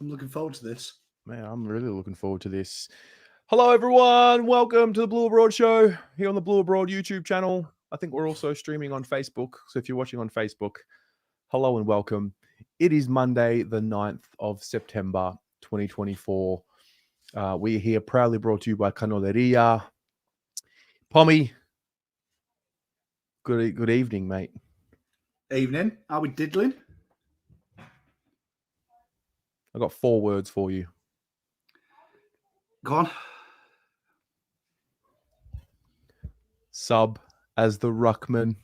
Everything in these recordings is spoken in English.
I'm looking forward to this. Man, I'm really looking forward to this. Hello, everyone. Welcome to the Blue Abroad Show here on the Blue Abroad YouTube channel. I think we're also streaming on Facebook. So if you're watching on Facebook, hello and welcome. It is Monday, the 9th of September, 2024. We're here proudly brought to you by Cannoleria. Pommy, good evening, mate. Evening. Are we diddling? I got 4 words for you. Go on. Sub as the ruckman.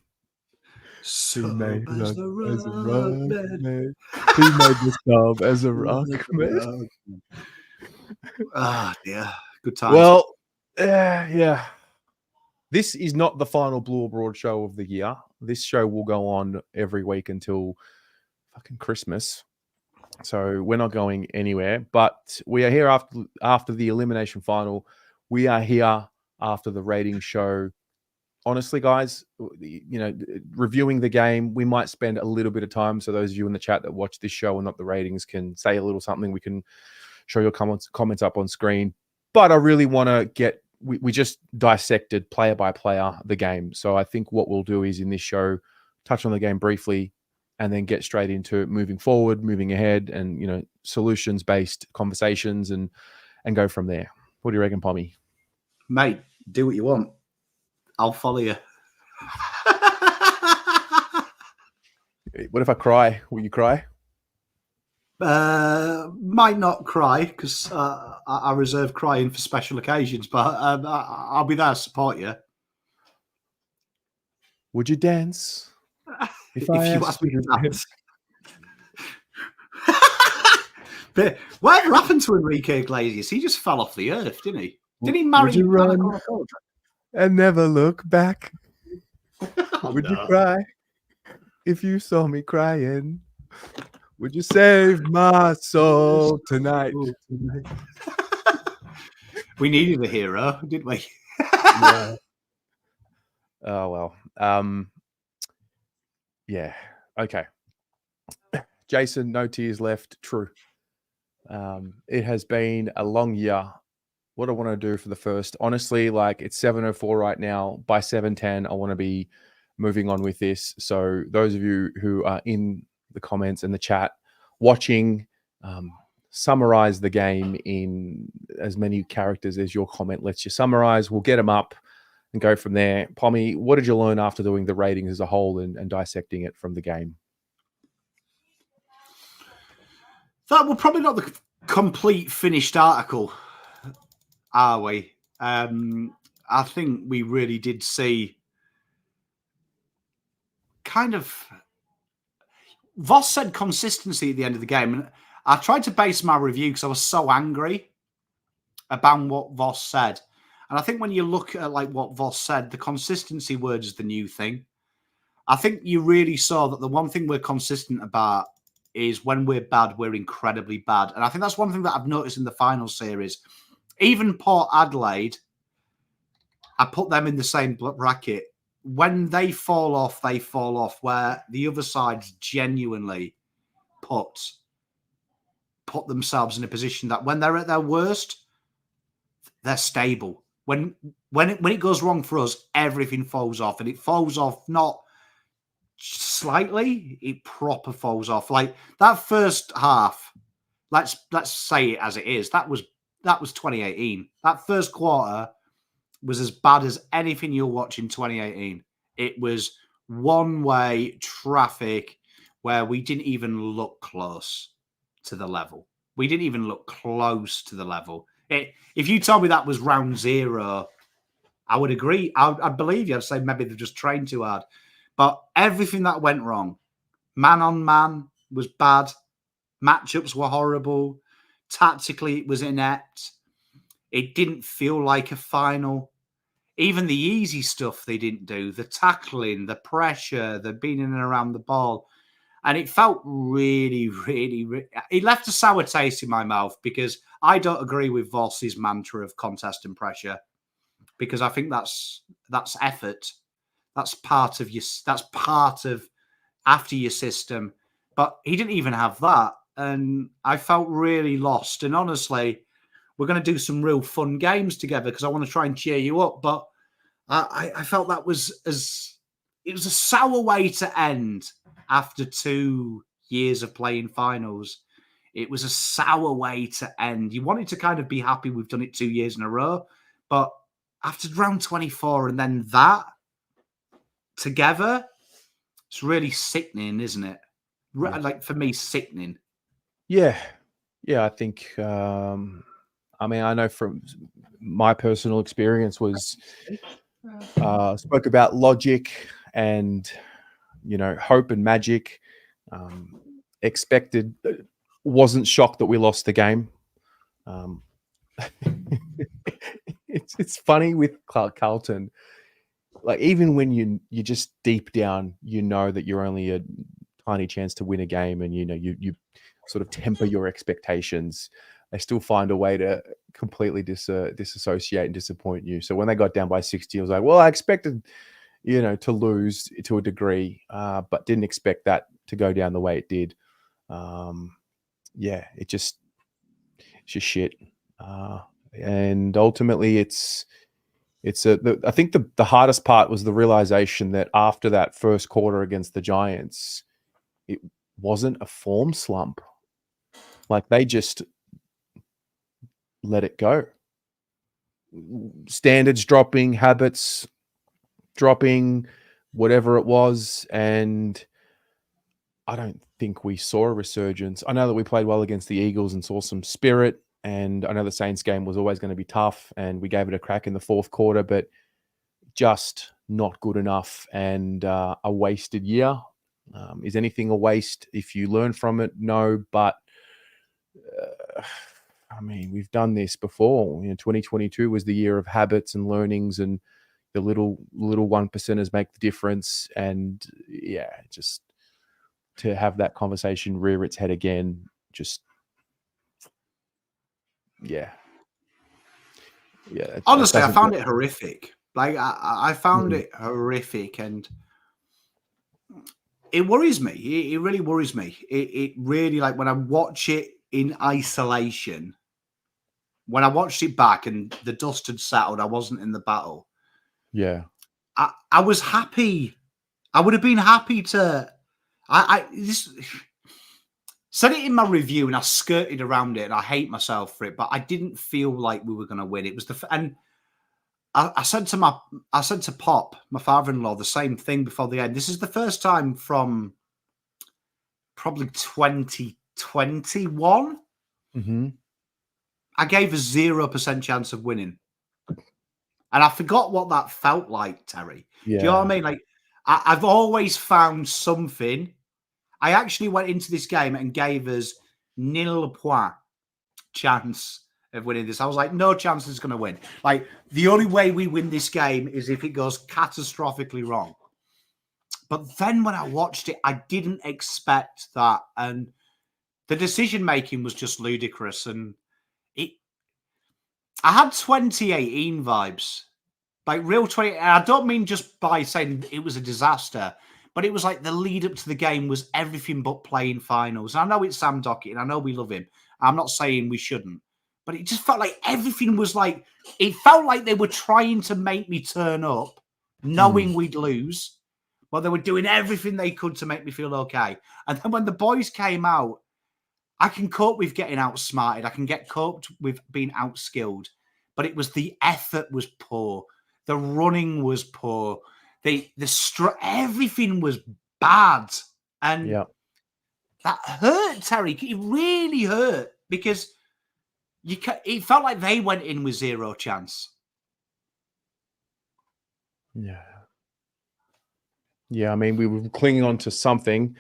Sub made as the ruckman. Who made the sub as a ruckman? Ah, dear. Good times. Well, yeah. This is not the final Blue Abroad show of the year. This show will go on every week until fucking Christmas. So we're not going anywhere. But we are here after the elimination final. We are here after the rating show. Honestly, guys, reviewing the game, we might spend a little bit of time. So those of you in the chat that watch this show and not the ratings can say a little something. We can show your comments up on screen. But I really want to get... We just dissected player by player the game. So I think what we'll do is in this show, touch on the game briefly and then get straight into moving forward, moving ahead and, solutions-based conversations and go from there. What do you reckon, Pommy? Mate, do what you want. I'll follow you. What if I cry? Will you cry? Might not cry because I reserve crying for special occasions, but I'll be there to support you. Would you dance if you ask me to dance? But whatever happened to Enrique Iglesias? He just fell off the earth, didn't he? Didn't he marry you run and never look back? Would you cry if you saw me crying? Would you save my soul tonight? We needed a hero, didn't we? Yeah. Oh, well. Yeah. Okay. Jason, no tears left. True. It has been a long year. What I want to do for the first, honestly, it's 7:04 right now. By 7:10, I want to be moving on with this. So those of you who are in the comments and the chat watching, summarize the game in as many characters as your comment lets you summarize. We'll get them up and go from there. Pommy, what did you learn after doing the ratings as a whole and dissecting it from the game? That we're probably not the complete finished article, are we? I think we really did see kind of... Voss said consistency at the end of the game. And I tried to base my review because I was so angry about what Voss said. And I think when you look at what Voss said, the consistency word is the new thing. I think you really saw that the one thing we're consistent about is when we're bad, we're incredibly bad. And I think that's one thing that I've noticed in the final series. Even Port Adelaide, I put them in the same bracket. When they fall off, where the other side's genuinely put themselves in a position that when they're at their worst, they're stable. When it goes wrong for us, everything falls off. And it falls off not slightly, it proper falls off. Like that first half, let's say it as it is, that was 2018. That first quarter was as bad as anything you'll watch in 2018. It was one-way traffic where we didn't even look close to the level. We didn't even look close to the level. If you told me that was round 0, I would agree. I'd believe you. I'd say maybe they've just trained too hard. But everything that went wrong, man-on-man was bad. Matchups were horrible. Tactically, it was inept. It didn't feel like a final. Even the easy stuff they didn't do, the tackling, the pressure, the being in and around the ball. And it felt really, really... It left a sour taste in my mouth because I don't agree with Voss's mantra of contest and pressure because I think that's effort. That's part of after your system. But he didn't even have that. and I felt really lost. And honestly, we're going to do some real fun games together because I want to try and cheer you up. But I felt that it was a sour way to end after 2 years of playing finals. It was a sour way to end. You wanted to kind of be happy we've done it 2 years in a row, but after round 24 and then that together, it's really sickening, isn't it? Yeah. Like for me, sickening. Yeah. I think. I mean, I know from my personal experience was spoke about logic and hope and magic. Expected, wasn't shocked that we lost the game. It's funny with Carlton. Like even when you just deep down, that you're only a tiny chance to win a game, and you sort of temper your expectations. They still find a way to completely disassociate and disappoint you. So when they got down by 60, I was like, well, I expected, to lose to a degree, but didn't expect that to go down the way it did. It's just shit. And ultimately I think the hardest part was the realization that after that first quarter against the Giants, it wasn't a form slump. Like they just let it go. Standards dropping, habits dropping, whatever it was. And I don't think we saw a resurgence. I know that we played well against the Eagles and saw some spirit. And I know the Saints game was always going to be tough, and we gave it a crack in the fourth quarter, but just not good enough, and a wasted year. Is anything a waste if you learn from it? No, but I mean, we've done this before. 2022 was the year of habits and learnings, and the little 1%ers make the difference. And just to have that conversation rear its head again, just Honestly, I found it horrific. Like I found it horrific, and it worries me. It really worries me. It really, like when I watch it in isolation, when I watched it back and the dust had settled, I wasn't in the battle. Yeah. I was happy. I would have been happy to. I said it in my review, and I skirted around it, and I hate myself for it. But I didn't feel like we were going to win. It was and I said to Pop, my father-in-law, the same thing before the end. This is the first time from probably 2021. Mm-hmm. I gave a 0% chance of winning. And I forgot what that felt like, Terry. Yeah. Do you know what I mean? Like, I've always found something. I actually went into this game and gave us nil point chance of winning this. I was like, no chance is going to win. Like, the only way we win this game is if it goes catastrophically wrong. But then when I watched it, I didn't expect that. And the decision-making was just ludicrous. And I had 2018 vibes. Like real 20. And I don't mean just by saying it was a disaster, but it was like the lead up to the game was everything but playing finals. And I know it's Sam Dockett, and I know we love him. I'm not saying we shouldn't, but it just felt like everything was like, it felt like they were trying to make me turn up, knowing we'd lose, but they were doing everything they could to make me feel okay. And then when the boys came out, I can cope with getting outsmarted. I can get coped with being outskilled, but it was the effort was poor. The running was poor. Everything was bad. And that hurt, Terry. It really hurt because it felt like they went in with 0 chance. Yeah. Yeah, I mean, we were clinging on to something.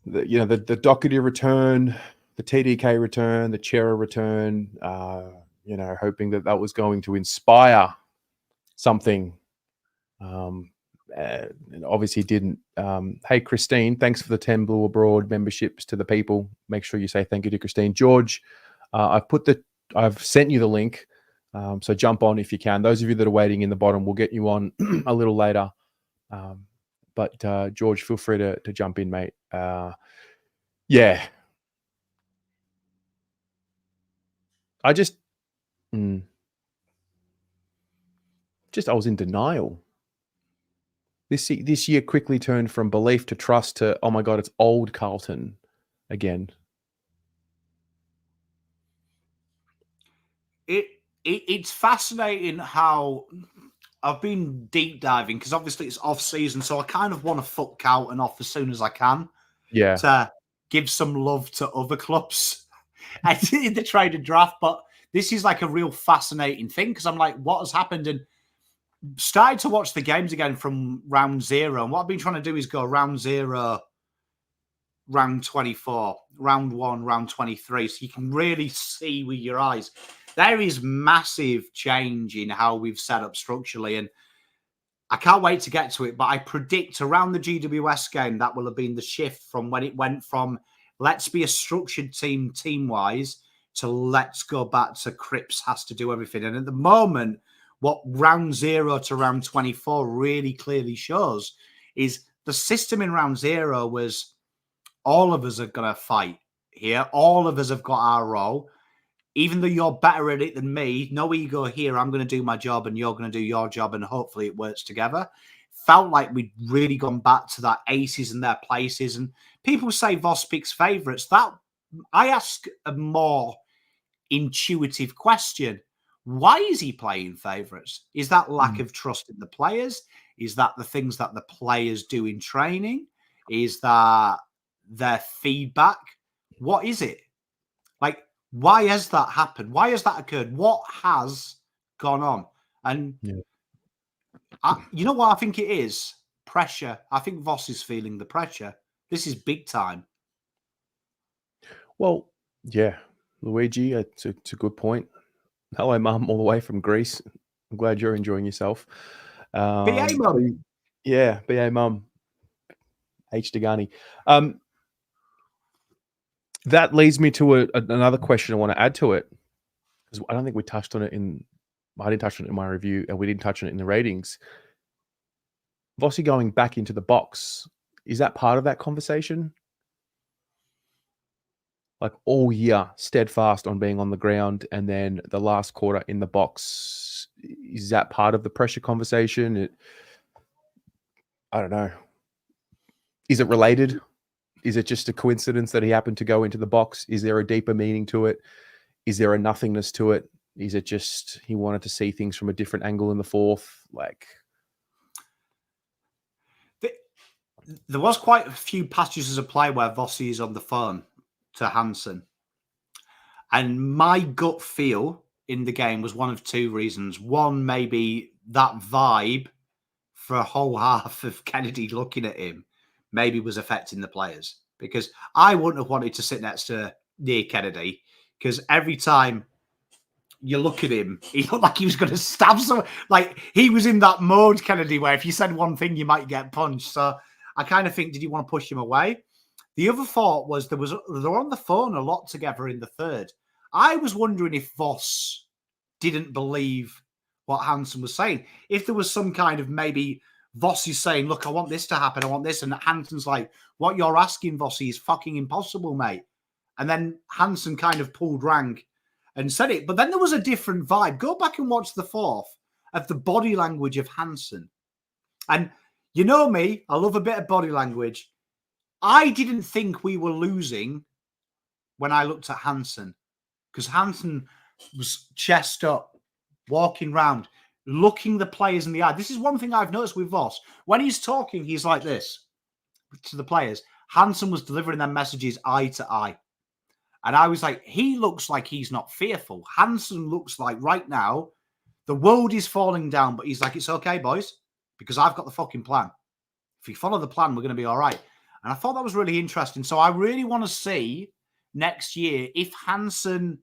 The Doherty return, the TDK return, the Chera return, hoping that was going to inspire something. And obviously didn't. Hey, Christine, thanks for the 10 Blue Abroad memberships to the people. Make sure you say thank you to Christine. George, I've sent you the link. So jump on if you can. Those of you that are waiting in the bottom, we'll get you on a little later. But George, feel free to jump in, mate. I just I was in denial. This year quickly turned from belief to trust to, oh my God, it's old Carlton again. It's fascinating how I've been deep diving, because obviously it's off season, so I kind of want to fuck Carlton off as soon as I can Yeah. to give some love to other clubs in the trade and draft. But this is like a real fascinating thing, because I'm like, what has happened? And started to watch the games again from round 0. And what I've been trying to do is go round 0, round 24, round 1, round 23. So you can really see with your eyes. There is massive change in how we've set up structurally. And I can't wait to get to it. But I predict around the GWS game, that will have been the shift from when it went from let's be a structured team-wise, to let's go back to Cripps has to do everything. And at the moment, what round 0 to round 24 really clearly shows is the system in round 0 was all of us are going to fight here. All of us have got our role. Even though you're better at it than me, no ego here. I'm going to do my job and you're going to do your job, and hopefully it works together. Felt like we'd really gone back to that aces in their places. And people say Voss picks favourites. That I ask a more intuitive question. Why is he playing favourites? Is that lack of trust in the players? Is that the things that the players do in training? Is that their feedback? What is it? Like, why has that happened? Why has that occurred? What has gone on? And you know what I think it is? Pressure. I think Voss is feeling the pressure. This is big time. Well, yeah, Luigi, it's a good point. Hello, Mum, all the way from Greece. I'm glad you're enjoying yourself. BA Mum. Yeah, BA Mum. H. Degani. That leads me to another question I want to add to it, because I don't think we touched on it I didn't touch on it in my review, and we didn't touch on it in the ratings. Vossi going back into the box, is that part of that conversation? Like all year, steadfast on being on the ground, and then the last quarter in the box, is that part of the pressure conversation? I don't know. Is it related? Is it just a coincidence that he happened to go into the box? Is there a deeper meaning to it? Is there a nothingness to it? Is it just he wanted to see things from a different angle in the fourth? Like, there was quite a few passages of play where Vossi is on the phone to Hansen. And my gut feel in the game was one of two reasons. One, maybe that vibe for a whole half of Kennedy looking at him maybe was affecting the players, because I wouldn't have wanted to sit next to near Kennedy, because every time you look at him, he looked like he was going to stab someone. Like he was in that mode, Kennedy, where if you said one thing, you might get punched. So I kind of think, did you want to push him away? The other thought was they were on the phone a lot together in the third. I was wondering if Voss didn't believe what Hansen was saying. If there was some kind of maybe Voss is saying, look, I want this to happen, I want this. And Hansen's like, what you're asking, Vossi, is fucking impossible, mate. And then Hansen kind of pulled rank and said it. But then there was a different vibe. Go back and watch the fourth of the body language of Hansen. And you know me, I love a bit of body language. I didn't think we were losing when I looked at Hansen, because Hansen was chest up, walking round, looking the players in the eye. This is one thing I've noticed with Voss. When he's talking, he's like this to the players. Hansen was delivering their messages eye to eye. And I was like, he looks like he's not fearful. Hansen looks like right now, the world is falling down, but he's like, it's okay, boys, because I've got the fucking plan. If you follow the plan, we're going to be all right. And I thought that was really interesting. So I really want to see next year if Hansen,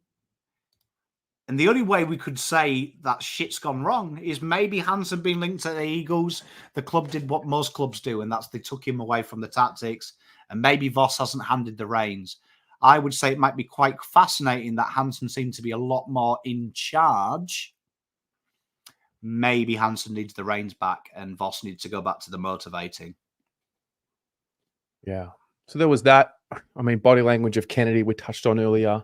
and the only way we could say that shit's gone wrong is maybe Hansen being linked to the Eagles. The club did what most clubs do, and that's they took him away from the tactics. And maybe Voss hasn't handed the reins. I would say it might be quite fascinating that Hansen seemed to be a lot more in charge. Maybe Hansen needs the reins back and Voss needs to go back to the motivating. yeah. So there was that. I mean, body language of Kennedy we touched on earlier.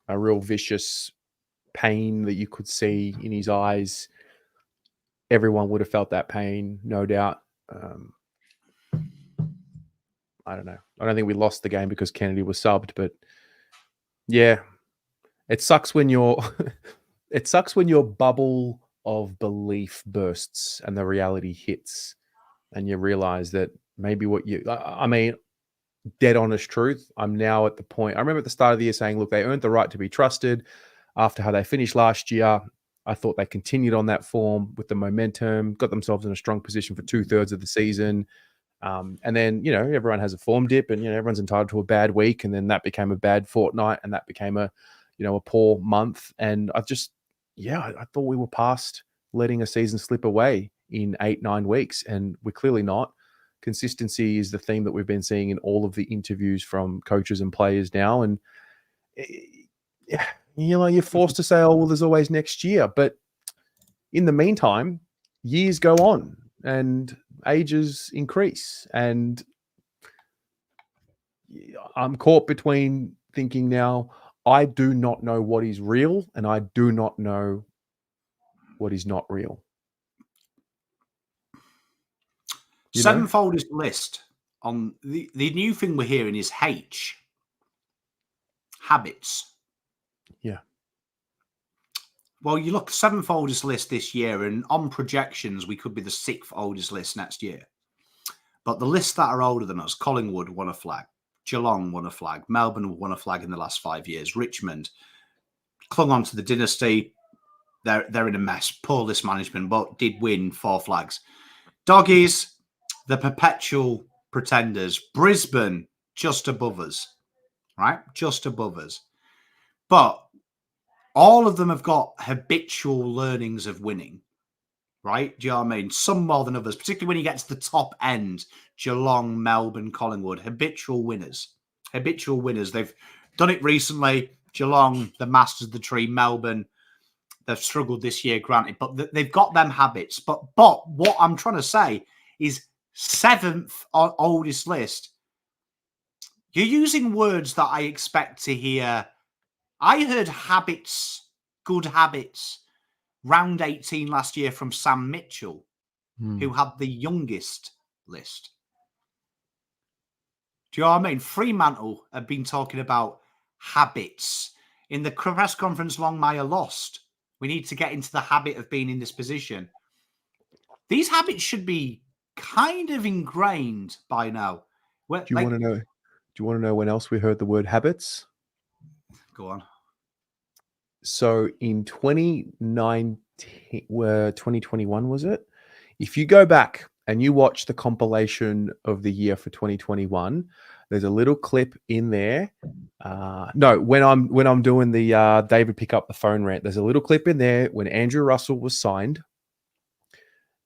a real vicious pain that you could see in his eyes. Everyone would have felt that pain, no doubt. I don't know. I don't think we lost the game because Kennedy was subbed, but yeah, it sucks when your it sucks when your bubble of belief bursts and the reality hits, and you realize that maybe what you, I mean, dead honest truth. I'm now at the point. I remember at the start of the year saying, look, they earned the right to be trusted after how they finished last year. I thought they continued on that form with the momentum, got themselves in a strong position for 2/3 of the season. And then, everyone has a form dip and, everyone's entitled to a bad week. And then that became a bad fortnight and that became a poor month. And I thought we were past letting a season slip away in 8-9 weeks. And we're clearly not. Consistency is the theme that we've been seeing in all of the interviews from coaches and players now. And, you're forced to say, oh, well, there's always next year. But in the meantime, years go on and ages increase. And I'm caught between thinking now, I do not know what is real and I do not know what is not real. Sevenfold is the list. On the new thing we're hearing is H. Habits. Yeah. Well, you look seventh oldest list this year, and on projections, we could be the 6th oldest list next year. But the lists that are older than us, Collingwood won a flag, Geelong won a flag, Melbourne won a flag in the last 5 years, Richmond clung on to the dynasty. They're in a mess, poor list management, but did win 4 flags. Doggies, the perpetual pretenders. Brisbane, just above us, right? Just above us. But all of them have got habitual learnings of winning, right? Do you know what I mean? Some more than others, particularly when you get to the top end, Geelong, Melbourne, Collingwood, habitual winners. Habitual winners. They've done it recently. Geelong, the masters of the tree. Melbourne, they've struggled this year, granted, but they've got them habits. But what I'm trying to say is 7th oldest list. You're using words that I expect to hear. I heard habits, good habits, round 18 last year from Sam Mitchell, who had the youngest list. Do you know what I mean? Fremantle have been talking about habits. In the press conference, Longmire lost. We need to get into the habit of being in this position. These habits should be kind of ingrained by now. Do you want to know? Do you want to know when else we heard the word habits? Go on. So in 2019, 2021 was it? If you go back and you watch the compilation of the year for 2021, there's a little clip in there. No, when I'm doing the David pick up the phone rant, there's a little clip in there when Andrew Russell was signed,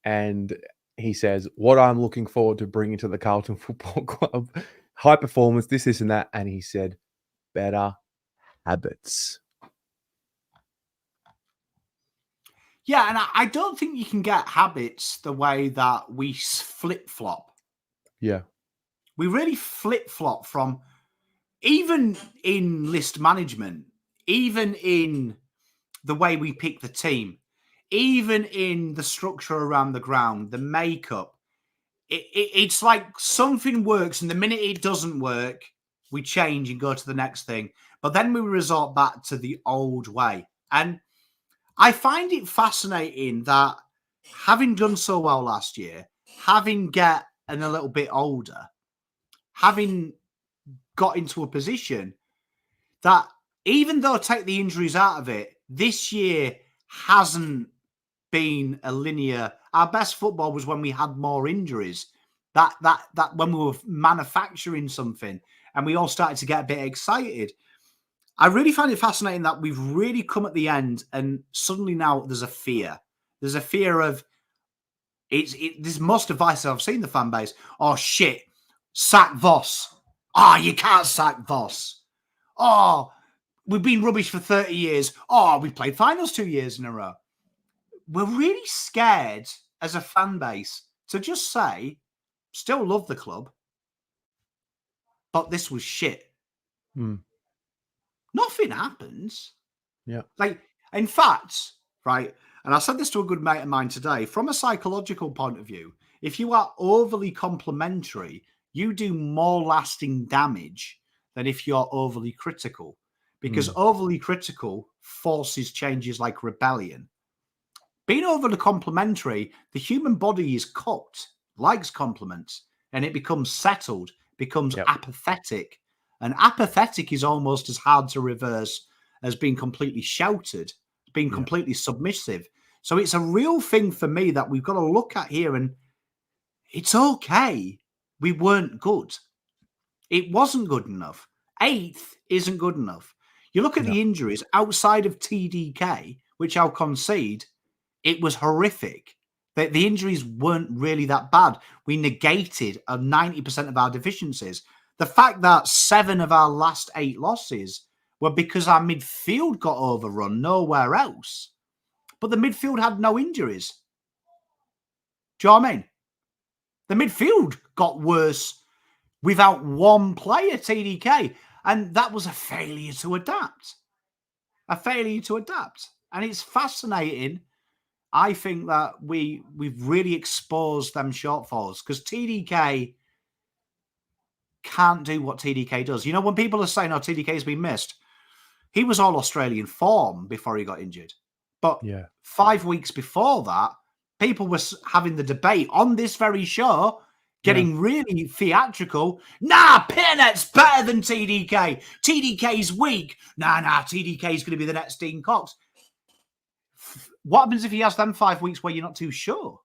and he says, "What I'm looking forward to bringing to the Carlton Football Club, high performance, this and that," and he said, "Better habits." Yeah, and I don't think you can get habits the way that we flip-flop. Yeah. We really flip-flop from, even in list management, even in the way we pick the team, even in the structure around the ground, the makeup. It's like something works, and the minute it doesn't work, we change and go to the next thing. But then we resort back to the old way. And I find it fascinating that, having done so well last year, having gotten a little bit older, having got into a position that, even though take the injuries out of it, this year hasn't been a linear. Our best football was when we had more injuries. That when we were manufacturing something and we all started to get a bit excited. I really find it fascinating that we've really come at the end, and suddenly now there's a fear. There's a fear of this most divisive I've seen the fan base. Oh shit, sack Voss. Oh, you can't sack Voss. Oh, we've been rubbish for 30 years. Oh, we played finals 2 years in a row. We're really scared as a fan base to just say, still love the club, but this was shit. Nothing happens. Yeah. Like, in fact, right, and I said this to a good mate of mine today, from a psychological point of view, if you are overly complimentary, you do more lasting damage than if you're overly critical. Because overly critical forces changes like rebellion. Being overly complimentary, the human body is cooked, likes compliments, and it becomes settled, becomes apathetic. And apathetic is almost as hard to reverse as being completely sheltered, being completely submissive. So it's a real thing for me that we've got to look at here, and it's okay. We weren't good. It wasn't good enough. 8th isn't good enough. You look at the injuries outside of TDK, which I'll concede, it was horrific. The injuries weren't really that bad. We negated 90% of our deficiencies. The fact that 7 of our last 8 losses were because our midfield got overrun, nowhere else. But the midfield had no injuries. Do you know what I mean? The midfield got worse without one player, TDK. And that was a failure to adapt. A failure to adapt. And it's fascinating. I think that we've really exposed them shortfalls because TDK can't do what TDK does. You know, when people are saying, oh, TDK's been missed, he was all Australian form before he got injured. But 5 weeks before that, people were having the debate on this very show, getting really theatrical. Nah, Pearnett's better than TDK. TDK's weak. Nah, TDK's going to be the next Dean Cox. What happens if he has them 5 weeks where you're not too sure?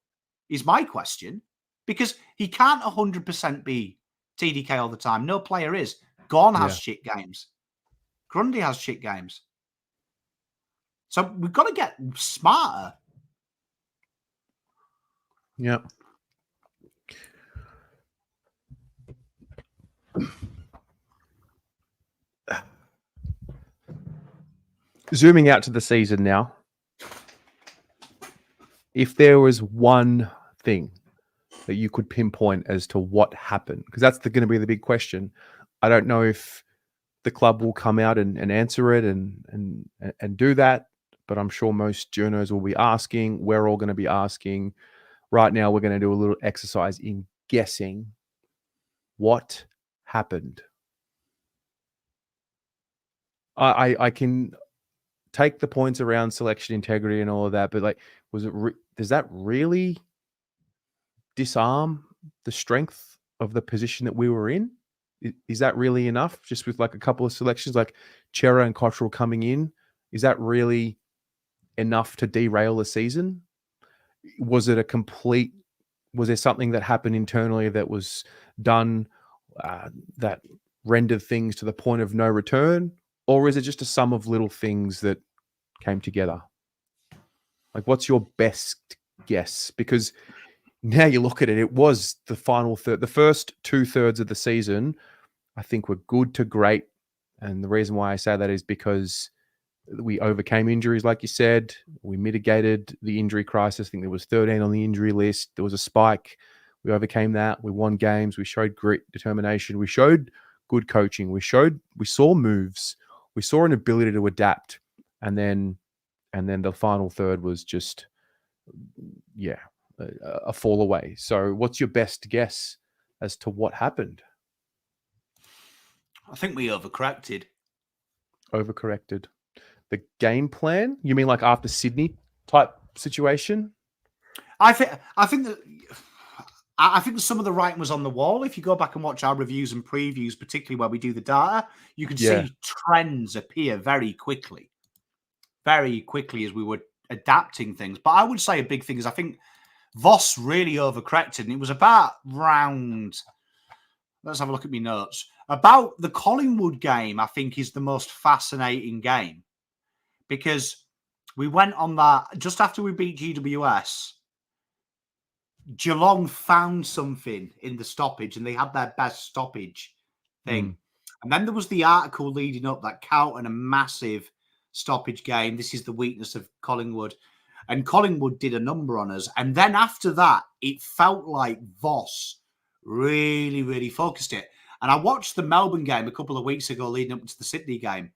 Is my question. Because he can't 100% be TDK all the time. No player is. Gorn has shit games. Grundy has shit games. So we've got to get smarter. Yeah. Zooming out to the season now, if there was one thing that you could pinpoint as to what happened, because that's going to be the big question. I don't know if the club will come out and answer it and do that, but I'm sure most journos will be asking. We're all going to be asking. Right now, we're going to do a little exercise in guessing what happened. I can take the points around selection integrity and all of that, but like, does that really disarm the strength of the position that we were in? Is that really enough? Just with like a couple of selections, like Chera and Cottrell coming in, is that really enough to derail the season? Was there something that happened internally that was done that rendered things to the point of no return? Or is it just a sum of little things that came together? Like, what's your best guess? Because now you look at it, it was the final third. The first 2/3 of the season, I think, were good to great. And the reason why I say that is because we overcame injuries, like you said. We mitigated the injury crisis. I think there was 13 on the injury list. There was a spike. We overcame that. We won games. We showed grit, determination. We showed good coaching. We saw moves. We saw an ability to adapt. And then the final third was just, a fall away. So what's your best guess as to what happened? I think we overcorrected. Overcorrected. The game plan? You mean like after Sydney type situation? I think that some of the writing was on the wall. If you go back and watch our reviews and previews, particularly where we do the data, you can see trends appear very quickly as we were adapting things. But I would say a big thing is I think Voss really overcorrected, and it was about round. Let's have a look at my notes. About the Collingwood game, I think is the most fascinating game because we went on that just after we beat GWS. Geelong found something in the stoppage and they had their best stoppage thing. And then there was the article leading up that Carlton a massive stoppage game. This is the weakness of Collingwood. And Collingwood did a number on us. And then after that, it felt like Voss really, really focused it. And I watched the Melbourne game a couple of weeks ago leading up to the Sydney game.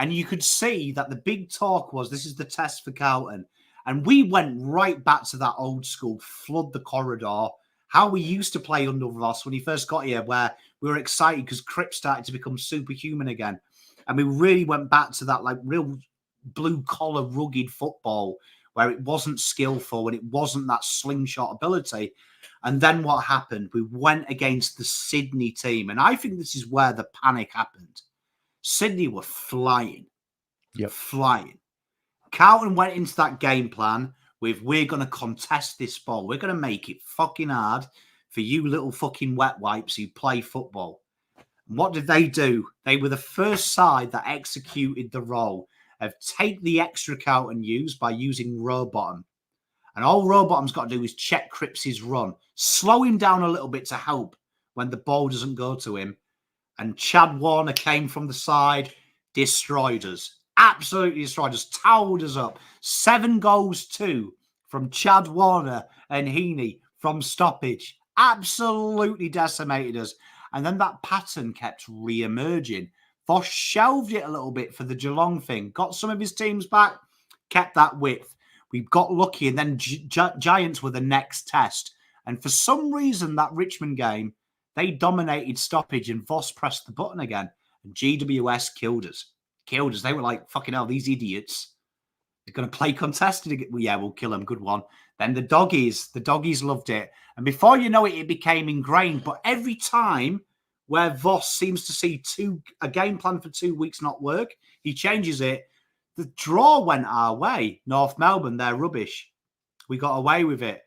And you could see that the big talk was, this is the test for Carlton. And we went right back to that old school, flood the corridor, how we used to play under Ross when he first got here, where we were excited because Cripps started to become superhuman again. And we really went back to that like real blue-collar, rugged football where it wasn't skillful and it wasn't that slingshot ability. And then what happened? We went against the Sydney team. And I think this is where the panic happened. Sydney were flying. Yep. Flying. Carlton went into that game plan with, we're going to contest this ball. We're going to make it fucking hard for you little fucking wet wipes who play football. And what did they do? They were the first side that executed the role of take the extra Carlton use by using row bottom. And all row bottom's got to do is check Cripps' run, slow him down a little bit to help when the ball doesn't go to him. And Chad Warner came from the side, destroyed us. Absolutely destroyed us, towed us up. 7 goals, 2 from Chad Warner and Heaney from stoppage. Absolutely decimated us. And then that pattern kept re-emerging. Voss shelved it a little bit for the Geelong thing, got some of his teams back, kept that width. We got lucky, and then Giants were the next test. And for some reason, that Richmond game, they dominated stoppage and Voss pressed the button again. And GWS killed us. Killed us. They were like, fucking hell, these idiots. They're going to play contested again. Well, yeah, we'll kill them. Good one. Then the doggies loved it. And before you know it, it became ingrained. But every time where Voss seems to see a game plan for 2 weeks not work, he changes it. The draw went our way. North Melbourne, they're rubbish. We got away with it.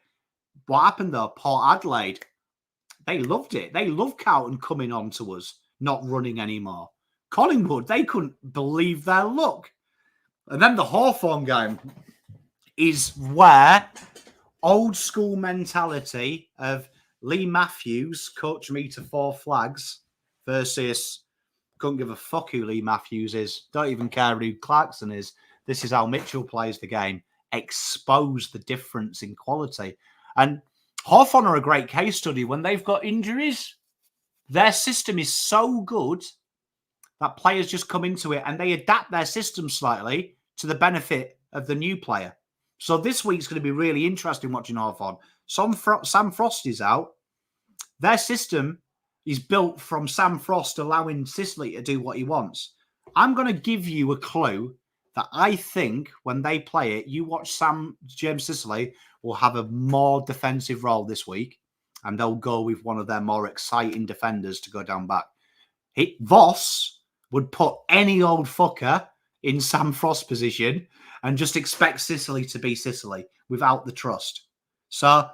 What happened though? Port Adelaide, they loved it. They loved Carlton coming on to us, not running anymore. Collingwood, they couldn't believe their luck. And then the Hawthorn game is where old school mentality of Lee Matthews, coach me to 4 flags, versus couldn't give a fuck who Lee Matthews is. Don't even care who Clarkson is. This is how Mitchell plays the game. Expose the difference in quality. And Hawthorn are a great case study. When they've got injuries, their system is so good that players just come into it and they adapt their system slightly to the benefit of the new player. So this week's going to be really interesting watching Hawthorn. Sam Frost is out. Their system is built from Sam Frost allowing Sicily to do what he wants. I'm going to give you a clue that I think when they play it, you watch James Sicily will have a more defensive role this week, and they'll go with one of their more exciting defenders to go down back. Voss would put any old fucker in Sam Frost's position and just expect Sicily to be Sicily without the trust. So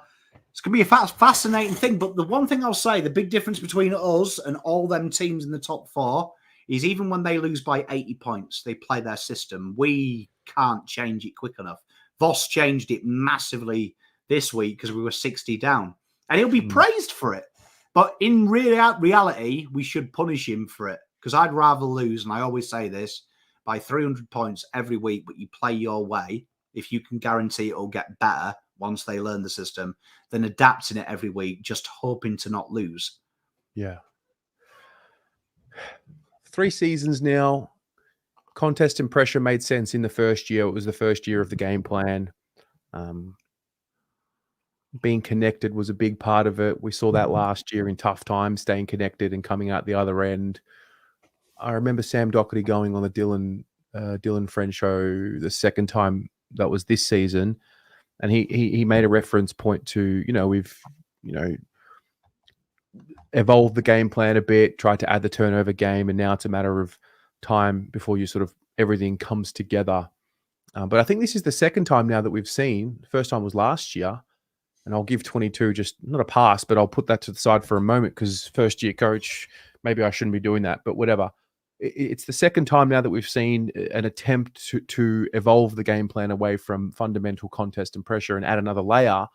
it's going to be a fascinating thing. But the one thing I'll say, the big difference between us and all them teams in the top 4 is even when they lose by 80 points, they play their system. We can't change it quick enough. Voss changed it massively this week because we were 60 down. And he'll be praised for it. But in reality, we should punish him for it. Because I'd rather lose, and I always say this, by 300 points every week, but you play your way, if you can guarantee it'll get better once they learn the system, than adapting it every week, just hoping to not lose. Yeah. 3 seasons now. Contest and pressure made sense in the first year. It was the first year of the game plan. Being connected was a big part of it. We saw that last year in tough times, staying connected and coming out the other end. I remember Sam Doherty going on the Dylan Friend show the second time that was this season, and he made a reference point to, we've, evolved the game plan a bit, tried to add the turnover game, and now it's a matter of time before you sort of everything comes together. But I think this is the second time now that we've seen. The first time was last year, and I'll give 22 just not a pass, but I'll put that to the side for a moment because first year coach, maybe I shouldn't be doing that, but whatever. It's the second time now that we've seen an attempt to evolve the game plan away from fundamental contest and pressure and add another layer,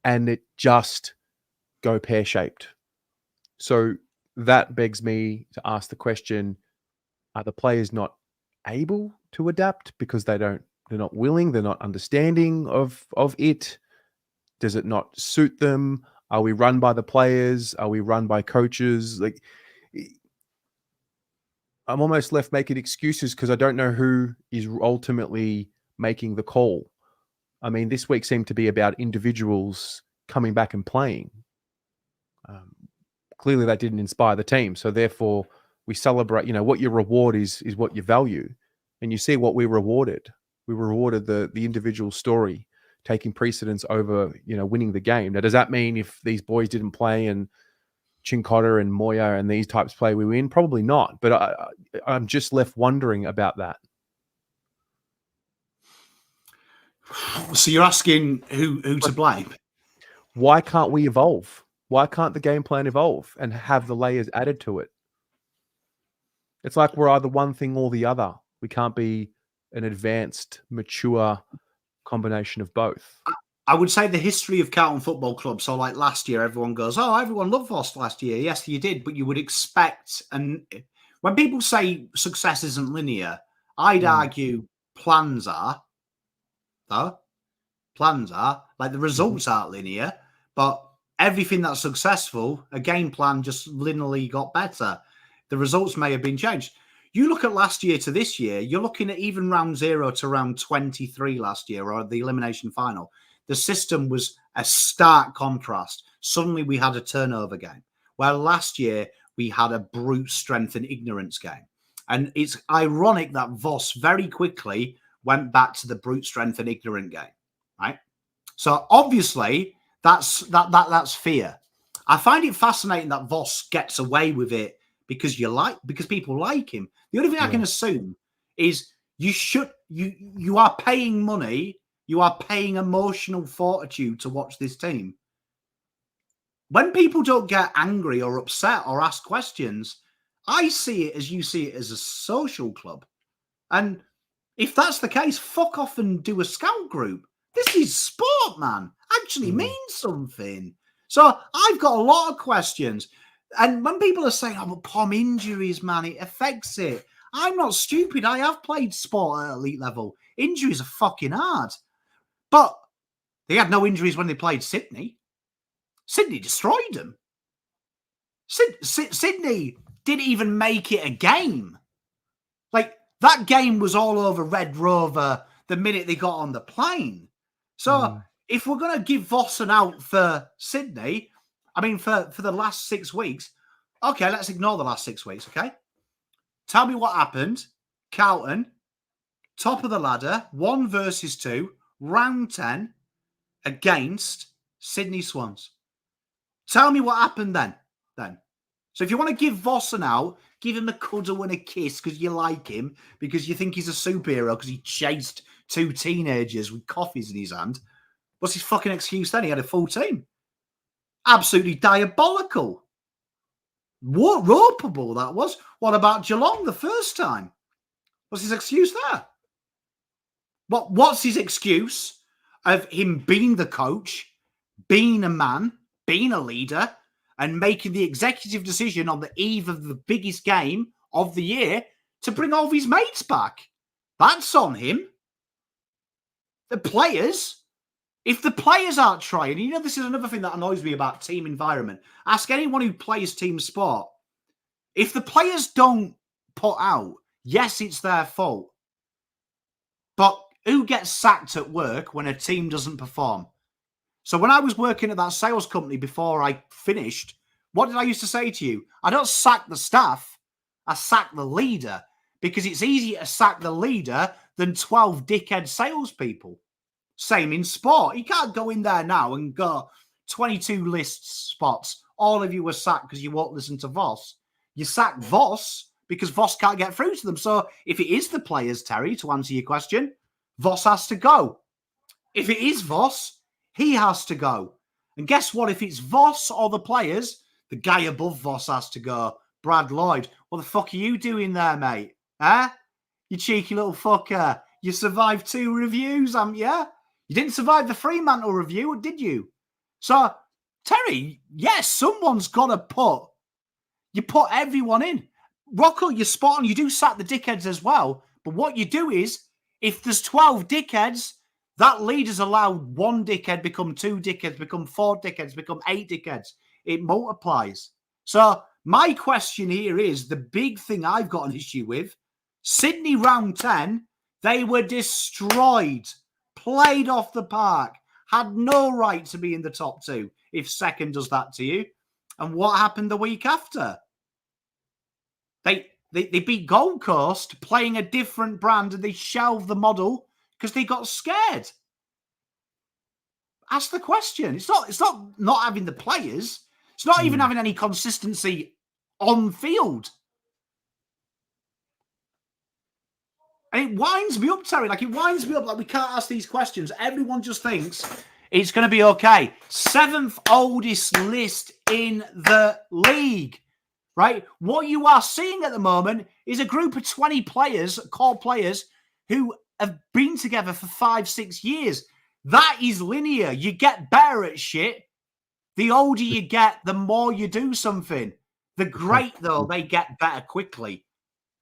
and it just go pear-shaped. So that begs me to ask the question, are the players not able to adapt because they're not willing, they're not understanding of it? Does it not suit them? Are we run by the players? Are we run by coaches? I'm almost left making excuses because I don't know who is ultimately making the call. I mean, this week seemed to be about individuals coming back and playing. Clearly, that didn't inspire the team. So therefore, we celebrate. What your reward is what you value, and you see what we rewarded. We rewarded the individual story taking precedence over winning the game. Now, does that mean if these boys didn't play and Chincotta and Moya and these types play, we win? Probably not. But I'm just left wondering about that. So you're asking who to blame? Why can't we evolve? Why can't the game plan evolve and have the layers added to it? It's like we're either one thing or the other. We can't be an advanced, mature combination of both. I would say the history of Carlton Football Club. So, like last year, everyone goes, "Oh, everyone loved Voss last year." Yes, you did, but you would expect. And when people say success isn't linear, I'd argue plans are. Though plans are like the results aren't linear, but everything that's successful, a game plan just linearly got better. The results may have been changed. You look at last year to this year, you're looking at even round 0 to round 23 last year, or the elimination final. The system was a stark contrast. Suddenly we had a turnover game, where last year we had a brute strength and ignorance game. And it's ironic that Voss very quickly went back to the brute strength and ignorant game, right? So obviously that's fear. I find it fascinating that Voss gets away with it because people like him. The only thing I can assume is you are paying money, you are paying emotional fortitude to watch this team. When people don't get angry or upset or ask questions, I see it as you see it as a social club. And if that's the case, fuck off and do a scout group. This is sport, man. Actually means something. So I've got a lot of questions. And when people are saying, "Oh, but POM injuries, man, it affects it." I'm not stupid. I have played sport at elite level. Injuries are fucking hard. But they had no injuries when they played Sydney. Sydney destroyed them. Sydney didn't even make it a game. Like, that game was all over Red Rover the minute they got on the plane. So if we're going to give Voss an out for Sydney, I mean, for the last 6 weeks, okay, let's ignore the last 6 weeks, okay? Tell me what happened. Carlton, top of the ladder, 1 versus 2, round 10, against Sydney Swans. Tell me what happened then. So if you want to give Voss an out, give him a cuddle and a kiss because you like him, because you think he's a superhero because he chased 2 teenagers with coffees in his hand. What's his fucking excuse then? He had a full team. Absolutely diabolical. What ropeable that was. What about Geelong the first time? What's his excuse there? What's his excuse of him being the coach, being a man, being a leader, and making the executive decision on the eve of the biggest game of the year to bring all of his mates back? That's on him. The players, if the players aren't trying, this is another thing that annoys me about team environment. Ask anyone who plays team sport. If the players don't put out, yes, it's their fault. But who gets sacked at work when a team doesn't perform? So when I was working at that sales company before I finished, what did I used to say to you? I don't sack the staff. I sack the leader, because it's easier to sack the leader than 12 dickhead salespeople. Same in sport. You can't go in there now and go 22 list spots. All of you were sacked because you won't listen to Voss. You sack Voss because Voss can't get through to them. So if it is the players, Terry, to answer your question, Voss has to go. If it is Voss, he has to go. And guess what? If it's Voss or the players, the guy above Voss has to go. Brad Lloyd. What the fuck are you doing there, mate? Huh? You cheeky little fucker. You survived 2 reviews, haven't you? You didn't survive the Fremantle review, did you? So, Terry, yes, someone's got to put everyone in. Rocco, you're spot on. You do sack the dickheads as well. But what you do is, if there's 12 dickheads, that leader's allowed 1 dickhead become 2 dickheads, become 4 dickheads, become 8 dickheads. It multiplies. So My question here is the big thing I've got an issue with. Sydney round 10, they were destroyed, played off the park, had no right to be in the top 2 if second does that to you. And what happened the week after? They beat Gold Coast playing a different brand and they shelved the model because they got scared. Ask the question. It's not having the players. It's not even having any consistency on field. And it winds me up, Terry. Like, it winds me up. Like, we can't ask these questions. Everyone just thinks it's going to be okay. 7th oldest list in the league, right? What you are seeing at the moment is a group of 20 players, core players, who have been together for 5-6 years. That is linear. You get better at shit. The older you get, the more you do something. The great, though, they get better quickly.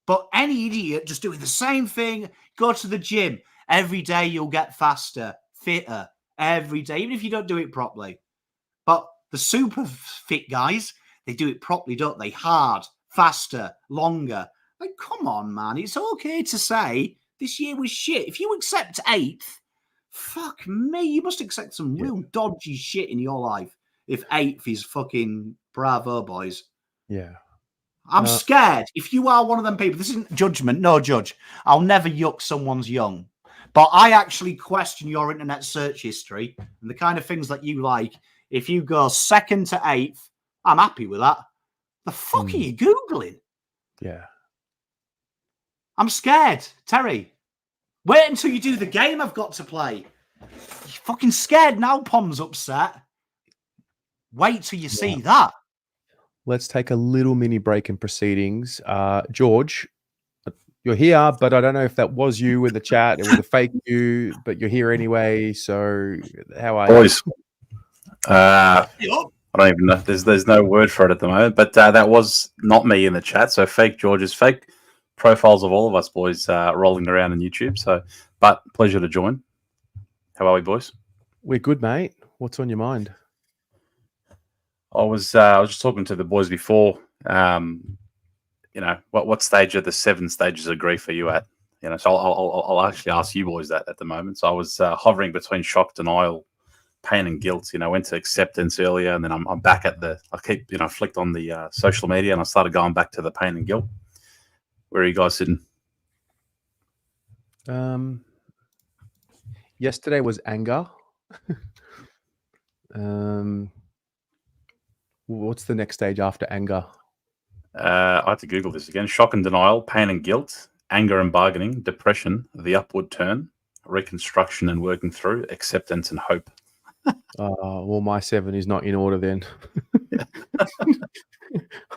But any idiot just doing the same thing, go to the gym. Every day you'll get faster, fitter, every day, even if you don't do it properly. But the super fit guys, they do it properly, don't they? Hard, faster, longer. Like, come on, man. It's okay to say this year was shit. If you accept 8th, fuck me, you must accept some real dodgy shit in your life. If 8th is fucking bravo, boys. Yeah. I'm scared. If you are one of them people, this isn't judgment, no judge. I'll never yuck someone's young. But I actually question your internet search history and the kind of things that you like. If you go 2nd to 8th, I'm happy with that. The fuck are you Googling? Yeah. I'm scared. Terry, wait until you do the game I've got to play. You're fucking scared now, Pom's upset. Wait till you see that. Let's take a little mini break in proceedings. George, you're here, but I don't know if that was you in the chat. It was a fake you, but you're here anyway. So how are Boys, I don't even know. There's no word for it at the moment, but that was not me in the chat. So fake George's fake profiles of all of us boys rolling around on YouTube. So, but pleasure to join. How are we, boys? We're good, mate. What's on your mind? I was just talking to the boys before. You know, what stage of the 7 stages of grief are you at? You know, so I'll actually ask you boys that at the moment. So I was hovering between shock, denial, pain, and guilt. You know, went to acceptance earlier, and then I'm back at the. I keep flicked on the social media, and I started going back to the pain and guilt. Where are you guys sitting? Yesterday was anger. What's the next stage after anger? I had to Google this again. Shock and denial, pain and guilt, anger and bargaining, depression, the upward turn, reconstruction and working through, acceptance and hope. Well, my 7 is not in order then.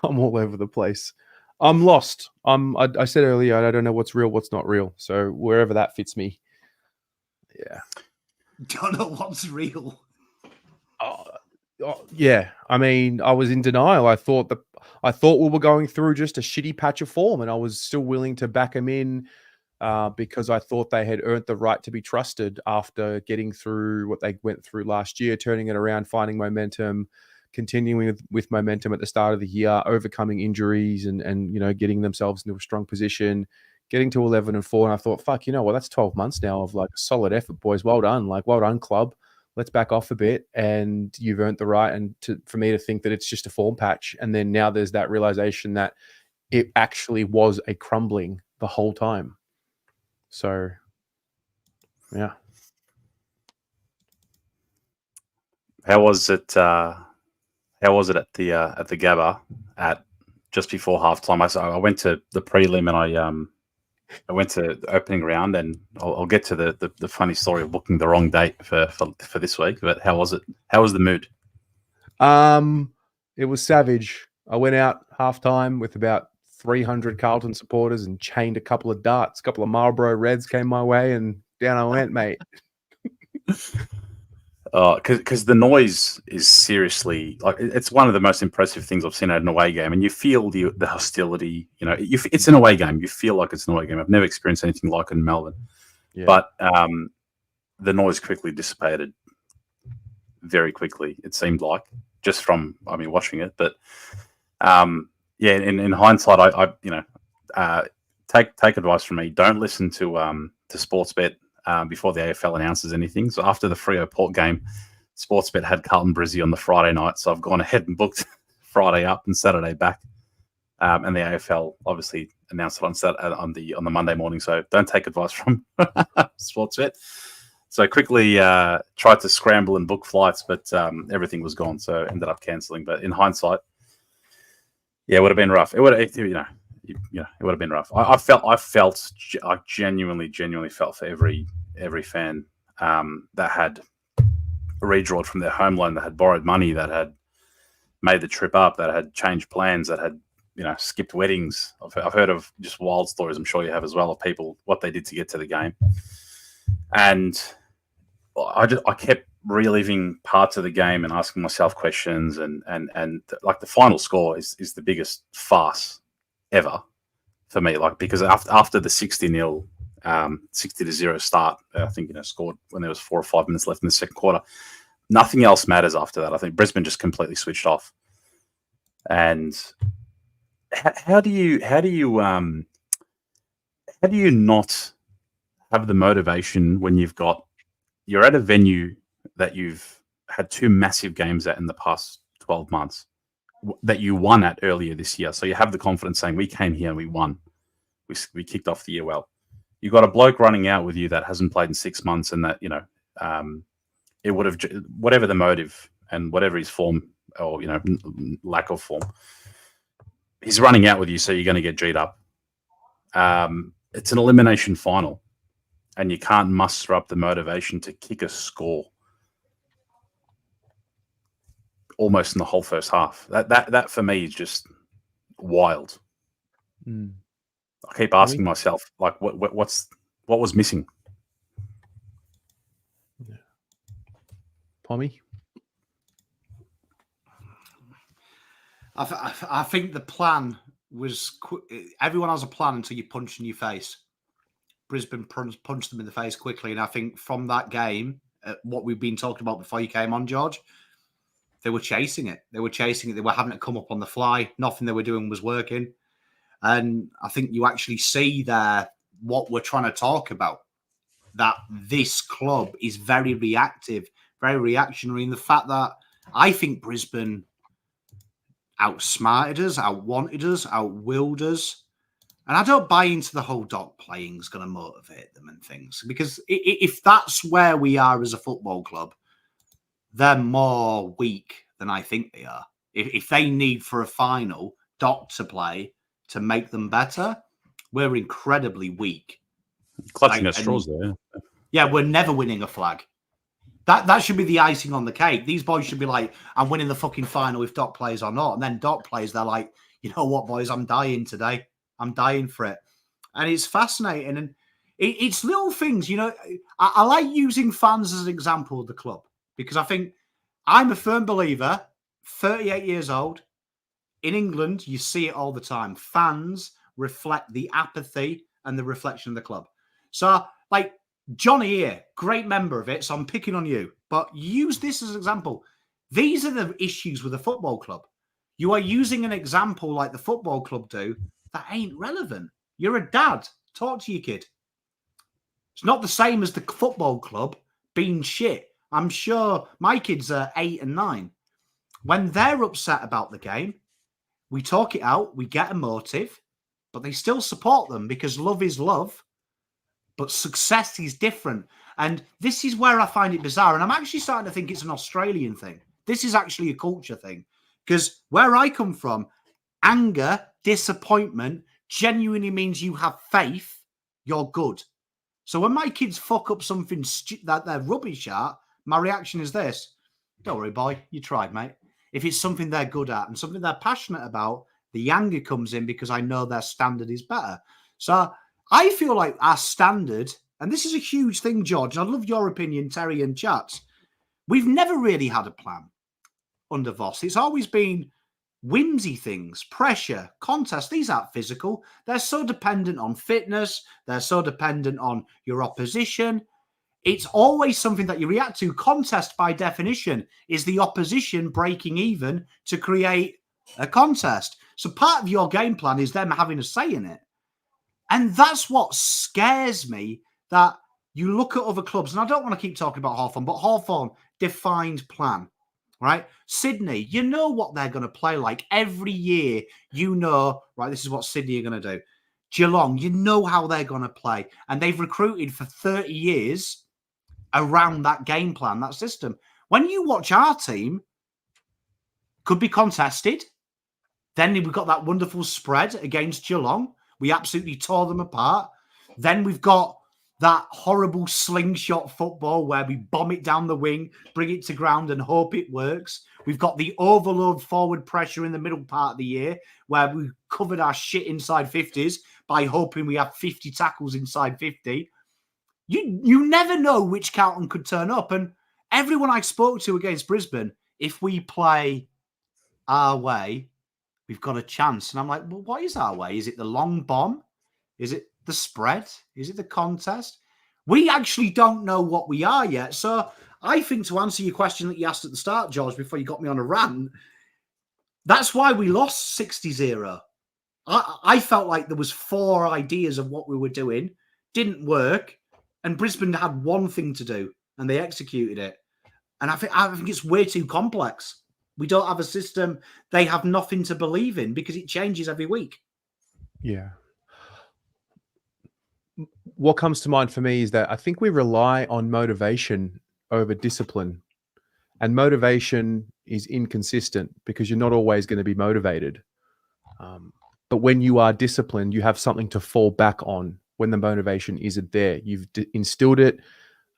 I'm all over the place. I'm lost. I said earlier, I don't know what's real, what's not real. So wherever that fits me. Yeah. Don't know what's real. Yeah. I mean, I was in denial. I thought we were going through just a shitty patch of form, and I was still willing to back them in because I thought they had earned the right to be trusted after getting through what they went through last year, turning it around, finding momentum, continuing with momentum at the start of the year, overcoming injuries and getting themselves into a strong position, getting to 11-4. And I thought, fuck, well, that's 12 months now of like a solid effort, boys. Well done. Like, well done, club. Let's back off a bit, and you've earned the right. And for me to think that it's just a form patch, and then now there's that realization that it actually was a crumbling the whole time. So, yeah. How was it? How was it at the Gabba at just before halftime? I went to the prelim and I went to the opening round, and I'll get to the funny story of booking the wrong date for this week. But how was it? How was the mood? It was savage. I went out halftime with about 300 Carlton supporters and chained a couple of darts. A couple of Marlboro Reds came my way, and down I went, mate. Because the noise is seriously it's one of the most impressive things I've seen at an away game, and you feel the hostility. It's an away game. You feel like it's an away game. I've never experienced anything like it in Melbourne, but the noise quickly dissipated very quickly. It seemed like just from watching it, but Yeah, in hindsight, I take advice from me. Don't listen to Sportsbet before the AFL announces anything. So after the Freo Port game, Sportsbet had Carlton Brizzy on the Friday night, so I've gone ahead and booked Friday up and Saturday back. And the AFL obviously announced it on the Monday morning. So don't take advice from Sportsbet. So quickly tried to scramble and book flights, but everything was gone, so ended up cancelling. But in hindsight, yeah, it would have been rough. It would have, it would have been rough. I genuinely felt for every fan that had redrawed from their home loan, that had borrowed money, that had made the trip up, that had changed plans, that had skipped weddings. I've heard of just wild stories. I'm sure you have as well, of people what they did to get to the game, and I kept reliving parts of the game and asking myself questions, and like the final score is the biggest farce ever for me. Like, because after the 60-0 start, I think scored when there was 4 or 5 minutes left in the second quarter. Nothing else matters after that. I think Brisbane just completely switched off. And how do you not have the motivation when you're at a venue that you've had 2 massive games at in the past 12 months that you won at earlier this year? So you have the confidence saying, we came here and we won. We kicked off the year well. You got a bloke running out with you that hasn't played in 6 months, and that, it would have, whatever the motive and whatever his form or, lack of form, he's running out with you. So you're going to get G'd up. It's an elimination final, and you can't muster up the motivation to kick a score almost in the whole first half. That for me is just wild. I keep asking myself, like, what was missing? Yeah. Pommy? I think the plan was everyone has a plan until you punch in your face. Brisbane punched them in the face quickly, and I think from that game, what we've been talking about before you came on, George, they were chasing it. They were having to come up on the fly. Nothing they were doing was working. And I think you actually see there what we're trying to talk about, that this club is very reactive, very reactionary, in the fact that I think Brisbane outsmarted us, outwanted us, outwilled us. And I don't buy into the whole dog playing is going to motivate them and things, because if that's where we are as a football club, they're more weak than I think they are. If they need for a final dot to play to make them better, we're incredibly weak. Clutching at straws there. Yeah, we're never winning a flag. That should be the icing on the cake. These boys should be like, I'm winning the fucking final if Doc plays or not. And then Doc plays, they're like, you know what, boys, I'm dying today. I'm dying for it. And it's fascinating. And it's little things, I like using fans as an example of the club, because I think I'm a firm believer, 38 years old, in England, you see it all the time. Fans reflect the apathy and the reflection of the club. So, like, Johnny here, great member of it, so I'm picking on you. But use this as an example. These are the issues with the football club. You are using an example like the football club do that ain't relevant. You're a dad. Talk to your kid. It's not the same as the football club being shit. I'm sure my kids are 8 and 9. When they're upset about the game, we talk it out, we get a motive, but they still support them because love is love. But success is different. And this is where I find it bizarre. And I'm actually starting to think it's an Australian thing. This is actually a culture thing. Because where I come from, anger, disappointment genuinely means you have faith, you're good. So when my kids fuck up something that they're rubbish at, my reaction is this: don't worry, boy, you tried, mate. If it's something they're good at and something they're passionate about, the anger comes in because I know their standard is better. So I feel like our standard, and this is a huge thing, George, and I'd love your opinion, Terry and Chats, we've never really had a plan under Voss. It's always been whimsy things, pressure, contests. These aren't physical. They're so dependent on fitness. They're so dependent on your opposition. It's always something that you react to. Contest, by definition, is the opposition breaking even to create a contest. So part of your game plan is them having a say in it. And that's what scares me, that you look at other clubs, and I don't want to keep talking about Hawthorn, but Hawthorn, defined plan, right? Sydney, you know what they're going to play like. Every year, you know, right, this is what Sydney are going to do. Geelong, you know how they're going to play. And they've recruited for 30 years around that game plan, that system. When you watch our team, could be contested. Then we've got that wonderful spread against Geelong. We absolutely tore them apart. Then we've got that horrible slingshot football where we bomb it down the wing, bring it to ground and hope it works. We've got the overload forward pressure in the middle part of the year where we covered our shit inside 50s by hoping we have 50 tackles inside 50. You never know which Carlton could turn up. And everyone I spoke to against Brisbane, if we play our way, we've got a chance. And I'm like, well, what is our way? Is it the long bomb? Is it the spread? Is it the contest? We actually don't know what we are yet. So I think, to answer your question that you asked at the start, George, before you got me on a rant, that's why we lost 60-0. I felt like there was 4 ideas of what we were doing, didn't work, and Brisbane had one thing to do, and they executed it. And I think it's way too complex. We don't have a system. They have nothing to believe in because it changes every week. Yeah. What comes to mind for me is that I think we rely on motivation over discipline. And motivation is inconsistent because you're not always going to be motivated. But when you are disciplined, you have something to fall back on when the motivation isn't there. You've instilled it.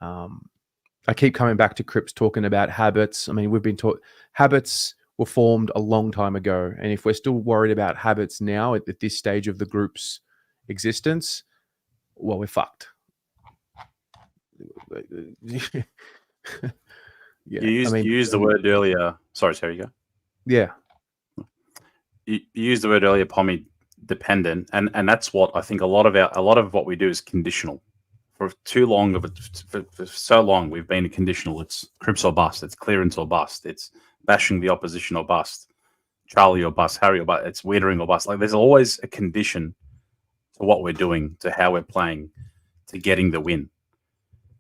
I keep coming back to Cripps talking about habits. I mean, we've been taught habits were formed a long time ago. And if we're still worried about habits now at this stage of the group's existence, well, we're fucked. Yeah, you used the word earlier. Sorry, Terry, go. Yeah. You used the word earlier, Pommy, dependent, and that's what I think a lot of what we do is conditional. For too long for so long, we've been conditional. It's Cripps or bust. It's clearance or bust. It's bashing the opposition or bust. Charlie or bust. Harry or bust. It's Wiedering or bust. Like, there's always a condition to what we're doing, to how we're playing, to getting the win.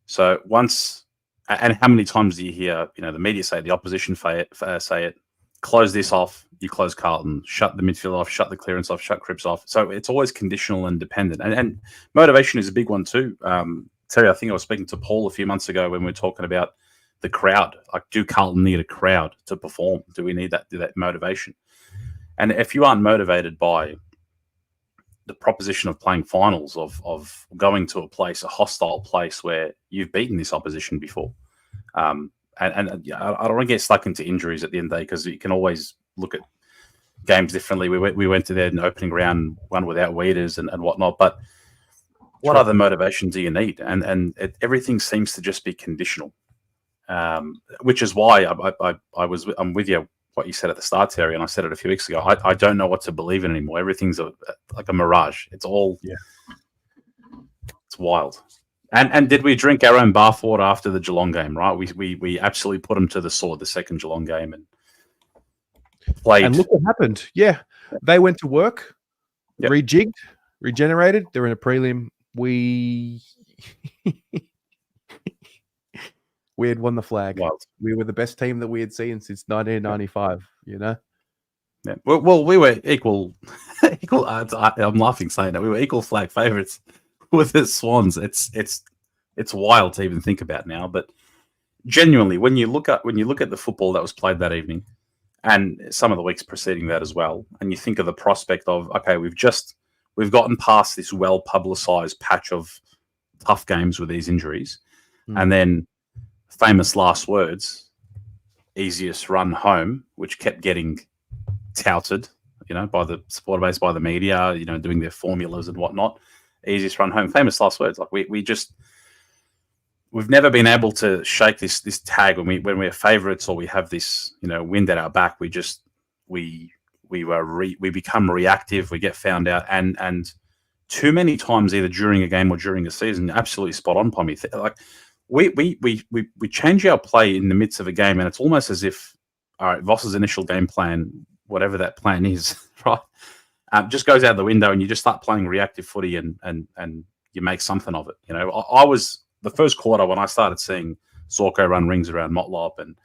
So once, and how many times do you hear, the media say, the opposition say it, close this off, you close Carlton, shut the midfield off, shut the clearance off, shut Cripps off. So it's always conditional and dependent. And motivation is a big one too. Terry, I think I was speaking to Paul a few months ago when we were talking about the crowd. Like, do Carlton need a crowd to perform? Do we need that motivation? And if you aren't motivated by the proposition of playing finals, of going to a hostile place where you've beaten this opposition before, and I don't want to get stuck into injuries at the end of the day, because you can always look at games differently. We went to there in the opening round, one without Weeders and whatnot. But what other motivation do you need? And everything seems to just be conditional, which is why I'm with you. What you said at the start, Terry, and I said it a few weeks ago. I don't know what to believe in anymore. Everything's like a mirage. It's all, it's wild. And did we drink our own bathwater after the Geelong game? Right, we absolutely put them to the sword, the second Geelong game, and played. And look what happened. Yeah, they went to work, rejigged, regenerated. They're in a prelim. We had won the flag. Wild. We were the best team that we had seen since 1995. Yeah. Well, we were equal. I'm laughing saying that we were equal flag favourites with the Swans. It's wild to even think about now. But genuinely, when you look at the football that was played that evening, and some of the weeks preceding that as well, and you think of the prospect of, okay, we've gotten past this well publicised patch of tough games with these injuries, and then famous last words, easiest run home, which kept getting touted, by the supporter base, by the media, doing their formulas and whatnot. Easiest run home, famous last words. Like we've never been able to shake this tag when we're favourites, or we have this wind at our back. We become reactive. We get found out, and too many times, either during a game or during a season, absolutely spot on, Pommy. Like, we change our play in the midst of a game, and it's almost as if, all right, Voss's initial game plan whatever that plan is, right? Just goes out the window, and you just start playing reactive footy, and you make something of it. You know, I was the first quarter when I started seeing Zorko run rings around Motlop and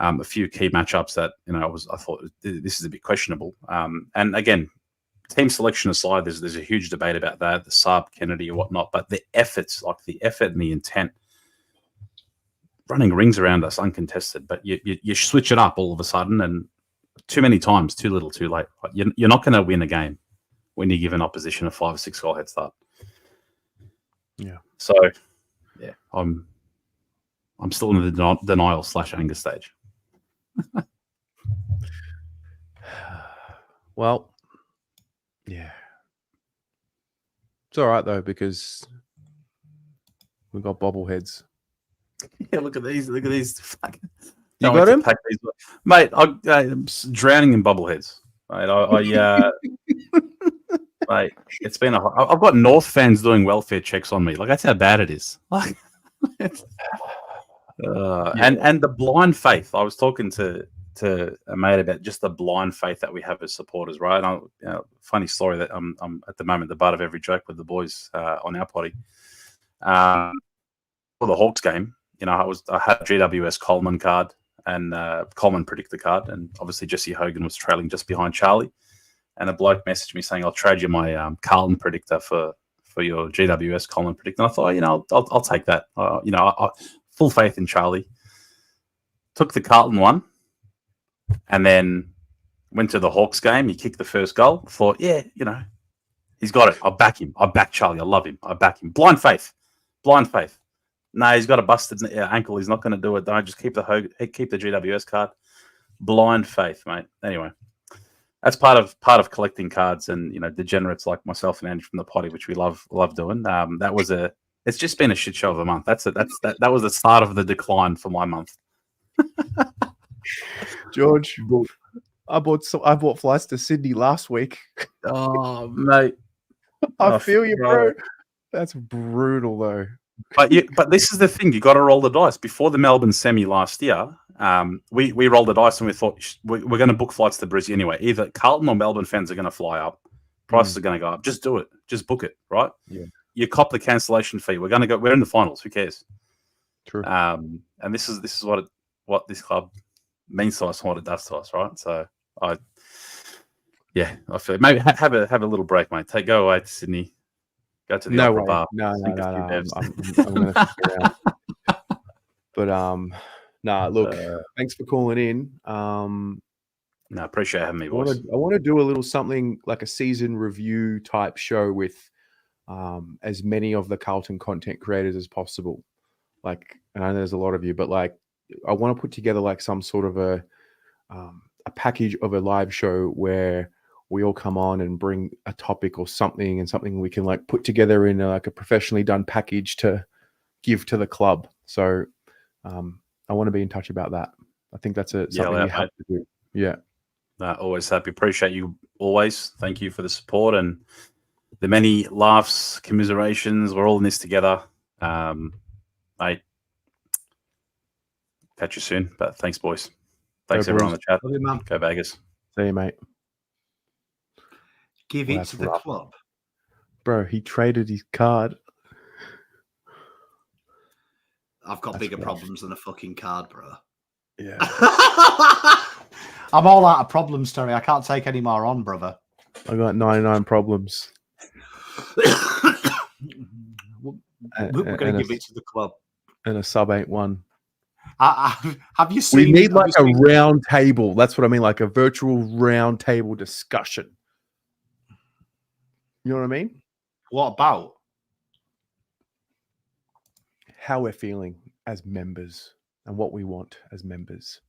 a few key matchups that I thought this is a bit questionable. And again, team selection aside, there's a huge debate about that, the sub Kennedy or whatnot, but the efforts, like the effort and the intent, running rings around us uncontested, but you switch it up all of a sudden, and too many times, too little, too late. You're not going to win a game when you give an opposition a 5 or 6 goal head start. Yeah. So, yeah, I'm still in the denial/anger stage. Well, yeah, it's all right though because we've got bobbleheads. Yeah, look at these. Look at these. Fucking, you got him, mate. I'm drowning in bobbleheads. Mate, mate, it's been I've got North fans doing welfare checks on me. Like that's how bad it is. Like, and the blind faith. I was talking to a mate about just the blind faith that we have as supporters, right? And funny story that I'm at the moment the butt of every joke with the boys on our potty. For the Hawks game, I had a GWS Coleman card and Coleman predictor card, and obviously Jesse Hogan was trailing just behind Charlie. And a bloke messaged me saying, "I'll trade you my Carlton predictor for your GWS Coleman predictor." And I thought, I'll take that. I full faith in Charlie. Took the Carlton one, and then went to the Hawks game. He kicked the first goal. Thought, he's got it. I'll back him. I back Charlie. I love him. I back him. Blind faith. No, he's got a busted ankle. He's not going to do it. Don't just keep the GWS card. Blind faith, mate. Anyway, that's part of collecting cards, and degenerates like myself and Andy from the potty, which we love doing. It's just been a shit show of a month. That was the start of the decline for my month. George, I bought flights to Sydney last week. Oh, mate, I feel you, bro. That's brutal, though. But this is the thing. You got to roll the dice. Before the Melbourne semi last year, we rolled the dice and we thought we're going to book flights to Brisbane anyway. Either Carlton or Melbourne fans are going to fly up. Prices are going to go up. Just do it. Just book it, right? Yeah. You cop the cancellation fee. We're going to go. We're in the finals. Who cares? True. And this is what this club means to us and what it does to us, right? So I feel maybe have a little break, mate. Go away to Sydney. Go to the opera bar. No. I'm going to figure it out. But look, thanks for calling in. No, appreciate having me, boys. I want to do a little something like a season review type show with as many of the Carlton content creators as possible. Like, I know there's a lot of you, but like, I want to put together like some sort of a package of a live show where we all come on and bring a topic or something, and something we can like put together in like a professionally done package to give to the club. So I want to be in touch about that. I think that's something you have to do. Yeah. Always happy. Appreciate you always. Thank you for the support and the many laughs, commiserations. We're all in this together. Mate, catch you soon. But thanks, boys. Thanks, everyone on the chat. Love you, man. Go Vegas. See you, mate. Give it to the club. Bro, he traded his card. I've got bigger problems than a fucking card, bro. Yeah. I'm all out of problems, Terry. I can't take any more on, brother. I got 99 problems. We're going to give it to the club. And a sub ain't one. Have you seen? We need like a round table. That's what I mean, like a virtual round table discussion. You know what I mean? What about? How we're feeling as members and what we want as members.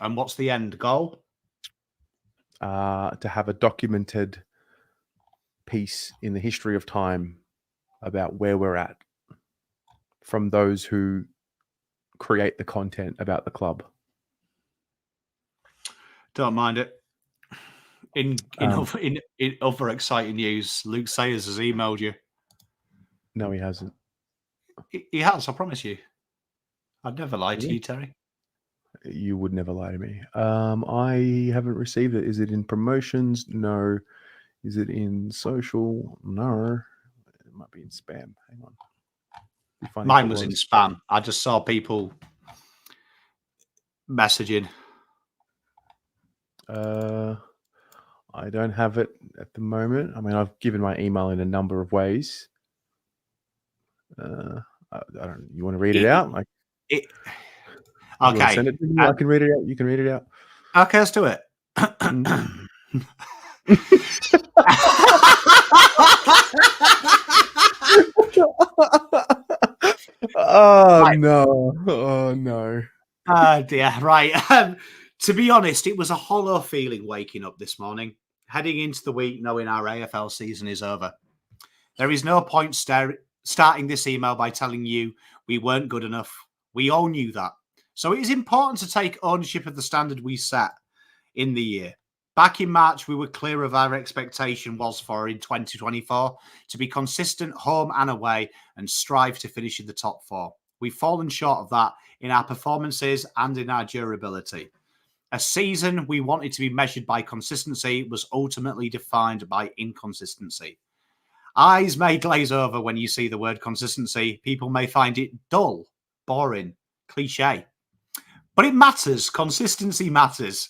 And what's the end goal? To have a documented piece in the history of time about where we're at from those who create the content about the club. Don't mind it. In other exciting news, Luke Sayers has emailed you. No, he hasn't. He has, I promise you. I'd never lie to you, Terry. You would never lie to me. I haven't received it. Is it in promotions? No. Is it in social? No. It might be in spam. Hang on. Be funny if Mine it was in spam. I just saw people messaging. I don't have it at the moment. I mean, I've given my email in a number of ways. I don't. You want to read it out? Like, you want to Okay. send it to me? I can read it out. You can read it out. Okay, let's do it. Oh Right. no! Oh no! Oh dear. Right. To be honest, it was a hollow feeling waking up this morning, heading into the week knowing our AFL season is over. There is no point starting this email by telling you we weren't good enough. We all knew that. So it is important to take ownership of the standard we set in the year. Back in March, we were clear of our expectation was for in 2024 to be consistent home and away and strive to finish in the top four. We've fallen short of that in our performances and in our durability. A season we wanted to be measured by consistency was ultimately defined by inconsistency. Eyes may glaze over when you see the word consistency. People may find it dull, boring, cliche. But it matters. Consistency matters.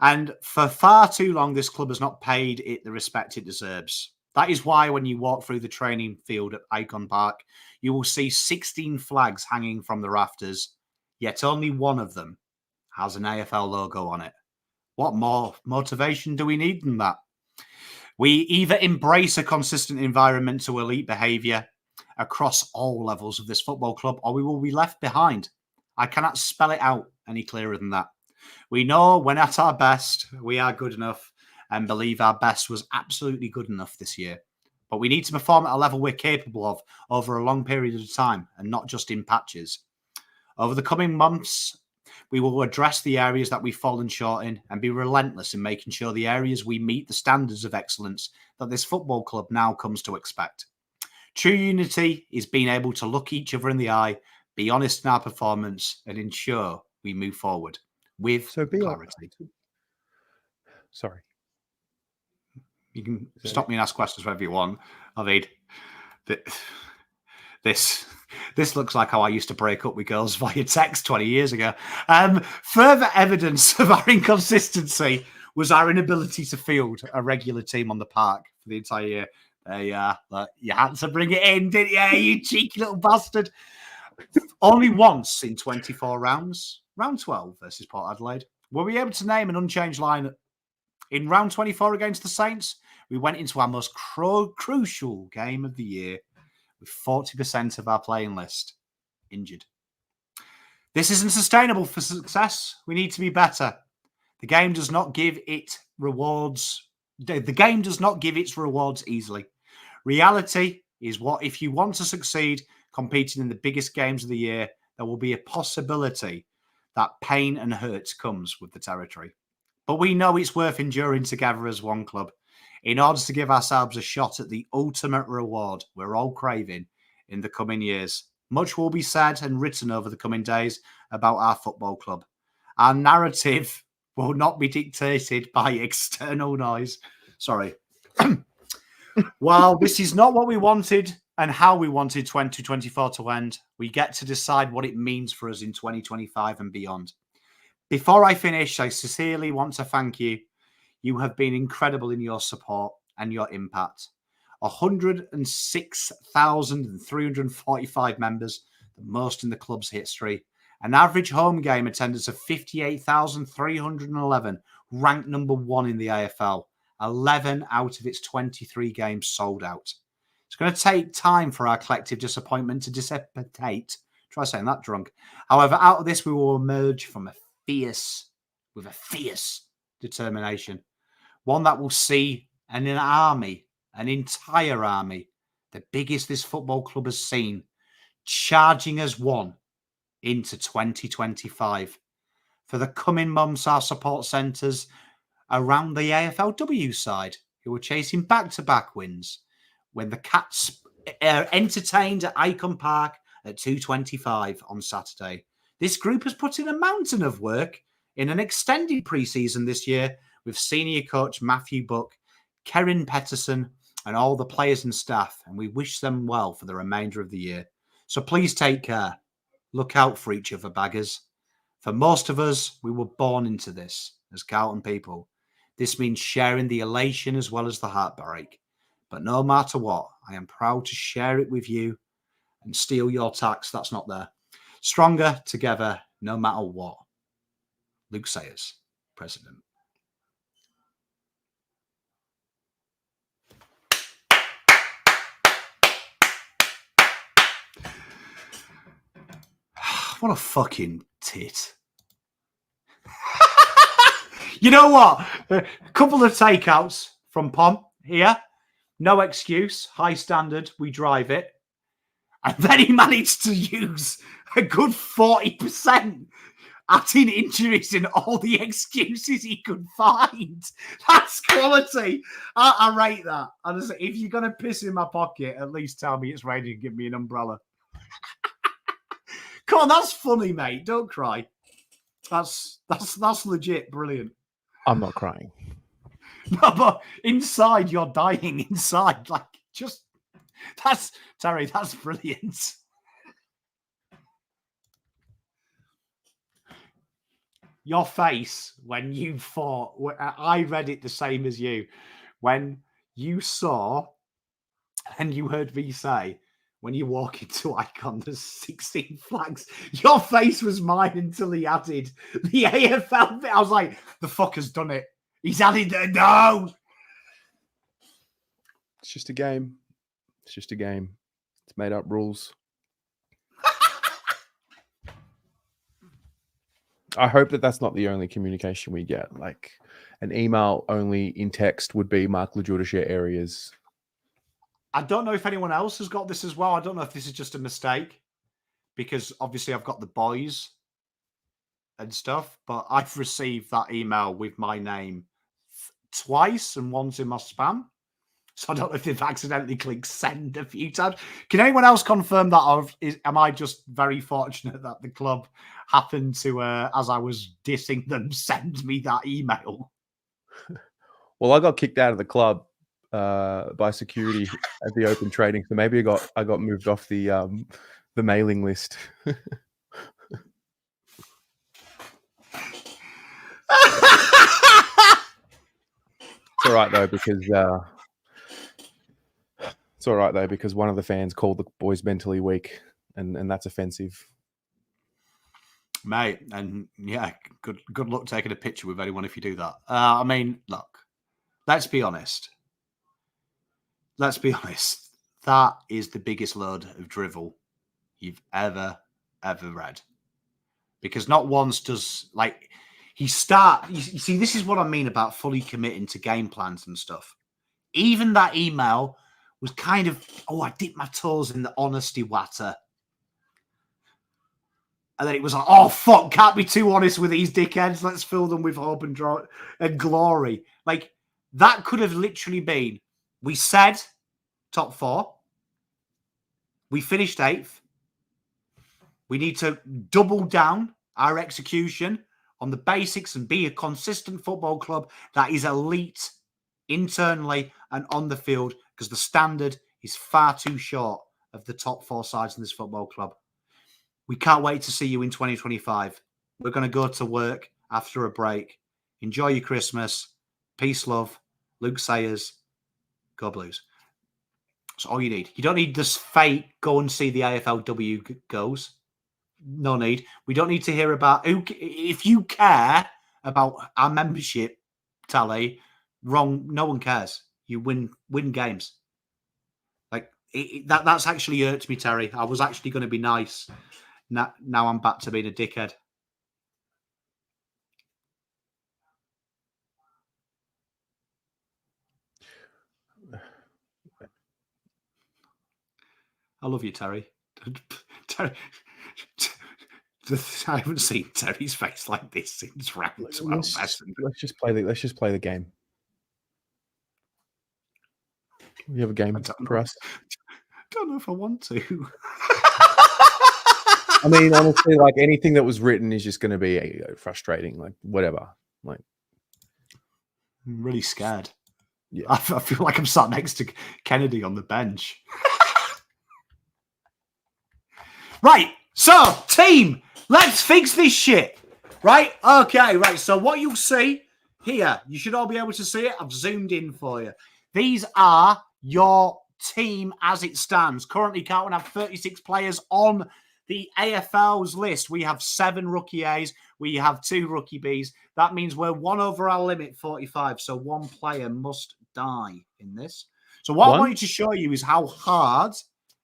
And for far too long, this club has not paid it the respect it deserves. That is why when you walk through the training field at Icon Park, you will see 16 flags hanging from the rafters, yet only one of them has an AFL logo on it. What more motivation do we need than that? We either embrace a consistent environment to elite behaviour across all levels of this football club, or we will be left behind. I cannot spell it out any clearer than that. We know when at our best, we are good enough and believe our best was absolutely good enough this year. But we need to perform at a level we're capable of over a long period of time and not just in patches. Over the coming months, we will address the areas that we've fallen short in and be relentless in making sure the areas we meet the standards of excellence that this football club now comes to expect. True unity is being able to look each other in the eye, be honest in our performance, and ensure we move forward with clarity. Sorry. You can stop me and ask questions wherever you want. I mean, this looks like how I used to break up with girls via text 20 years ago. Further evidence of our inconsistency was our inability to field a regular team on the park for the entire year. There you are. You had to bring it in, didn't you, you cheeky little bastard? Only once in 24 rounds, round 12 versus Port Adelaide, were we able to name an unchanged line. In round 24 against the Saints, we went into our most crucial game of the year with 40% of our playing list injured. This isn't sustainable for success. We need to be better. The game does not give its rewards. The game does not give its rewards easily. Reality is what if you want to succeed competing in the biggest games of the year, there will be a possibility that pain and hurt comes with the territory. But we know it's worth enduring together as one club in order to give ourselves a shot at the ultimate reward we're all craving in the coming years. Much will be said and written over the coming days about our football club. Our narrative will not be dictated by external noise. Sorry. While this is not what we wanted and how we wanted 2024 to end, we get to decide what it means for us in 2025 and beyond. Before I finish, I sincerely want to thank you. You have been incredible in your support and your impact. 106,345 members, the most in the club's history. An average home game attendance of 58,311, ranked number one in the AFL. 11 out of its 23 games sold out. It's going to take time for our collective disappointment to dissipate. Try saying that drunk. However, out of this, we will emerge with a fierce determination. One that will see an entire army, the biggest this football club has seen, charging as one into 2025. For the coming months, our support centres around the AFLW side, who are chasing back-to-back wins when the Cats are entertained at Icon Park at 2:25 on Saturday. This group has put in a mountain of work in an extended pre-season this year with senior coach Matthew Buck, Kieran Petterson, and all the players and staff, and we wish them well for the remainder of the year. So please take care. Look out for each other, baggers. For most of us, we were born into this as Carlton people. This means sharing the elation as well as the heartbreak. But no matter what, I am proud to share it with you and steal your tax. That's not there. Stronger together, no matter what. Luke Sayers, President. What a fucking tit. You know what? A couple of takeouts from Pom here. No excuse. High standard. We drive it. And then he managed to use a good 40%, adding injuries in all the excuses he could find. That's quality. I rate that. Honestly, if you're going to piss in my pocket, at least tell me it's raining and give me an umbrella. Come on, that's funny, mate. Don't cry. That's legit brilliant. I'm not crying. No, but inside you're dying inside. Like, just that's Terry, that's brilliant. Your face when you thought, I read it the same as you. When you saw and you heard me say, when you walk into Icon, there's 16 flags. Your face was mine until he added the AFL bit. I was like, the fucker's done it. He's added it. No. It's just a game. It's just a game. It's made up rules. I hope that that's not the only communication we get. Like an email only in text would be Mark LaJoy to share areas. I don't know if anyone else has got this as well. I don't know if this is just a mistake because obviously I've got the boys and stuff, but I've received that email with my name twice and once in my spam. So I don't know if they've accidentally clicked send a few times. Can anyone else confirm that? Or am I just very fortunate that the club happened to, as I was dissing them, send me that email? Well, I got kicked out of the club by security at the open trading, so maybe I got moved off the mailing list. It's all right though because one of the fans called the boys mentally weak, and that's offensive, mate. And yeah, good luck taking a picture with anyone if you do that. I mean, look, let's be honest. That is the biggest load of drivel you've ever read. Because not once does, like, you see, this is what I mean about fully committing to game plans and stuff. Even that email was kind of, I dipped my toes in the honesty water. And then it was like, oh, fuck, can't be too honest with these dickheads. Let's fill them with hope and glory. Like, that could have literally been, we said top 4. We finished 8th. We need to double down our execution on the basics and be a consistent football club that is elite internally and on the field, because the standard is far too short of the top 4 sides in this football club. We can't wait to see you in 2025. We're going to go to work after a break. Enjoy your Christmas. Peace, love. Luke Sayers. Go Blues. That's all you need. You don't need this fake go and see the AFLW goes. No need. We don't need to hear about who. If you care about our membership tally, wrong. No one cares. You win games. Like that's actually hurt me, Terry. I was actually going to be nice. Now I'm back to being a dickhead. I love you, Terry. Terry. I haven't seen Terry's face like this since round 12. Let's just play the game. You have a game for us? Don't know if I want to. I mean, honestly, like anything that was written is just going to be frustrating. Like whatever. Like, I'm really scared. yeah. I feel like I'm sat next to Kennedy on the bench. Right. So, team, let's fix this shit. Right? Okay, right. So what you'll see here, you should all be able to see it. I've zoomed in for you. These are your team as it stands. Currently, Carlton have 36 players on the AFL's list. We have 7 rookie A's. We have 2 rookie B's. That means we're 1 over our limit, 45. So 1 player must die in this. So what I want you to show you is how hard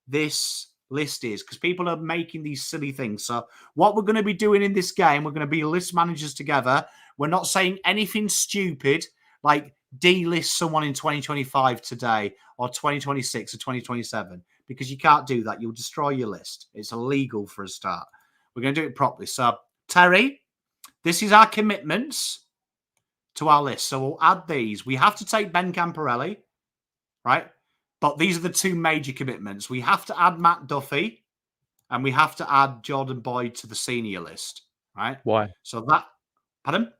this list is, because people are making these silly things. So what we're going to be doing in this game, we're going to be list managers together. We're not saying anything stupid like delist someone in 2025 today or 2026 or 2027, because you can't do that. You'll destroy your list. It's illegal for a start. We're going to do it properly. So Terry, this is our commitments to our list. So we'll add these. We have to take Ben Camporelli, right? But these are the 2 major commitments. We have to add Matt Duffy and we have to add Jordan Boyd to the senior list, right? Why? So that, pardon?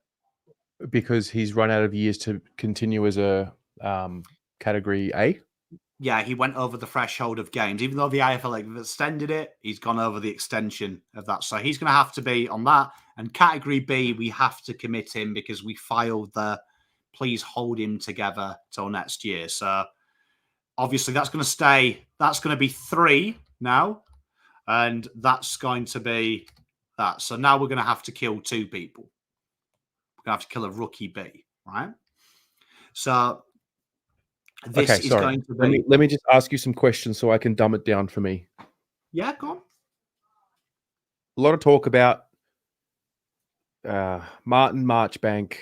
Because he's run out of years to continue as a category A? Yeah, he went over the threshold of games. Even though the AFL have extended it, he's gone over the extension of that. So he's going to have to be on that. And category B, we have to commit him because we filed the please hold him together till next year. So obviously, that's going to stay. That's going to be 3 now. And that's going to be that. So now we're going to have to kill 2 people. We're going to have to kill a rookie B, right? So this is going to be... Let me just ask you some questions so I can dumb it down for me. Yeah, go on. A lot of talk about Martin Marchbank,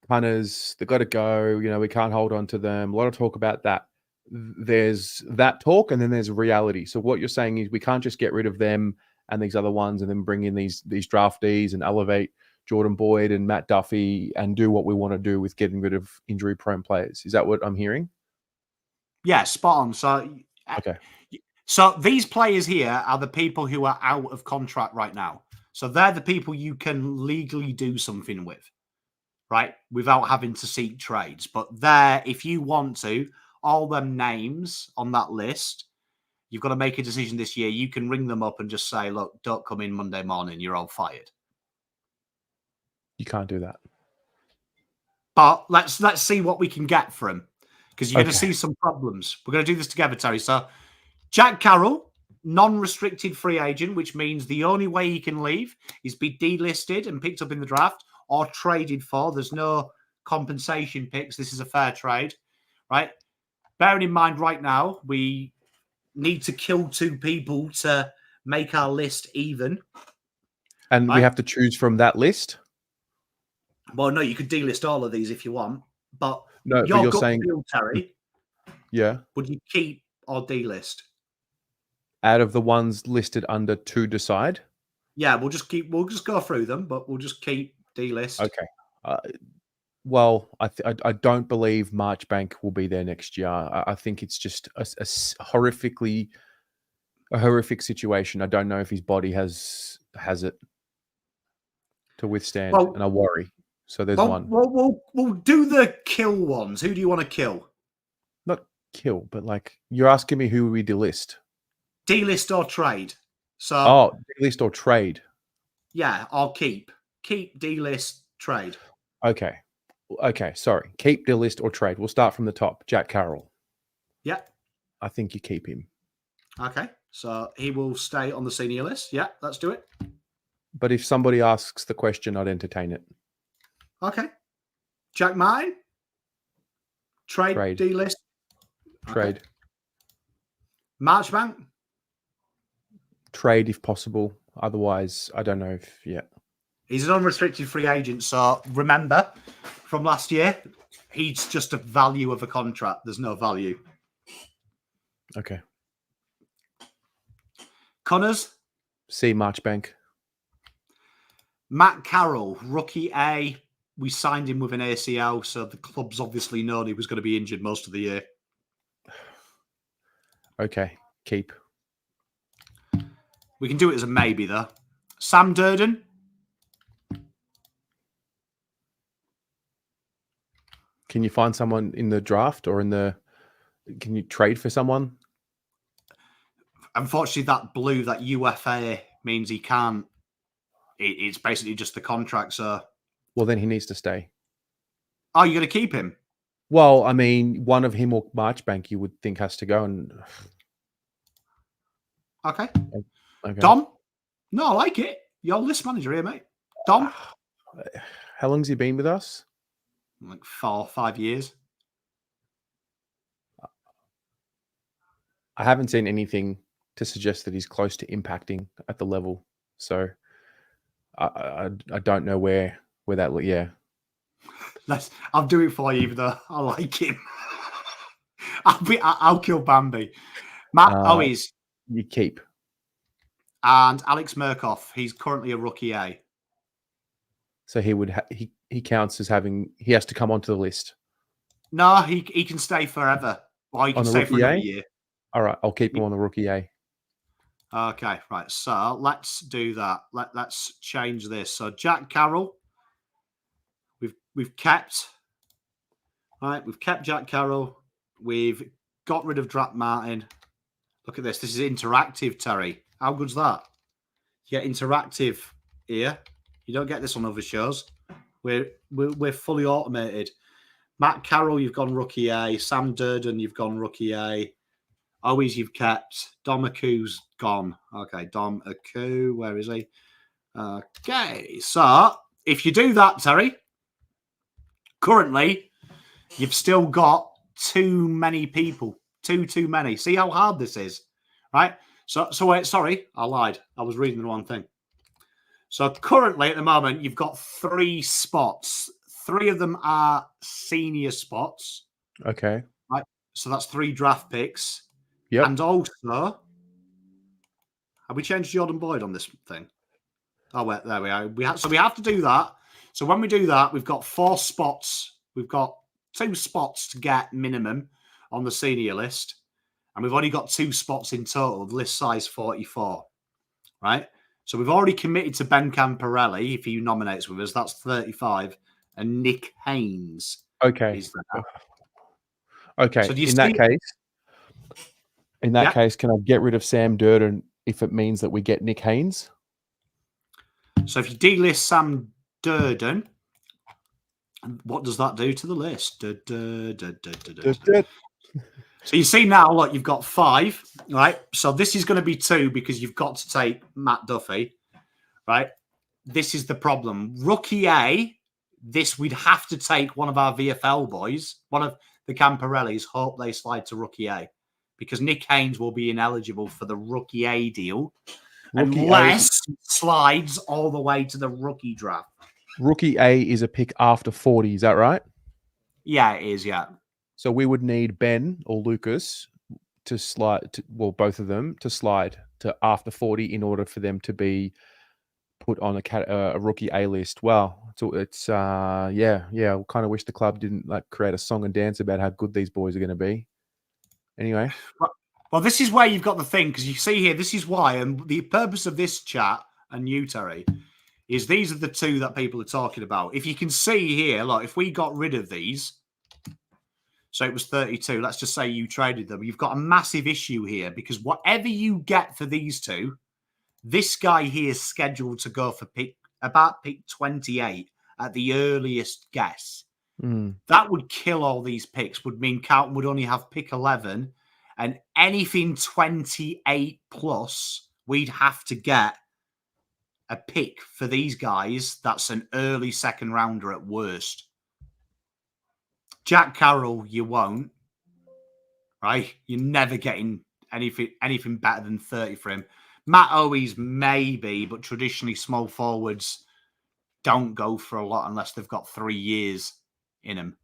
punters, they've got to go. You know, we can't hold on to them. A lot of talk about that. There's that talk, and then there's reality. So what you're saying is we can't just get rid of them and these other ones and then bring in these draftees and elevate Jordan Boyd and Matt Duffy and do what we want to do with getting rid of injury-prone players. Is that what I'm hearing? Yeah, spot on. So, okay. So these players here are the people who are out of contract right now. So they're the people you can legally do something with, right? Without having to seek trades. But there, if you want to, all them names on that list, you've got to make a decision this year. You can ring them up and just say, look, don't come in Monday morning. You're all fired. You can't do that. But let's see what we can get for him, because you're going to see some problems. We're going to do this together, Terry. So Jack Carroll, non-restricted free agent, which means the only way he can leave is be delisted and picked up in the draft or traded for. There's no compensation picks. This is a fair trade, right? Bearing in mind right now, we need to kill 2 people to make our list even. And right? We have to choose from that list? Well, no, you could delist all of these if you want. But no, you're saying, Terry, yeah, would you keep or delist? Out of the ones listed under to decide? Yeah, we'll just go through them, but we'll just keep delist. Okay. Well, I don't believe Marchbank will be there next year. I think it's just a horrific situation. I don't know if his body has it to withstand, and I worry. So there's one. We'll do the kill ones. Who do you want to kill? Not kill, but like you're asking me who we delist. Delist or trade. So delist or trade. Yeah, or keep. Keep, delist, trade. Okay. Sorry. Keep, delist, or trade. We'll start from the top. Jack Carroll. Yeah. I think you keep him. Okay. So he will stay on the senior list. Yeah, let's do it. But if somebody asks the question, I'd entertain it. Okay. Jack Martin? Trade. Delist? Trade. Okay. Marchbank? Trade if possible. Otherwise, I don't know if, He's an unrestricted free agent. So remember, from last year, he's just a value of a contract. There's no value. Okay. Connors? C. Marchbank. Matt Carroll, rookie A. We signed him with an ACL, so the club's obviously known he was going to be injured most of the year. Okay. Keep. We can do it as a maybe, though. Sam Durden. Can you find someone in the draft or can you trade for someone? Unfortunately, that UFA means he can't. It's basically just the contract, so. Well, then he needs to stay. Oh, you're going to keep him? Well, I mean, one of him or Marchbank you would think has to go. And Okay. okay. Dom? No, I like it. You're list manager here, mate. Dom? How long's he been with us? Like 4 or 5 years. I haven't seen anything to suggest that he's close to impacting at the level. So I don't know where that. Yeah. I'll do it for you, even though I like him. I'll kill Bambi. Matt Owies. You keep. And Alex Murkoff. He's currently a rookie A. So he would he counts as having, he has to come onto the list. No, he can stay forever. Or he can stay for another year. All right, I'll keep him on the rookie A. Okay, right. So let's do that. Let's change this. So Jack Carroll, we've kept. All right, we've kept Jack Carroll. We've got rid of Drat Martin. Look at this. This is interactive, Terry. How good's that? You get interactive here. You don't get this on other shows. We're fully automated. Matt Carroll, you've gone rookie A. Sam Durden, you've gone rookie A. Always you've kept. Dom Aku's gone. Okay, Dom Aku, where is he? Okay, so if you do that, Terry, currently you've still got too many people. Too many. See how hard this is, right? So wait, sorry, I lied. I was reading the wrong thing. So currently at the moment, you've got 3 spots. 3 of them are senior spots. Okay. Right. So that's 3 draft picks. Yep. And also, have we changed Jordan Boyd on this thing? Oh, wait, there we are. So we have to do that. So when we do that, we've got 4 spots. We've got 2 spots to get minimum on the senior list. And we've only got 2 spots in total, list size 44. Right? So we've already committed to Ben Camporelli. If he nominates with us, that's 35. And Nick Haynes. Okay. Is there. Okay. So in that case, can I get rid of Sam Durden if it means that we get Nick Haynes? So if you delist Sam Durden, what does that do to the list? So you see now, look, you've got 5, right? So this is going to be 2 because you've got to take Matt Duffy, right? This is the problem. Rookie A, this we'd have to take one of our VFL boys, one of the Camporellis, hope they slide to rookie A because Nick Haynes will be ineligible for the rookie A deal unless he slides all the way to the rookie draft. Rookie A is a pick after 40, is that right? Yeah, it is, yeah. So we would need Ben or Lucas to slide, both of them to slide to after 40 in order for them to be put on a rookie A list. Wow. So it's, yeah. I kind of wish the club didn't create a song and dance about how good these boys are going to be. Anyway. Well, this is where you've got the thing, because you see here, this is why, and the purpose of this chat, and you, Terry, is these are the 2 that people are talking about. If you can see here, look, if we got rid of these, so it was 32. Let's just say you traded them. You've got a massive issue here because whatever you get for these 2, this guy here is scheduled to go for pick 28 at the earliest guess. That would kill all these picks, would mean Carlton would only have pick 11 and anything 28 plus, we'd have to get a pick for these guys. That's an early second rounder at worst. Jack Carroll, you won't, right? You're never getting anything better than 30 for him. Matt Owies, maybe, but traditionally small forwards don't go for a lot unless they've got 3 years in them.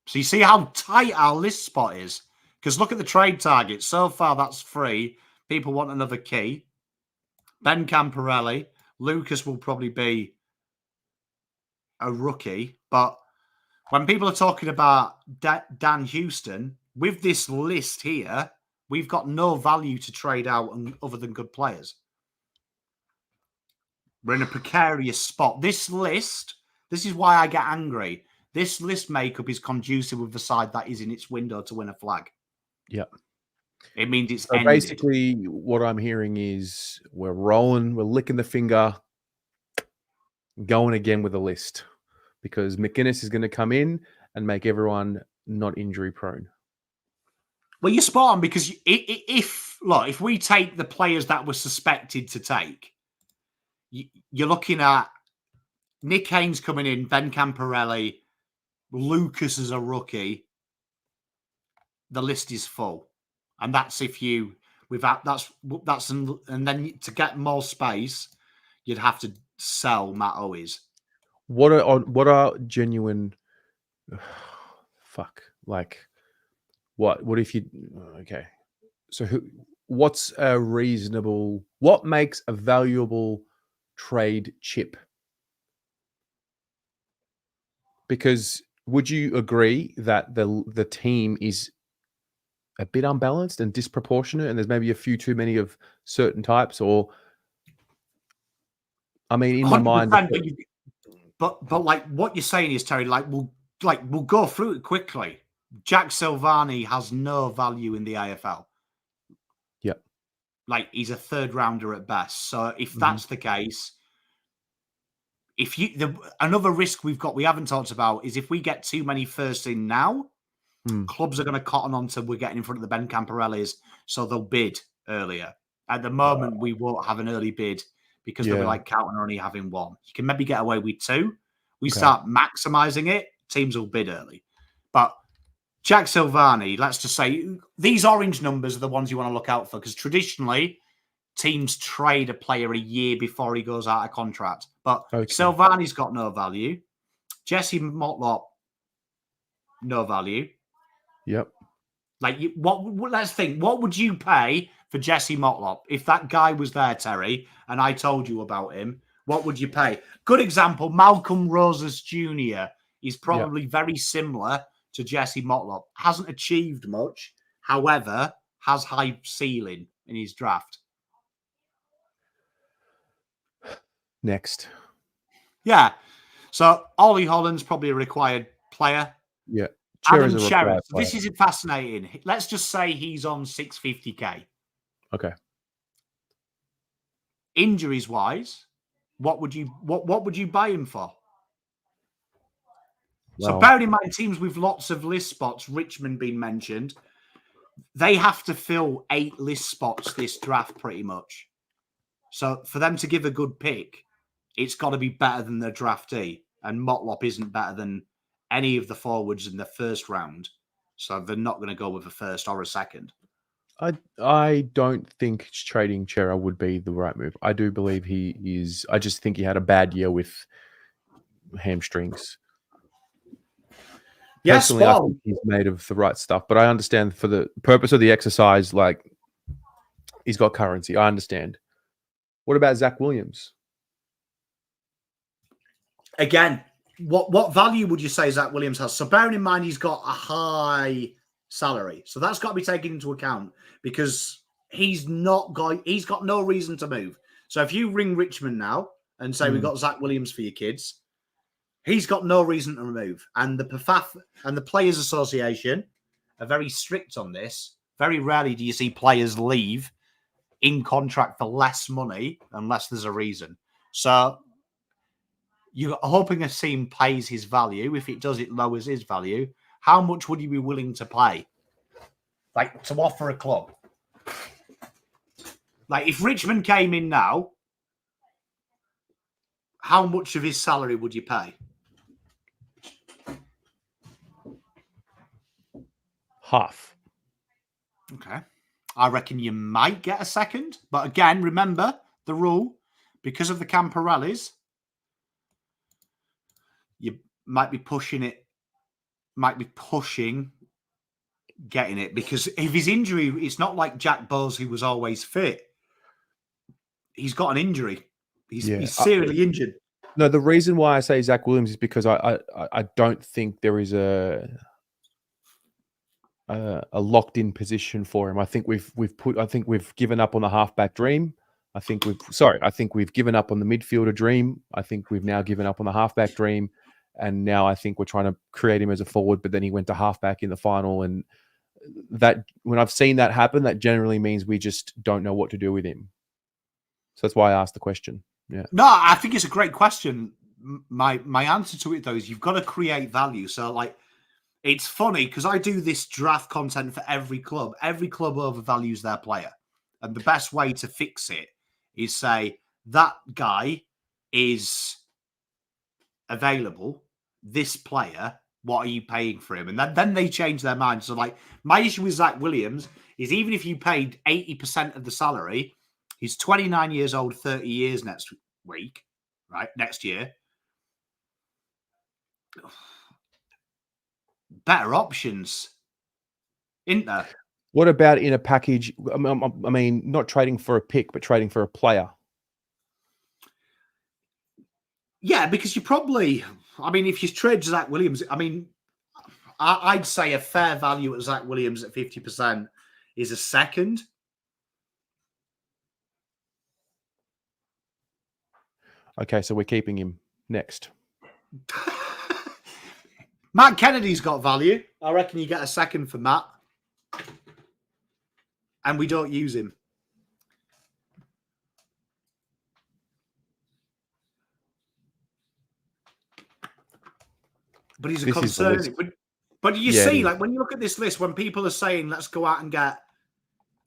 So you see how tight our list spot is? Because look at the trade target. So far, that's 3. People want another key. Ben Camporelli. Lucas will probably be a rookie, but when people are talking about Dan Houston, with this list here, we've got no value to trade out other than good players. We're in a precarious spot. This list, this is why I get angry. This list makeup is conducive with the side that is in its window to win a flag. Yeah. It means it's So ended. basically, what I'm hearing is we're rolling, we're licking the finger, going again with the list because McInnes is going to come in and make everyone not injury prone. Well, you're spot on because if we take the players that were suspected to take, you're looking at Nick Haynes coming in, Ben Camporelli, Lucas as a rookie. The list is full, and that's if you without that's and then to get more space, you'd have to sell Matt Owes. What are genuine? Fuck, like what? What if you? Okay, so what's a reasonable? What makes a valuable trade chip? Because would you agree that the team is a bit unbalanced and disproportionate, and there's maybe a few too many of certain types? Or, I mean, in my mind, but like what you're saying is, Terry, we'll go through it quickly. Jack Silvani has no value in the AFL. Yeah, like he's a third rounder at best. So if that's the case, another risk we haven't talked about is if we get too many firsts in now, clubs are going to cotton on to we're getting in front of the Ben Camporellis, so they'll bid earlier. At the moment, we won't have an early bid because they'll be like Carlton only having one. You can maybe get away with two. We start maximising it, teams will bid early. But Jack Silvani, let's just say these orange numbers are the ones you want to look out for because traditionally teams trade a player a year before he goes out of contract. But Silvani's got no value. Jesse Motlop, no value. Yep. Let's think. What would you pay for Jesse Motlop if that guy was there, Terry, and I told you about him? What would you pay? Good example, Malcolm Rosas Jr. is probably very similar to Jesse Motlop. Hasn't achieved much, however, has high ceiling in his draft. Next. Yeah. So Ollie Holland's probably a required player. Yeah. Adam Sherritt. So this is fascinating. Let's just say he's on 650k. Okay. Injuries wise, what would you buy him for? Well, so bearing in mind teams with lots of list spots, Richmond being mentioned, they have to fill 8 list spots this draft pretty much. So for them to give a good pick, it's got to be better than the draftee. And Motlop isn't better than any of the forwards in the first round. So they're not going to go with a first or a second. I don't think trading Chera would be the right move. I do believe he is. I just think he had a bad year with hamstrings. Yes, personally, I think he's made of the right stuff. But I understand for the purpose of the exercise, like he's got currency. I understand. What about Zach Williams? Again, what value would you say Zach Williams has? So bearing in mind he's got a high salary, so that's got to be taken into account because he's got no reason to move. So if you ring Richmond now and say we've got Zach Williams for your kids, he's got no reason to move. And the PFAF and the Players Association are very strict on this. Very rarely do you see players leave in contract for less money unless there's a reason. So you're hoping a team pays his value. If it does, it lowers his value. How much would you be willing to pay? Like, to offer a club? Like, if Richmond came in now, how much of his salary would you pay? Half. Okay. I reckon you might get a second. But again, remember the rule. Because of the Camporellis, you might be pushing getting it. Because if his injury, it's not like Jack Bowes, who was always fit. He's got an injury. He's seriously injured. No, the reason why I say Zach Williams is because I don't think there is a a locked in position for him. I think we've given up on the halfback dream. I think we've given up on the midfielder dream. I think we've now given up on the halfback dream, and now I think we're trying to create him as a forward. But then he went to halfback in the final, and that when I've seen that happen, that generally means we just don't know what to do with him. So that's why I asked the question. Yeah. No, I think it's a great question. My answer to it though is you've got to create value. So like, it's funny because I do this draft content for every club. Every club overvalues their player, and the best way to fix it is say that guy is available. This player, what are you paying for him? And then they change their mind. So like my issue with Zach Williams is even if you paid 80% of the salary, he's 29 years old, 30 years next week, right? Next year. Better options, isn't there? What about in a package? I mean, not trading for a pick, but trading for a player. Yeah, because you probably, I mean, if you trade Zach Williams, I mean, I'd say a fair value at Zach Williams at 50% is a second. Okay, so we're keeping him next. Matt Kennedy's got value. I reckon you get a second for Matt. And we don't use him. But he's a concern. But you see, like when you look at this list, when people are saying, let's go out and get,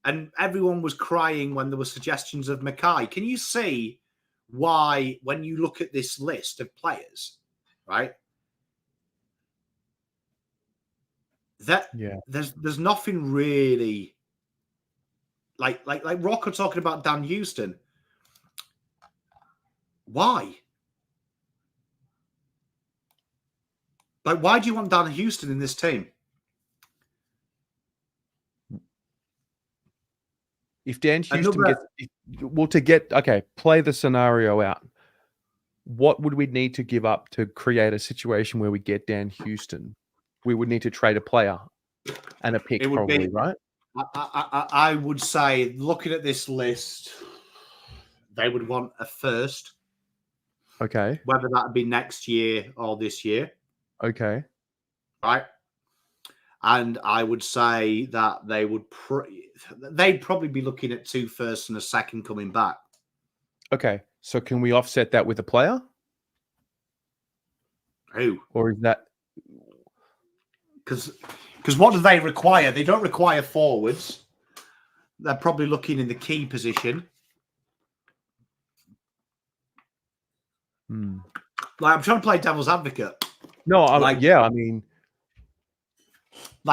and everyone was crying when there were suggestions of Mackay. Can you see why, when you look at this list of players, right? There's nothing really like Rocco talking about Dan Houston. Why? Like, why do you want Dan Houston in this team? If Dan Houston play the scenario out. What would we need to give up to create a situation where we get Dan Houston? We would need to trade a player and a pick, probably, right? I would say, looking at this list, they would want a first. Okay. Whether that would be next year or this year. Okay. Right. And I would say that they would they'd probably be looking at 2 firsts and a second coming back. Okay. So can we offset that with a player? Who? Or is that because what do they require? They don't require forwards. They're probably looking in the key position. Like, I'm trying to play devil's advocate. No, I'm like,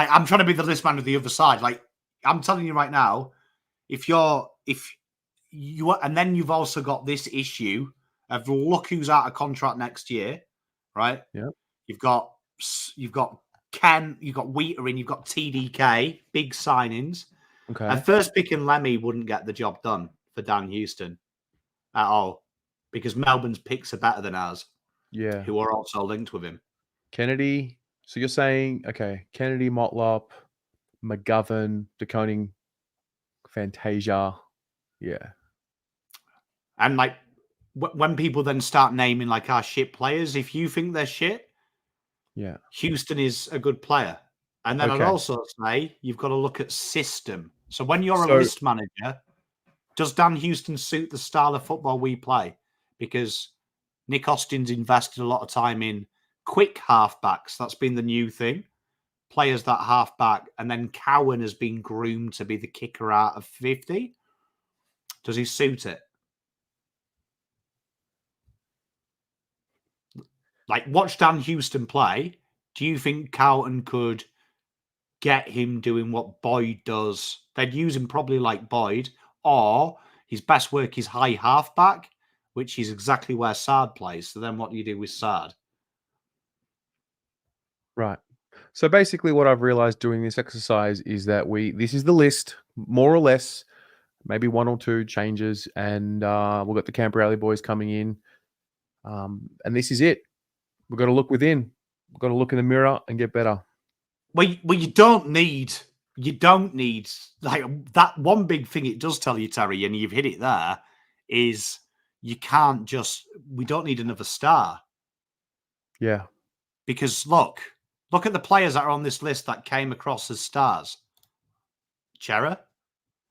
I'm trying to be the list man of the other side. Like, I'm telling you right now, if you and then you've also got this issue of look who's out of contract next year, right? Yeah. You've got Ken, you've got Wheater in, you've got TDK, big signings. Okay. And first pick and Lemmy wouldn't get the job done for Dan Houston at all because Melbourne's picks are better than ours. Yeah. Who are also linked with him. Kennedy. So you're saying, okay, Kennedy, Motlop, McGovern, DeConing, Fantasia. Yeah. And like when people then start naming like our shit players, if you think they're shit, yeah, Houston is a good player. And then I'd also say you've got to look at system. So when you're a list manager, does Dan Houston suit the style of football we play? Because Nick Austin's invested a lot of time in quick halfbacks. That's been the new thing. Players that halfback. And then Cowan has been groomed to be the kicker out of 50. Does he suit it? Like, watch Dan Houston play. Do you think Carlton could get him doing what Boyd does? They'd use him probably like Boyd, or his best work is high halfback, which is exactly where Sard plays. So then what do you do with Sard? Right. So basically what I've realized doing this exercise is that this is the list, more or less, maybe 1 or 2 changes, and we've got the Camp Rally boys coming in. And this is it. We've got to look within. We've got to look in the mirror and get better. Well, you don't need like that. One big thing it does tell you, Terry, and you've hit it there, is you can't just. We don't need another star Yeah. because look at the players that are on this list that came across as stars. Chera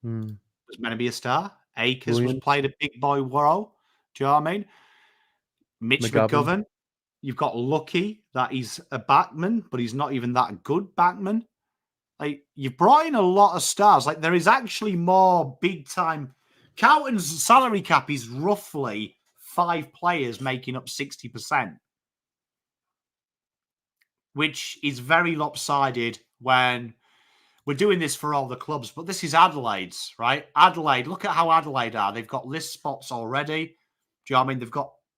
was meant to be a star. Akers was Williams. played a big boy role. Do you know what I mean? Mitch McGovern. You've got Lucky that he's a backman, but he's not even that good backman. Like, you've brought in a lot of stars. Like, there is actually more big time. Carlton's salary cap is roughly 5 players making up 60%, which is very lopsided when we're doing this for all the clubs. But this is Adelaide's, right? Adelaide, look at how Adelaide are. They've got list spots already. Do you know what I mean?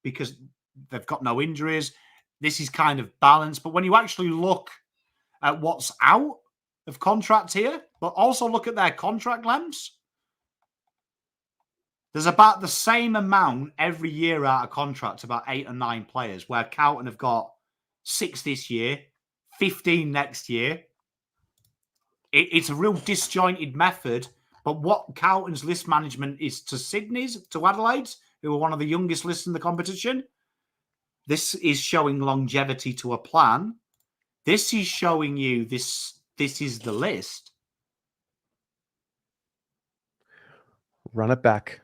Because they've got no injuries. This is kind of balanced. But when you actually look at what's out of contract here, but also look at their contract lengths. There's about the same amount every year out of contract, about 8 or 9 players, where Carlton have got 6 this year, 15 next year. It's a real disjointed method, but what Carlton's list management is to Sydney's, to Adelaide's, who are one of the youngest lists in the competition, this is showing longevity to a plan. This is showing you this is the list. Run it back.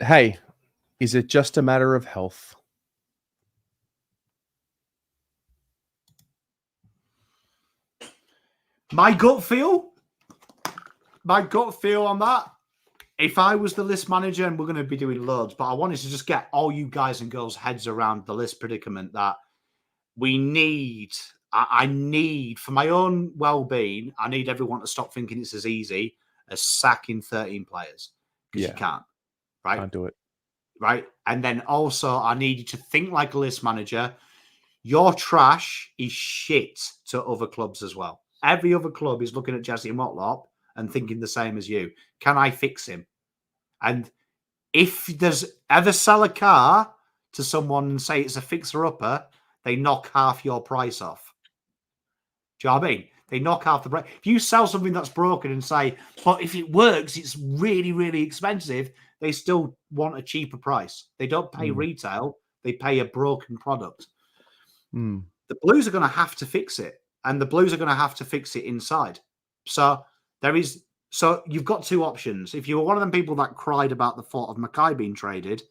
Hey, is it just a matter of health? My gut feel on that, if I was the list manager, and we're going to be doing loads, but I wanted to just get all you guys and girls' heads around the list predicament that we need. I need, for my own well-being, I need everyone to stop thinking it's as easy as sacking 13 players. Because you can't, right? Can't do it. Right? And then also, I need you to think like a list manager. Your trash is shit to other clubs as well. Every other club is looking at Jesse Motlop and thinking the same as you. Can I fix him? And if there's ever sell a car to someone and say it's a fixer-upper, they knock half your price off. Do you know what I mean? They knock half the price. If you sell something that's broken and say, but if it works, it's really, really expensive, they still want a cheaper price. They don't pay retail. They pay a broken product. The Blues are going to have to fix it. And the Blues are going to have to fix it inside. So you've got 2 options. If you were one of them people that cried about the thought of Mackay being traded,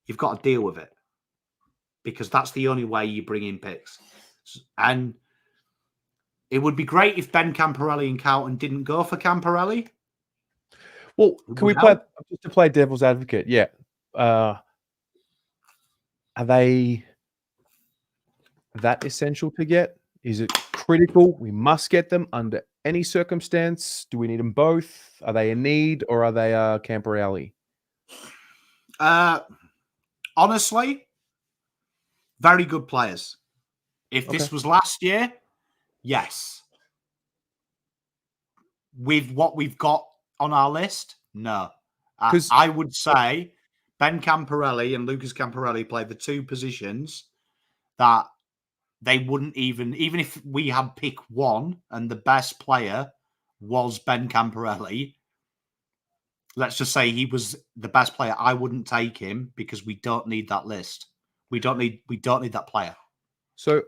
you've got to deal with it. Because that's the only way you bring in picks. And it would be great if Ben Camporelli and Carlton didn't go for Camporelli. Well, can we play, just to play devil's advocate? Yeah. Are they that essential to get? Is it critical? We must get them under any circumstance. Do we need them both? Are they a need, or are they Camporelli? Honestly, very good players. If this was last year, yes. With what we've got on our list, no. I would say Ben Camporelli and Lucas Camporelli play the 2 positions that they wouldn't even if we had pick 1 and the best player was Ben Camporelli, let's just say he was the best player, I wouldn't take him because we don't need that list. We don't need that player. So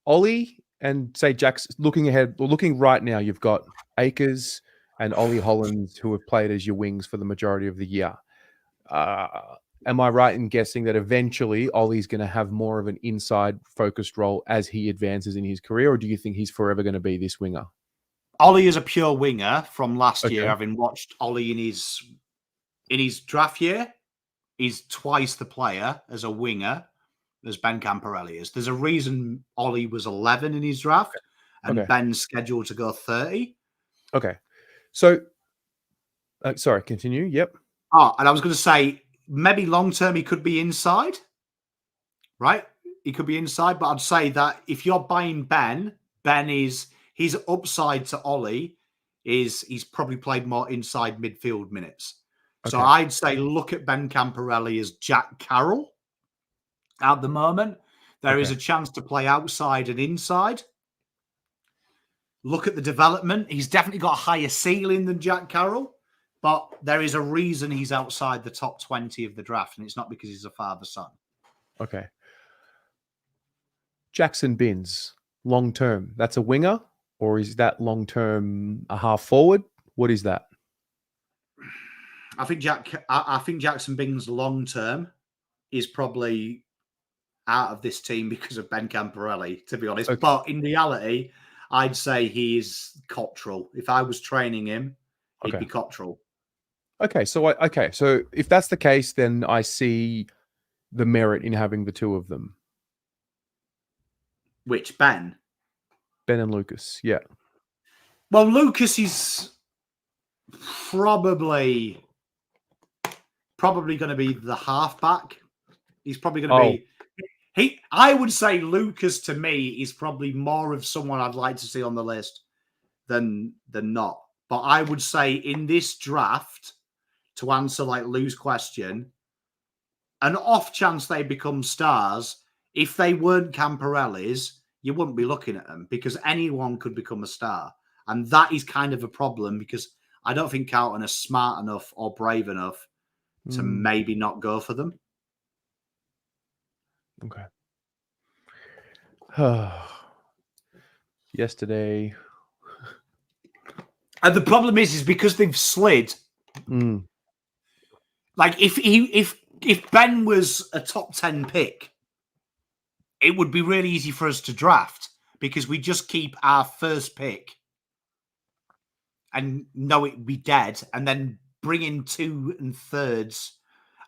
Ollie and say Jack's looking ahead, or looking right now, you've got Akers and Ollie Hollands who have played as your wings for the majority of the year. Am I right in guessing that eventually Ollie's going to have more of an inside focused role as he advances in his career, or do you think he's forever going to be this winger? Ollie is a pure winger from last year. Having watched Ollie in his draft year, he's twice the player as a winger as Ben Camporelli is. There's a reason Ollie was 11 in his draft and Ben's scheduled to go 30. Okay. So, sorry, continue. Yep. Oh, and I was going to say, maybe long-term he could be inside, right? He could be inside, but I'd say that if you're buying Ben is his upside to Ollie is he's probably played more inside midfield minutes. So I'd say look at Ben Camporelli as Jack Carroll at the moment. There is a chance to play outside and inside. look at the development. He's definitely got a higher ceiling than Jack Carroll, but there is a reason he's outside the top 20 of the draft, and it's not because he's a father-son. Okay. Jackson Binns, long term. That's a winger, or is that long term a half forward? What is that? I think Jackson Bing's long term is probably out of this team because of Ben Camporelli, to be honest. Okay. But in reality, I'd say he's Cottrell. If I was training him, he'd be Cottrell. Okay, so if that's the case, then I see the merit in having the two of them. Which Ben? Ben and Lucas, yeah. Well, Lucas is probably going to be the halfback. He's probably going to be. I would say Lucas to me is probably more of someone I'd like to see on the list than not. But I would say in this draft, to answer like Lou's question, an off chance they become stars, if they weren't Camporelli's, you wouldn't be looking at them because anyone could become a star. And that is kind of a problem because I don't think Carlton are smart enough or brave enough to maybe not go for them. Okay. Yesterday. And the problem is because they've slid. Like if Ben was a top 10 pick, it would be really easy for us to draft because we just keep our first pick and know it would be dead and then bring in 2 and 3rds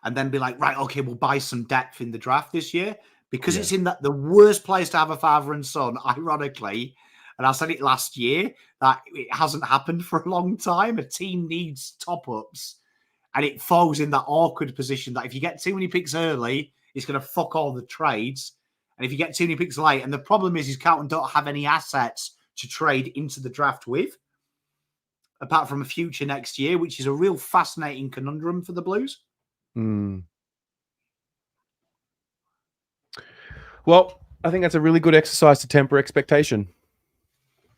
and then be like, right, okay, we'll buy some depth in the draft this year because it's in the worst place to have a father and son, ironically. And I said it last year that it hasn't happened for a long time. A team needs top-ups and it falls in that awkward position that if you get too many picks early, it's going to fuck all the trades. And if you get too many picks late, and the problem is Carlton don't have any assets to trade into the draft with, apart from a future next year, which is a real fascinating conundrum for the Blues. Well, I think that's a really good exercise to temper expectation.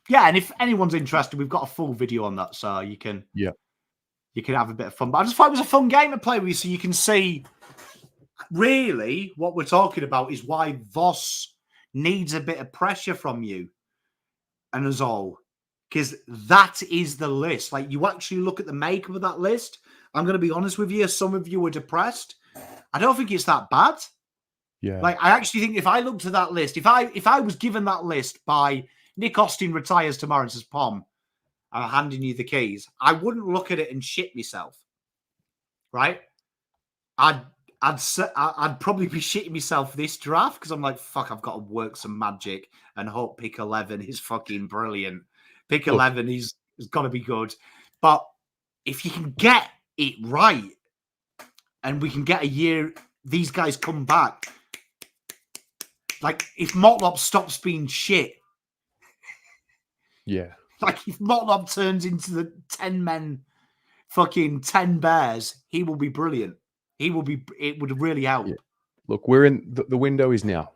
Yeah, and if anyone's interested, we've got a full video on that, so you can have a bit of fun. But I just thought it was a fun game to play with, so you can see really what we're talking about is why Voss needs a bit of pressure from you and us all, because that is the list. Like, you actually look at the makeup of that list. I'm going to be honest with you. Some of you were depressed. I don't think it's that bad. Yeah. Like, I actually think if I looked at that list, if I was given that list by Nick Austin retires tomorrow and says, Pom, I'm handing you the keys, I wouldn't look at it and shit myself. Right? I'd probably be shitting myself this draft because I'm like, fuck, I've got to work some magic and hope pick 11 is fucking brilliant. Pick 11 is got to be good. But if you can get it right and we can get a year, these guys come back. Like, if Motlop stops being shit. Yeah. Like, if Motlop turns into the 10 men, fucking 10 bears, he will be brilliant. It would really help. Yeah. Look, we're in the window is now.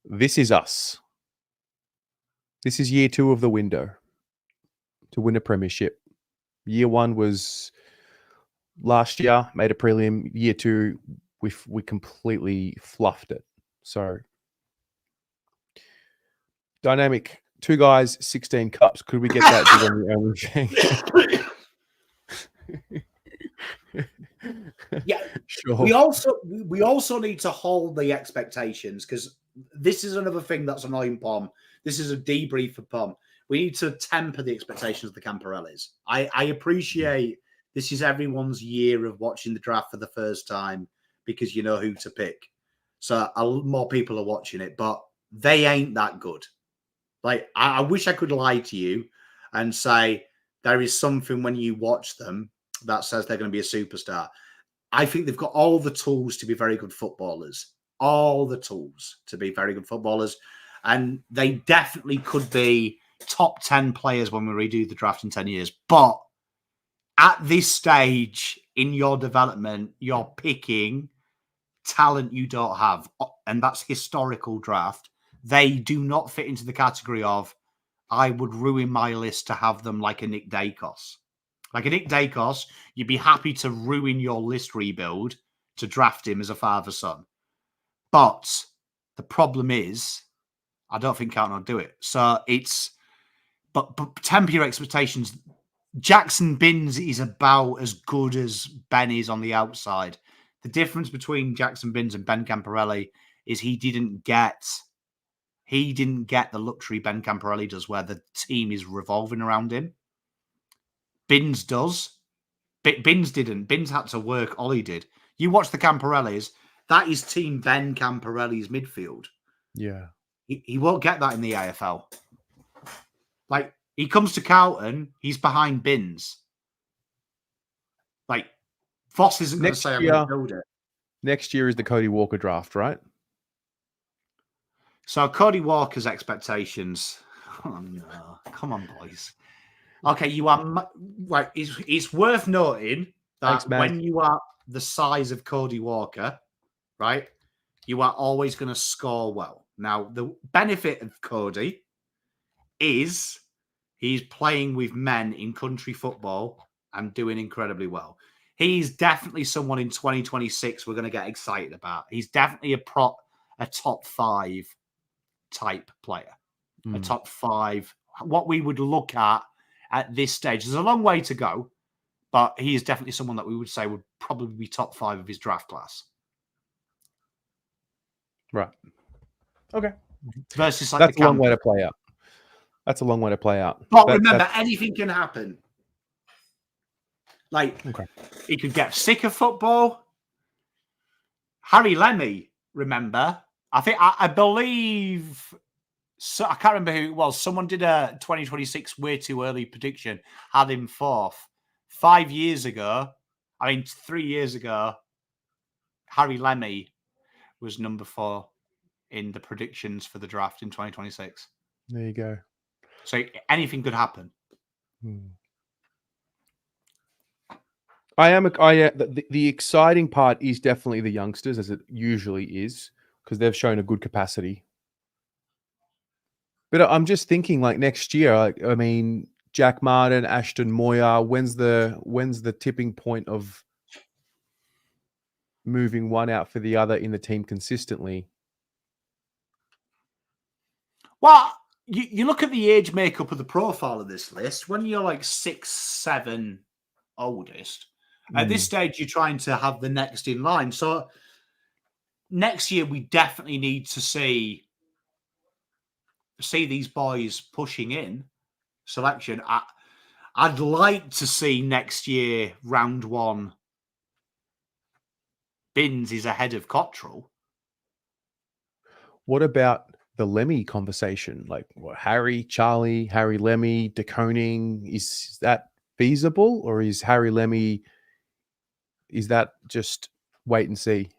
This is us. This is year 2 of the window to win a premiership. Year 1 was last year, made a prelim. Year 2, we completely fluffed it. So dynamic, 2 guys, 16 cups. Could we get that on the Yeah, sure. We also need to hold the expectations because this is another thing that's annoying Pom. This is a debrief for Pom. We need to temper the expectations of the Camporellis. I appreciate this is everyone's year of watching the draft for the first time because you know who to pick. So more people are watching it, but they ain't that good. Like, I wish I could lie to you and say there is something when you watch them that says they're going to be a superstar. I think they've got all the tools to be very good footballers. All the tools to be very good footballers. And they definitely could be top 10 players when we redo the draft in 10 years. But at this stage in your development, you're picking talent you don't have. And that's historical draft. They do not fit into the category of, I would ruin my list to have them like a Nick Dacos. Like a Nick Dacos, you'd be happy to ruin your list rebuild to draft him as a father-son. But the problem is, I don't think Carlton will do it. So it's, but temper your expectations. Jackson Binns is about as good as Ben is on the outside. The difference between Jackson Binns and Ben Camporelli is he didn't get the luxury Ben Camporelli does, where the team is revolving around him. Binns does. Binns didn't. Binns had to work. Ollie did. You watch the Camporellis. That is Team Ben Camporelli's midfield. Yeah. He won't get that in the AFL. Like, he comes to Carlton, he's behind Binns. Like, Voss isn't going to say, I'm going to build it. Next year is the Cody Walker draft, right? So, Cody Walker's expectations. Oh, no. Come on, boys. Okay, you are... Right, it's worth noting that when you are the size of Cody Walker, right, you are always going to score well. Now, the benefit of Cody is he's playing with men in country football and doing incredibly well. He's definitely someone in 2026 we're going to get excited about. He's definitely a top 5 type player. A top 5. What we would look at this stage. There's a long way to go, but he is definitely someone that we would say would probably be top 5 of his draft class. Right. Okay. Versus like that's a long way to play out. That's a long way to play out. But remember, anything can happen. Like, he could get sick of football. Harry Lemmy, remember? I believe, so I can't remember who it was. Someone did a 2026 way too early prediction, had him 4th. 3 years ago, Harry Lemmy was number 4 in the predictions for the draft in 2026. There you go. So anything could happen. The exciting part is definitely the youngsters, as it usually is, because they've shown a good capacity. But I'm just thinking, like, next year, I mean, Jack Martin, Ashton Moyer, when's the tipping point of moving one out for the other in the team consistently? Well, you look at the age makeup of the profile of this list. When you're like 6, 7 oldest, at this stage, you're trying to have the next in line. So next year, we definitely need to see these boys pushing in selection. I'd like to see next year, round 1, Binns is ahead of Cottrell. What about the Lemmy conversation? Like, Harry, Charlie, Harry Lemmy, De Koning, is that feasible? Or is Harry Lemmy, is that just wait and see?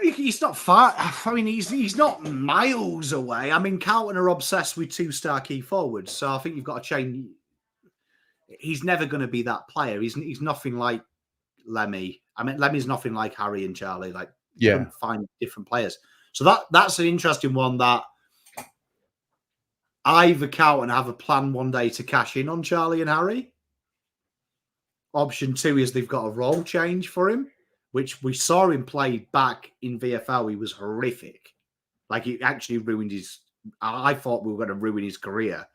He's not far. I mean, he's not miles away. I mean, Carlton are obsessed with 2-star key forwards, so I think you've got to change. He's never going to be that player. He's nothing like Lemmy. I mean, Lemmy's nothing like Harry and Charlie. Like, you can find different players. So that's an interesting one that either Carlton have a plan one day to cash in on Charlie and Harry. Option 2 is they've got a role change for him, which we saw him play back in VFL. He was horrific. Like, he actually ruined his... I thought we were going to ruin his career.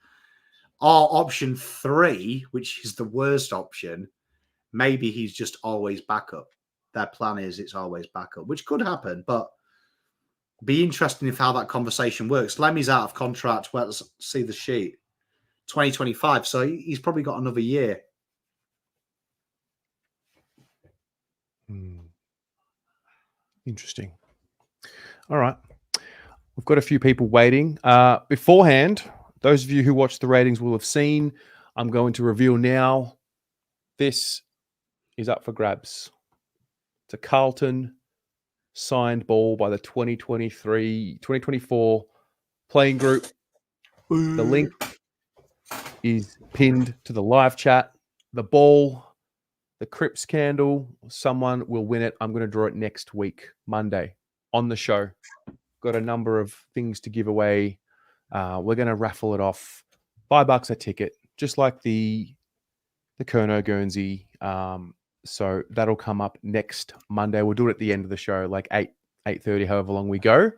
Or option 3, which is the worst option, maybe he's just always backup. Their plan is it's always backup, which could happen, but be interesting if how that conversation works. Lemmy's out of contract. Well, let's see the sheet. 2025, so he's probably got another year. Interesting. All right. We've got a few people waiting. Beforehand, those of you who watched the ratings will have seen, I'm going to reveal now, this is up for grabs. It's a Carlton signed ball by the 2023-2024 playing group. The link is pinned to the live chat. The ball, the Crips candle, someone will win it. I'm going to draw it next week, Monday, on the show. Got a number of things to give away We're going to raffle it off, $5 a ticket, just like the Kerno Guernsey. So that'll come up next Monday. We'll do it at the end of the show, like 8:30, however long we go.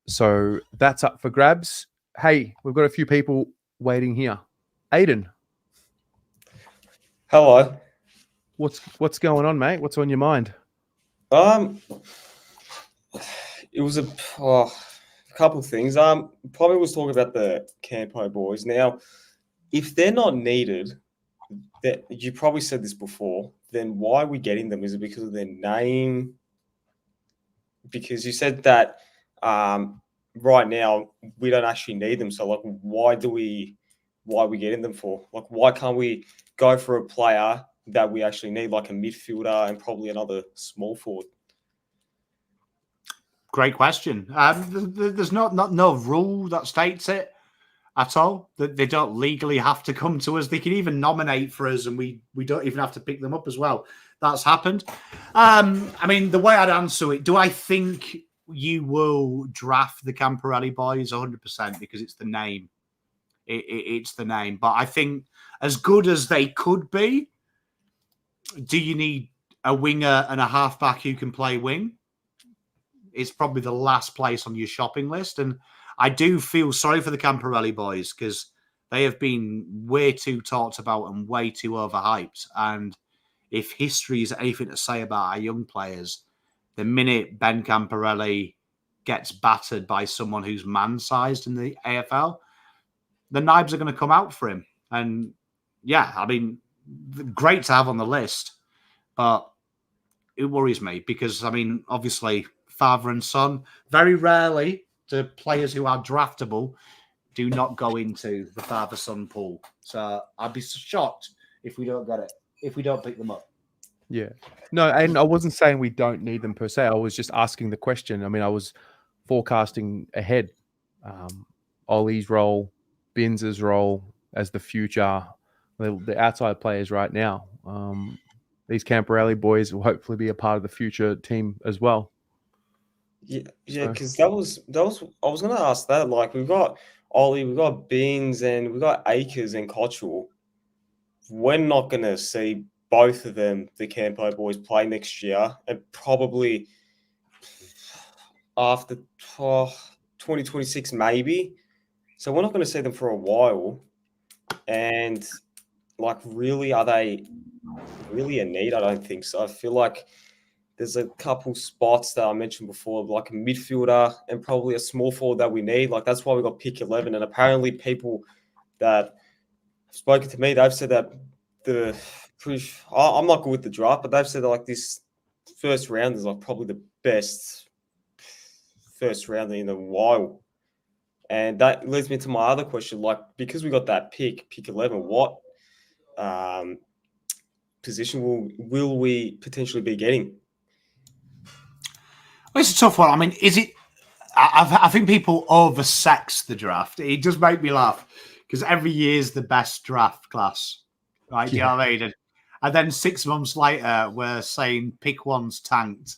So that's up for grabs. Hey, we've got a few people waiting here. Aiden, Hello. what's going on, mate? What's on your mind? It was a couple of things. Probably was talking about the Campo boys. Now, if they're not needed, that you probably said this before, then why are we getting them? Is it because of their name? Because you said that right now we don't actually need them. So, like, why are we getting them for? Like, why can't we go for a player that we actually need, like a midfielder and probably another small forward? Great question. There's no rule that states it at all. That they don't legally have to come to us. They can even nominate for us, and we don't even have to pick them up as well. That's happened. I mean, the way I'd answer it, do I think you will draft the Camporelli boys 100% because it's the name? It's the name. But I think as good as they could be, do you need a winger and a halfback who can play wing? It's probably the last place on your shopping list. And I do feel sorry for the Camporelli boys because they have been way too talked about and way too overhyped. And if history is anything to say about our young players, the minute Ben Camporelli gets battered by someone who's man-sized in the AFL, the knives are going to come out for him. And yeah, I mean, great to have on the list, but it worries me because, I mean, obviously, father and son, very rarely do players who are draftable do not go into the father-son pool. So I'd be shocked if we don't get it, if we don't pick them up. Yeah. No, and I wasn't saying we don't need them per se. I was just asking the question. I mean, I was forecasting ahead. Ollie's role, Binz's role as the future, the outside players right now. These Camporelli boys will hopefully be a part of the future team as well. Yeah, because that was I was gonna ask that. Like, we've got Ollie, we've got Beans, and we've got Akers and Cottrell. We're not gonna see both of them, the Campo boys, play next year, and probably after 2026 maybe. So we're not going to see them for a while. And like, really, are they really a need? I don't think so. I feel like there's a couple spots that I mentioned before, like a midfielder and probably a small forward that we need. Like, that's why we got pick 11. And apparently people that have spoken to me, they've said that I'm not good with the draft, but they've said that, like, this first round is like probably the best first round in a while. And that leads me to my other question. Like, because we got that pick 11, what position will we potentially be getting? Well, it's a tough one. I mean, is it? I think people oversex the draft. It does make me laugh because every year is the best draft class, right? Yeah. Do you know what I mean? And then 6 months later, we're saying pick one's tanked.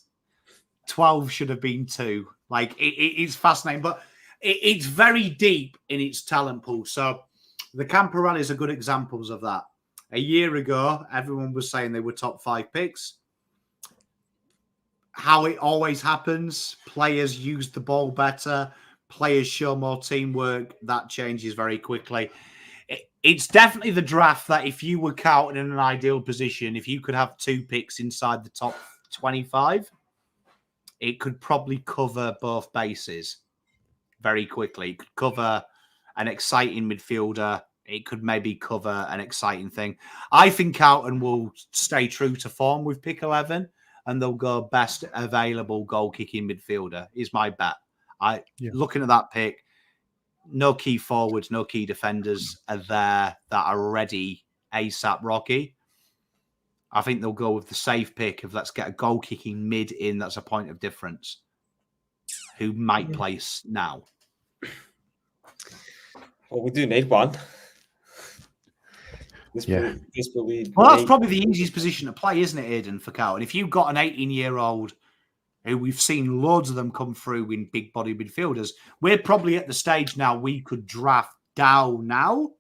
12 should have been 2. Like, it's fascinating, but it's very deep in its talent pool. So the Camporellis are good examples of that. A year ago, everyone was saying they were top 5 picks. How it always happens, players use the ball better, players show more teamwork, that changes very quickly. It's definitely the draft that if you were counting in an ideal position, if you could have 2 picks inside the top 25, it could probably cover both bases very quickly. It could cover an exciting midfielder. It could maybe cover an exciting thing. I think Carlton will stay true to form with pick 11 and they'll go best available goal-kicking midfielder is my bet. Looking at that pick, no key forwards, no key defenders are there that are ready ASAP Rocky. I think they'll go with the safe pick of let's get a goal-kicking mid in that's a point of difference who might place now. Well, we do need one. Desperately well, that's probably the easiest position to play, isn't it, Aidan, for Carlton? If you've got an 18-year-old who we've seen loads of them come through in big body midfielders. We're probably at the stage now we could draft Dow now.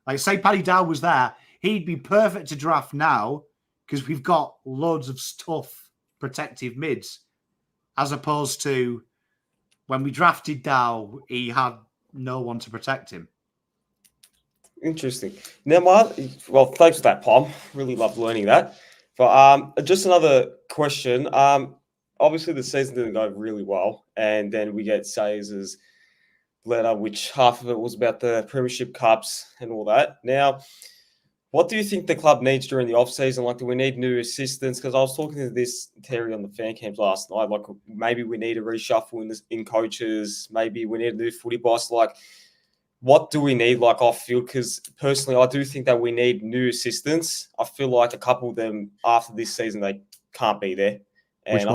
Like, say Paddy Dow was there, he'd be perfect to draft now because we've got loads of tough protective mids, as opposed to when we drafted Dow, he had no one to protect him. Interesting. Now, thanks for that, Pom. Really loved learning that. But just another question. Obviously, the season didn't go really well, and then we get Sayers' letter, which half of it was about the Premiership Cups and all that. Now, what do you think the club needs during the off-season? Like, do we need new assistants? Because I was talking to this Terry on the fan camps last night. Like, maybe we need a reshuffle in coaches. Maybe we need a new footy boss. Like, what do we need, like, off-field? Because personally, I do think that we need new assistants. I feel like a couple of them after this season, they can't be there. And Which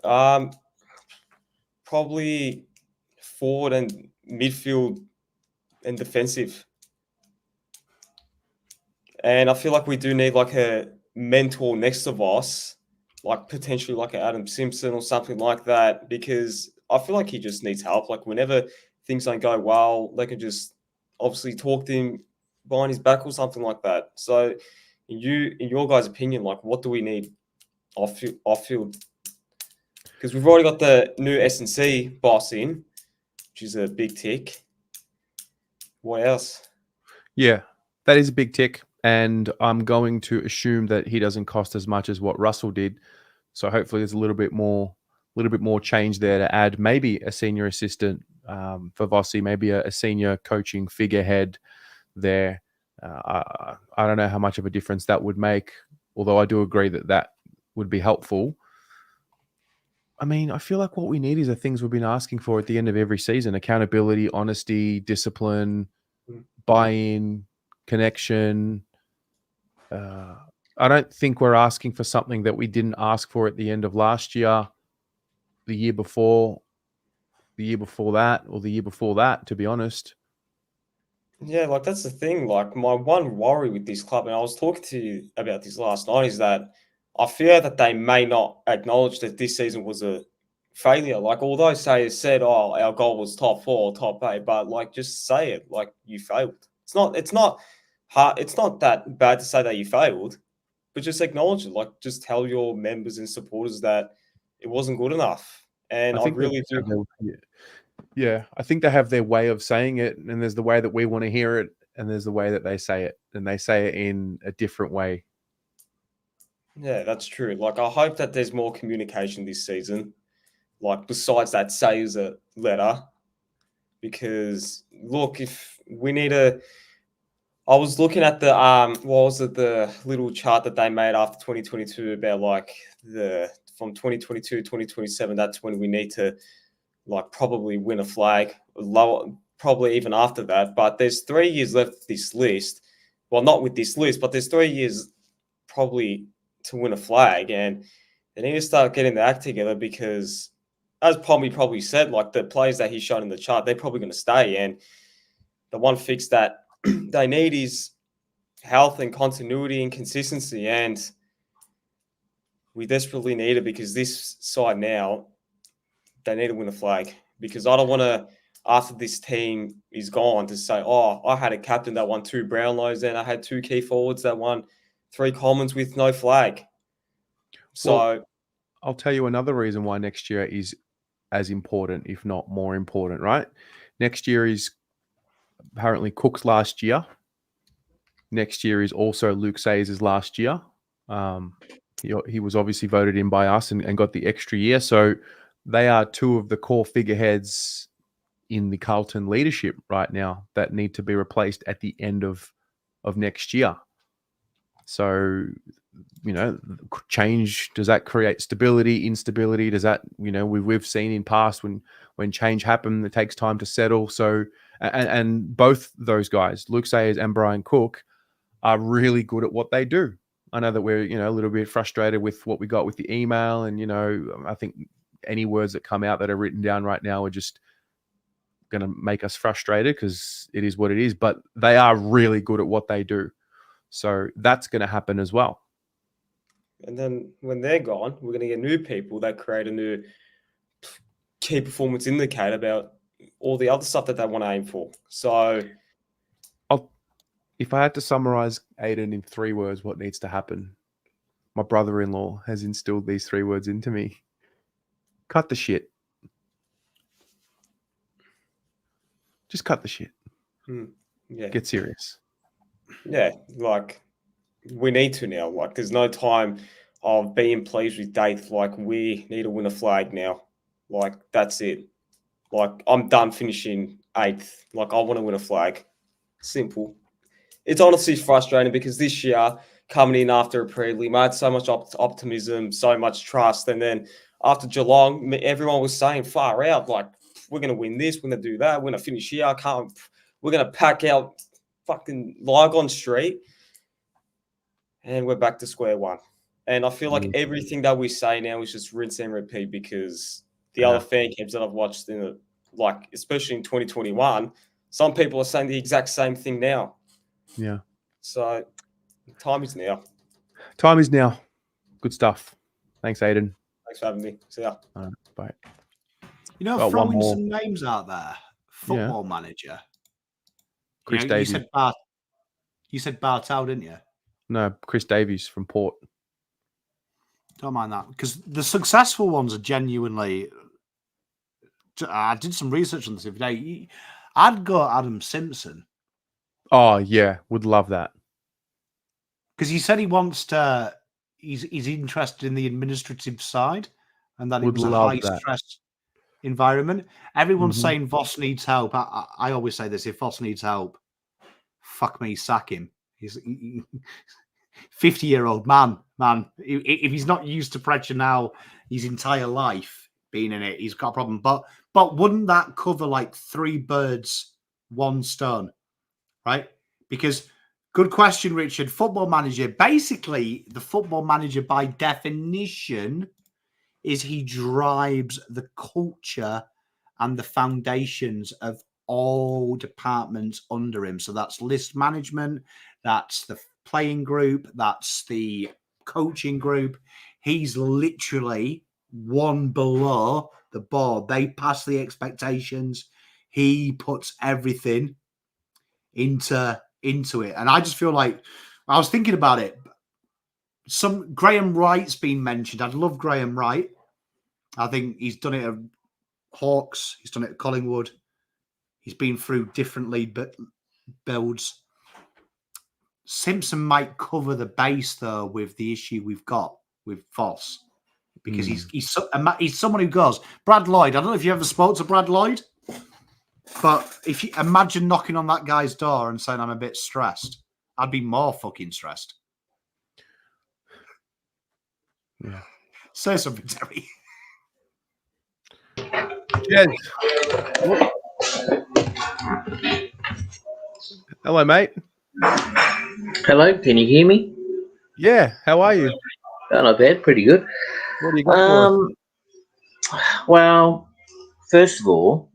ones? Probably forward and midfield and defensive. And I feel like we do need like a mentor next to us, like potentially like an Adam Simpson or something like that, because I feel like he just needs help. Like whenever things don't go well, they can just obviously talk to him behind his back or something like that. So in your guys' opinion, like what do we need off field? Because we've already got the new S&C boss in, which is a big tick. What else? Yeah, that is a big tick. And I'm going to assume that he doesn't cost as much as what Russell did. So hopefully there's a little bit more change there to add maybe a senior assistant for Vossi, maybe a senior coaching figurehead there. I don't know how much of a difference that would make, although I do agree that would be helpful. I mean, I feel like what we need is the things we've been asking for at the end of every season: accountability, honesty, discipline, buy-in, connection. I don't think we're asking for something that we didn't ask for at the end of last year, the year before that, or the year before that, to be honest. Yeah, like that's the thing. Like my one worry with this club, and I was talking to you about this last night, is that I fear that they may not acknowledge that this season was a failure. Like although Sayers said, "Oh, our goal was top 4, top 8," but like just say it, like you failed. It's not hard. It's not that bad to say that you failed, but just acknowledge it. Like just tell your members and supporters that it wasn't good enough. And I really do. Yeah, I think they have their way of saying it, and there's the way that we want to hear it, and there's the way that they say it, and they say it in a different way. Yeah, that's true. Like, I hope that there's more communication this season, like, besides that Sayers letter, because, look, if we need a... I was looking at the, what was it, the little chart that they made after 2022 about, like, from 2022 to 2027, that's when we need to, like, probably win a flag, lower, probably even after that, but there's 3 years left of this list. Well, not with this list, but there's 3 years probably to win a flag, and they need to start getting the act together because, as Pommy probably said, like the players that he showed in the chart, they're probably going to stay, and the one fix that they need is health and continuity and consistency, and we desperately need it because this side now, they need to win a flag because I don't want to, after this team is gone, to say, oh, I had a captain that won 2 Brownlows and I had 2 key forwards that won 3 Commons with no flag. So well, I'll tell you another reason why next year is as important, if not more important, right? Next year is apparently Cook's last year. Next year is also Luke Sayers' last year. He was obviously voted in by us and got the extra year. So they are 2 of the core figureheads in the Carlton leadership right now that need to be replaced at the end of next year. So, change, does that create stability, instability? Does that, we've seen in past when change happens, it takes time to settle. So, and both those guys, Luke Sayers and Brian Cook, are really good at what they do. I know that we're, a little bit frustrated with what we got with the email. And, I think any words that come out that are written down right now are just going to make us frustrated because it is what it is. But they are really good at what they do. So that's going to happen as well. And then when they're gone, we're going to get new people that create a new key performance indicator about all the other stuff that they want to aim for. So, if I had to summarize Aiden in 3 words, what needs to happen? My brother-in-law has instilled these 3 words into me. Cut the shit. Just cut the shit. yeah. Get serious. Yeah, like we need to now. Like there's no time of being pleased with eighth. Like we need to win a flag now. Like that's it. Like I'm done finishing 8th. Like I want to win a flag. Simple. It's honestly frustrating because this year, coming in after a prelim, I had so much optimism, so much trust. And then after Geelong, everyone was saying far out, like, we're going to win this, we're going to do that, we're going to finish here. We're going to pack out fucking Lygon Street. And we're back to square one. And I feel like everything that we say now is just rinse and repeat because the other fan camps that I've watched especially in 2021, some people are saying the exact same thing now. Yeah. So time is now. Time is now. Good stuff. Thanks, Aiden. Thanks for having me. See ya. All right, bye. You know, Got one throwing more. some names out there. Football manager. Chris you Davies. You said Bartel, didn't you? No, Chris Davies from Port. Don't mind that. Because the successful ones are genuinely... I did some research on this the other day. I'd go Adam Simpson. Oh, yeah. Would love that. Because he said he wants to... He's interested in the administrative side and that it was a high-stress environment. Everyone's saying Voss needs help. I always say this. If Voss needs help, fuck me, sack him. He's 50-year-old man. If he's not used to pressure now his entire life being in it, he's got a problem. But wouldn't that cover like 3 birds, 1 stone? Right? Because... Good question, Richard. Football manager. Basically, the football manager, by definition, is he drives the culture and the foundations of all departments under him. So that's list management, that's the playing group, that's the coaching group. He's literally one below the board. They pass the expectations. He puts everything into it. And I just feel like I was thinking about it. Some Graham Wright's been mentioned. I'd love Graham Wright. I think he's done it at Hawks. He's done it at Collingwood. He's been through different league builds. Simpson might cover the base though with the issue we've got with Voss because he's someone who goes. Brad Lloyd. I don't know if you ever spoke to Brad Lloyd. But if you imagine knocking on that guy's door and saying I'm a bit stressed, I'd be more fucking stressed. Yeah. Say something, Terry. Yes. Hello, mate. Hello, can you hear me? Yeah, how are you? Oh, not bad, pretty good. What do you got for us? Well, first of all,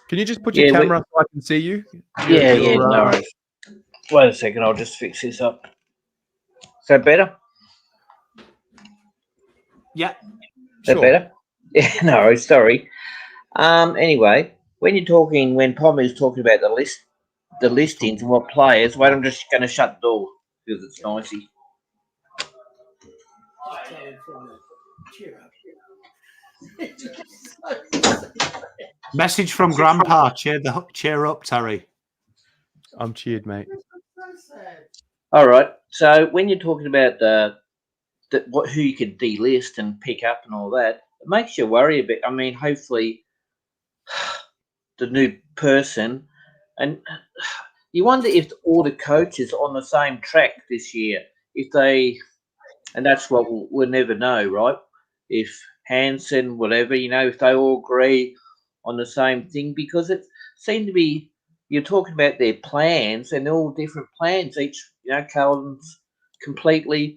can you just put your camera so I can see you? Yeah, no worries. Wait a second, I'll just fix this up. Is that better? Yeah. Is that better? Yeah, no worries, sorry. Anyway, when Pommer's talking about the listings and what players, wait, I'm just going to shut the door because it's noisy. Message from Grandpa. Cheer up, Terry. I'm cheered, mate. All right. So when you're talking about who you could delist and pick up and all that, it makes you worry a bit. I mean, hopefully the new person, and you wonder if all the coaches are on the same track this year, and that's what we'll never know, right? If Hansen, whatever, if they all agree on the same thing, because it seemed to be, you're talking about their plans and they're all different plans. Each, Carlton's completely,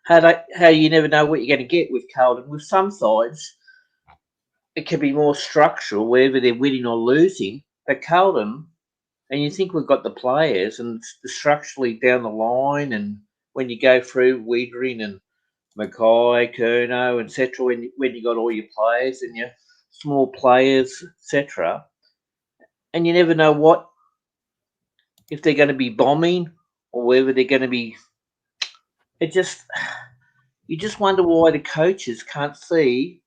how you never know what you're going to get with Carlton. With some sides, it can be more structural, whether they're winning or losing. But Carlton, and you think we've got the players and structurally down the line and when you go through Wiedering and Mackay, Curnow, etc., when you got all your players and your small players, etc., and you never know if they're going to be bombing or whether they're going to be. You just wonder why the coaches can't see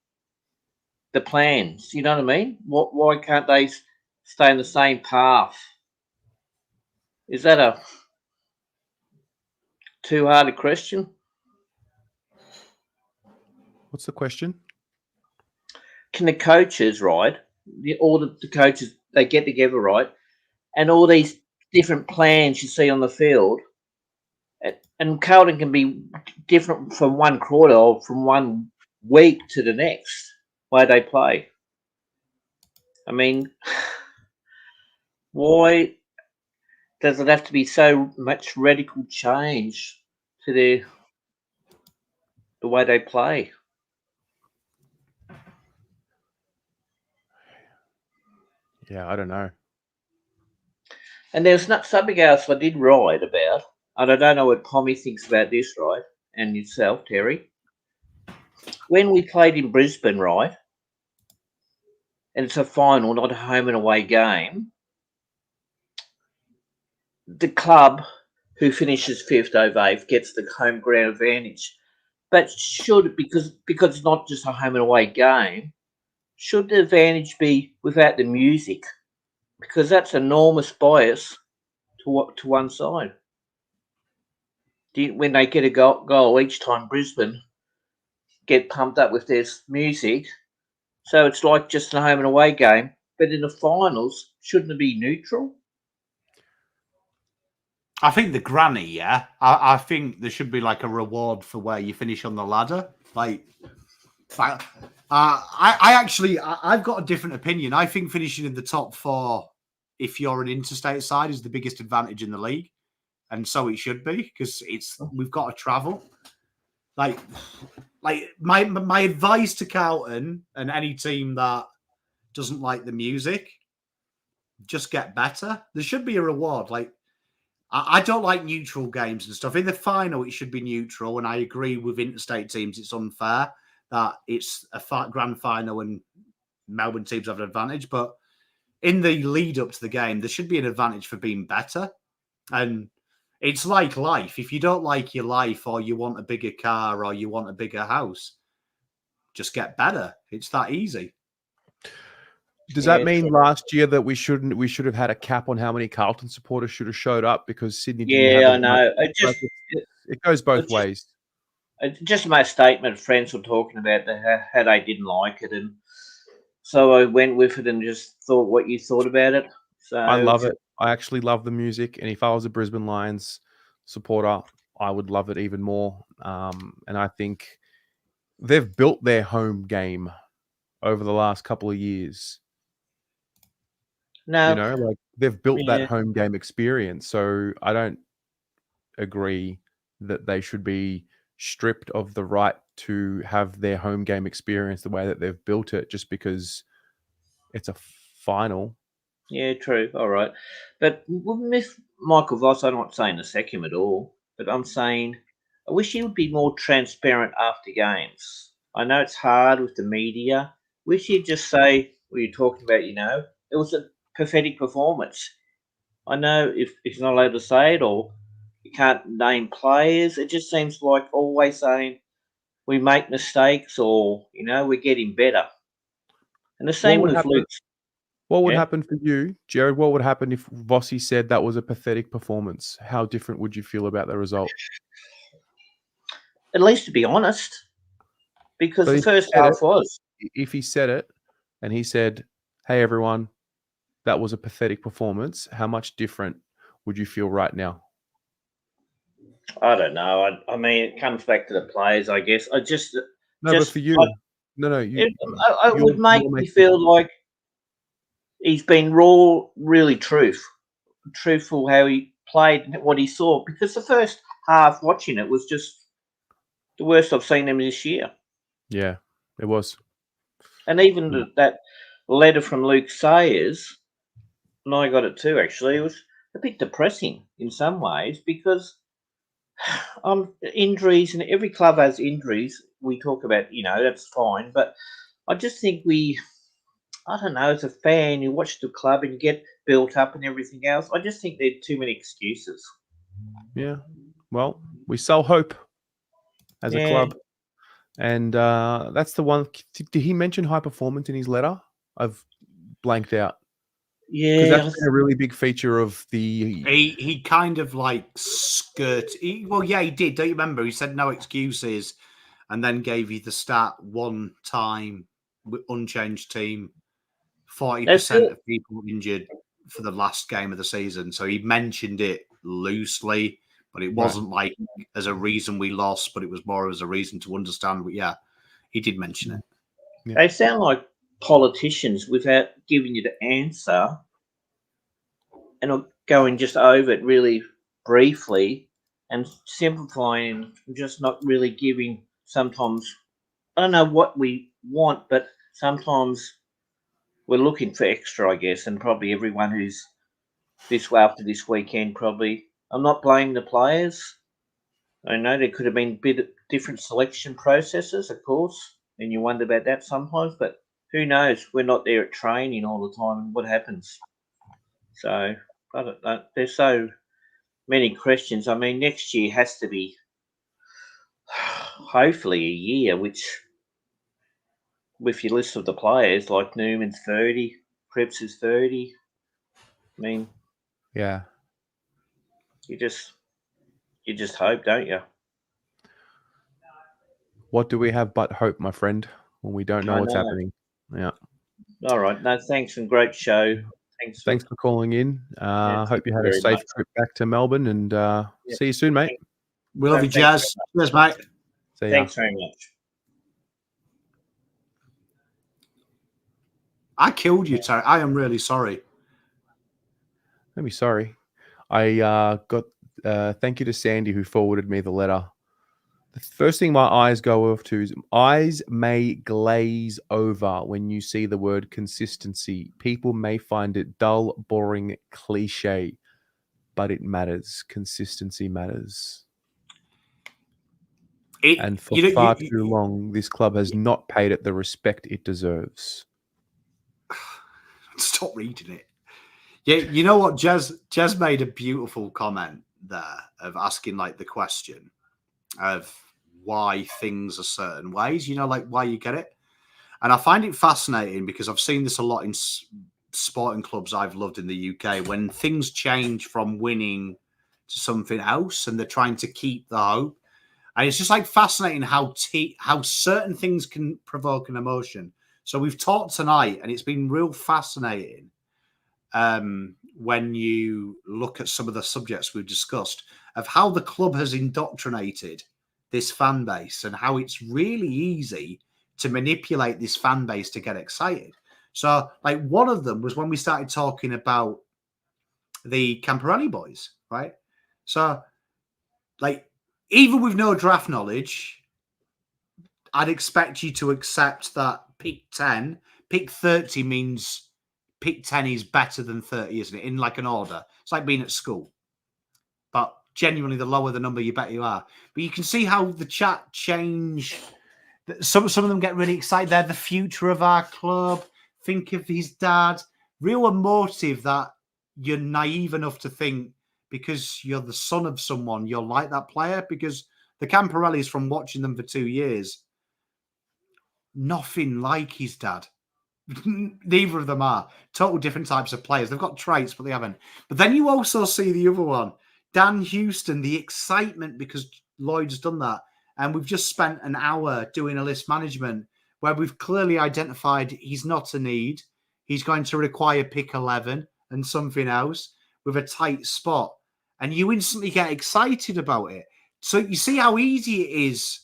the plans. You know what I mean? Why can't they stay in the same path? Is that a too hard a question? What's the question? Can the coaches, right? All the coaches, they get together, right? And all these different plans you see on the field, and Carlton can be different from one quarter or from one week to the next way they play. I mean, why does it have to be so much radical change to the way they play? Yeah, I don't know. And there's not something else I did write about, and I don't know what Pommy thinks about this, right? And yourself, Terry. When we played in Brisbane, right, and it's a final, not a home and away game, the club who finishes 5th over 8th gets the home ground advantage. But because it's not just a home and away game, should the advantage be without the music? Because that's enormous bias to one side. When they get a goal each time, Brisbane get pumped up with their music. So it's like just a home and away game. But in the finals, shouldn't it be neutral? I think the granny, yeah. I think there should be like a reward for where you finish on the ladder. Like, I've got a different opinion. I think finishing in the top 4, if you're an interstate side, is the biggest advantage in the league, and so it should be because we've got to travel. Like my advice to Carlton and any team that doesn't like the music, just get better. There should be a reward. Like, I don't like neutral games and stuff. In the final, it should be neutral, and I agree with interstate teams. It's unfair that it's a grand final and Melbourne teams have an advantage. But in the lead up to the game, there should be an advantage for being better. And it's like life. If you don't like your life, or you want a bigger car, or you want a bigger house, just get better. It's that easy. Does that mean last year that we should have had a cap on how many Carlton supporters should have showed up because Sydney didn't have I know. It goes both ways. Just my statement. Friends were talking about how they didn't like it, and so I went with it and just thought what you thought about it. So I love it. I actually love the music, and if I was a Brisbane Lions supporter, I would love it even more. And I think they've built their home game over the last couple of years. No, like they've built that home game experience. So I don't agree that they should be stripped of the right to have their home game experience the way that they've built it just because it's a final. Yeah, true. All right. But with Michael Voss, I'm not saying to sack him at all, but I'm saying I wish he would be more transparent after games. I know it's hard with the media. Wish he'd just say what you're talking about, it was a pathetic performance. I know if he's not allowed to say it or you can't name players, it just seems like always saying we make mistakes or, we're getting better. And the same with Luke. What would happen for you, Jared? What would happen if Vossi said that was a pathetic performance? How different would you feel about the result? At least to be honest, because the first half was. If he said it and he said, hey, everyone, that was a pathetic performance, how much different would you feel right now? I don't know. I mean, it comes back to the players, I guess. But for you, it would make me feel like he's been really truthful how he played and what he saw. Because the first half watching it was just the worst I've seen him this year. Yeah, it was. And even that letter from Luke Sayers, and I got it too, actually, it was a bit depressing in some ways because Injuries, and every club has injuries. We talk about, that's fine, but I just think I don't know, as a fan, you watch the club and you get built up and everything else. I just think there are too many excuses. Yeah. Well, we sell hope as a club. And that's the one. Did he mention high performance in his letter? I've blanked out. Because Yeah. that's been a really big feature of the. He kind of like well, yeah, he did. Don't you remember? He said no excuses, and then gave you the stat one time with unchanged team, 40% of people injured for the last game of the season. So he mentioned it loosely, but it wasn't like as a reason we lost, but it was more as a reason to understand. But yeah, he did mention it. Yeah. They sound like politicians without giving you the answer, and I'm going just over it really briefly and simplifying, just not really giving. Sometimes I don't know what we want, but sometimes we're looking for extra, I guess, and probably everyone who's after this weekend, probably. I'm not blaming the players. I know there could have been a bit of different selection processes, of course, and you wonder about that sometimes, but who knows? We're not there at training all the time, and what happens? So, I don't know. There's so many questions. I mean, next year has to be hopefully a year which, with your list of the players, like Newman's 30, Cripps is 30. I mean, Yeah. you just hope, don't you? What do we have but hope, my friend, when we don't know what's happening? Yeah. All right. No, thanks, and great show. Thanks for calling in. Hope you had a safe trip back to Melbourne, and see you soon, mate. We love you, Jazz. Cheers, mate. Thanks very much. I killed you, Terry. I am really sorry. Don't be sorry. I got thank you to Sandy who forwarded me the letter. The first thing my eyes go off to is eyes may glaze over when you see the word consistency. People may find it dull, boring, cliche, but it matters. Consistency matters. And for far too long, this club has not paid it the respect it deserves. Stop reading it. Yeah, you know what? Jazz made a beautiful comment there of asking like the question of why things are certain ways, like why you get it. And I find it fascinating because I've seen this a lot in sporting clubs I've loved in the UK when things change from winning to something else and they're trying to keep the hope. And it's just like fascinating how certain things can provoke an emotion. So we've talked tonight and it's been real fascinating when you look at some of the subjects we've discussed of how the club has indoctrinated this fan base and how it's really easy to manipulate this fan base to get excited. So, like, one of them was when we started talking about the Camporelli boys, right? So, like, even with no draft knowledge, I'd expect you to accept that pick 10, pick 30 means pick 10 is better than 30, isn't it? In like an order. It's like being at school. But genuinely, the lower the number, you better you are. But you can see how the chat change. Some of them get really excited. They're the future of our club. Think of his dad. Real emotive that you're naive enough to think because you're the son of someone, you're like that player. Because the Camporellis, from watching them for 2 years, nothing like his dad. Neither of them are. Total different types of players. They've got traits, but they haven't. But then you also see the other one. Dan Houston, the excitement because Lloyd's done that. And we've just spent an hour doing a list management where we've clearly identified he's not a need. He's going to require pick 11 and something else with a tight spot. And you instantly get excited about it. So you see how easy it is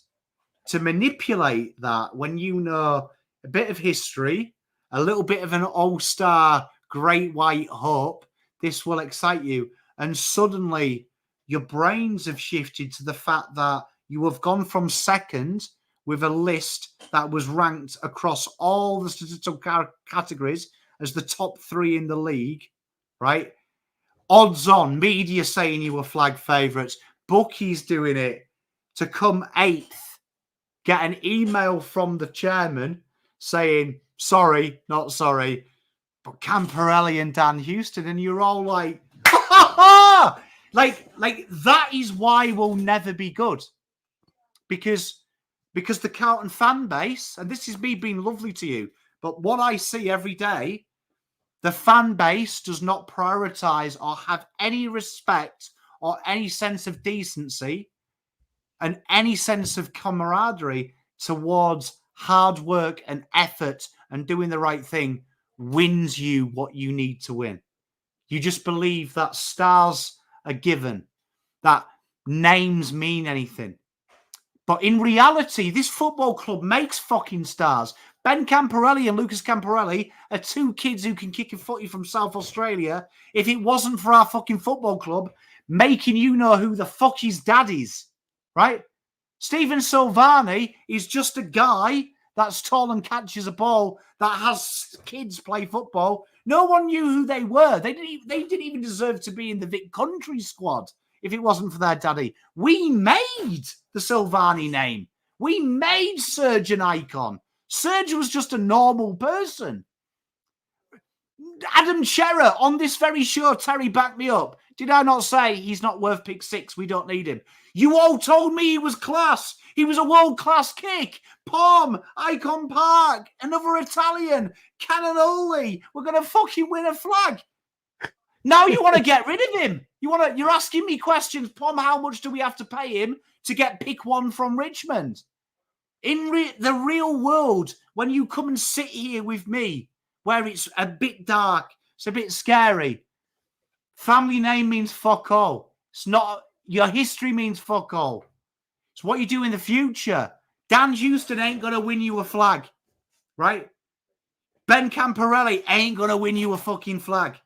to manipulate that when you know a bit of history, a little bit of an all-star great white hope. This will excite you. And suddenly your brains have shifted to the fact that you have gone from second with a list that was ranked across all the statistical categories as the top 3 in the league, right? Odds on, media saying you were flag favourites, bookies doing it to come 8th, get an email from the chairman saying, sorry, not sorry, but Camporelli and Dan Houston, and you're all like, ha ha ha! Like that is why we'll never be good. Because the Carlton fan base, and this is me being lovely to you, but what I see every day, the fan base does not prioritize or have any respect or any sense of decency and any sense of camaraderie towards hard work and effort and doing the right thing wins you what you need to win. You just believe that stars are given, that names mean anything. But in reality, this football club makes fucking stars. Ben Camporelli and Lucas Camporelli are 2 kids who can kick a footy from South Australia. If it wasn't for our fucking football club making you know who the fuck his dad is, right? Stephen Silvani is just a guy that's tall and catches a ball that has kids play football. No one knew who they were. They didn't even deserve to be in the Vic Country squad if it wasn't for their daddy. We made the Silvani name. We made Serge an icon. Serge was just a normal person. Adam Shearer on this very show, Terry, back me up. Did I not say he's not worth pick 6? We don't need him. You all told me he was class. He was a world-class kick. Palm, Icon Park, another Italian, Cannonoli. We're going to fucking win a flag. Now you want to get rid of him. You're asking me questions. Pom, how much do we have to pay him to get pick 1 from Richmond? In the real world, when you come and sit here with me, where it's a bit dark, it's a bit scary, family name means fuck all. It's not, your history means fuck all. It's what you do in the future. Dan Houston ain't going to win you a flag, right? Ben Camporelli ain't going to win you a fucking flag.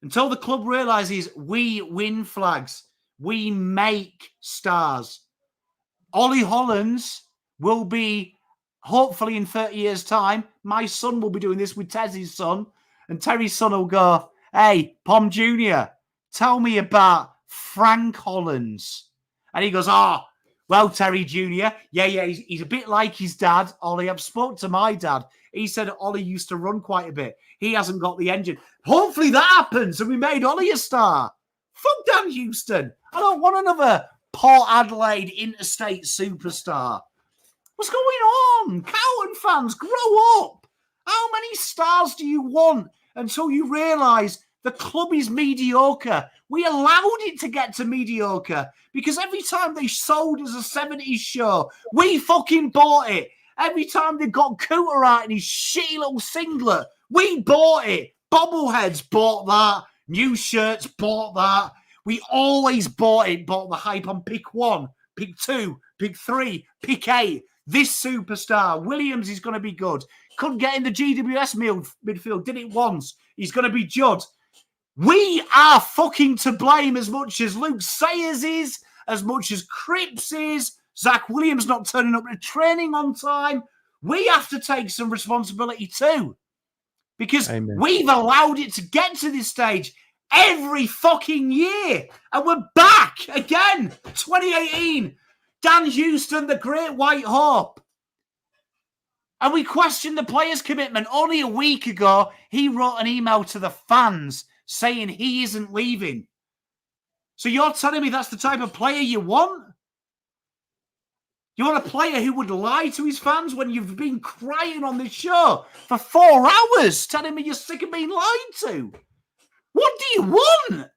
Until the club realizes we win flags, we make stars. Ollie Hollands will be, hopefully in 30 years' time, my son will be doing this with Tezzy's son, and Terry's son will go, hey, Pom Jr., tell me about Frank Hollands. And he goes, well, Terry Jr., yeah, he's a bit like his dad, Ollie. I've spoke to my dad. He said Ollie used to run quite a bit. He hasn't got the engine. Hopefully that happens and we made Ollie a star. Fuck Dan Houston. I don't want another Port Adelaide interstate superstar. What's going on? Carlton fans, grow up. How many stars do you want until you realise the club is mediocre? We allowed it to get to mediocre because every time they sold us a 70s show, we fucking bought it. Every time they got Cooter out in his shitty little singlet, we bought it. Bobbleheads bought that. New shirts bought that. We always bought it, bought the hype on pick 1, pick 2, pick 3, pick 8. This superstar, Williams, is going to be good. Couldn't get in the GWS midfield, did it once. He's going to be Judd. We are fucking to blame as much as Luke Sayers is, as much as Cripps is, Zach Williams not turning up to training on time. We have to take some responsibility too. Because we've allowed it to get to this stage every fucking year. And we're back again. 2018. Dan Houston, the great white hope. And we questioned the players' commitment. Only a week ago, he wrote an email to the fans saying he isn't leaving. So you're telling me that's the type of player you want? You want a player who would lie to his fans when you've been crying on this show for 4 hours, telling me you're sick of being lied to? What do you want?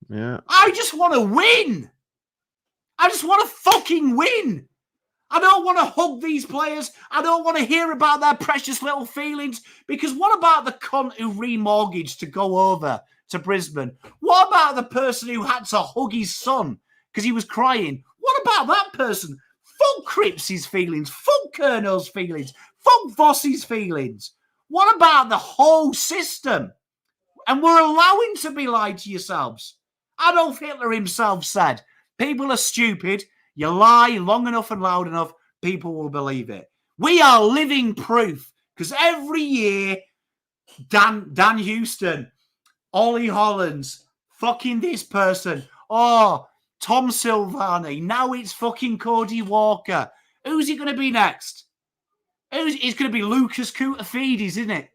Yeah. I just want to win. I just want to fucking win. I don't want to hug these players. I don't want to hear about their precious little feelings. Because what about the cunt who remortgaged to go over to Brisbane? What about the person who had to hug his son because he was crying? What about that person? Fuck Cripps' feelings. Fuck Colonel's feelings. Fuck Voss's feelings. What about the whole system? And we're allowing to be lied to yourselves. Adolf Hitler himself said, people are stupid. You lie long enough and loud enough, people will believe it. We are living proof because every year, Dan Houston, Ollie Hollands, fucking this person. Oh, Tom Silvani. Now it's fucking Cody Walker. Who's he going to be next? It's going to be Lucas Koutafidis, isn't it?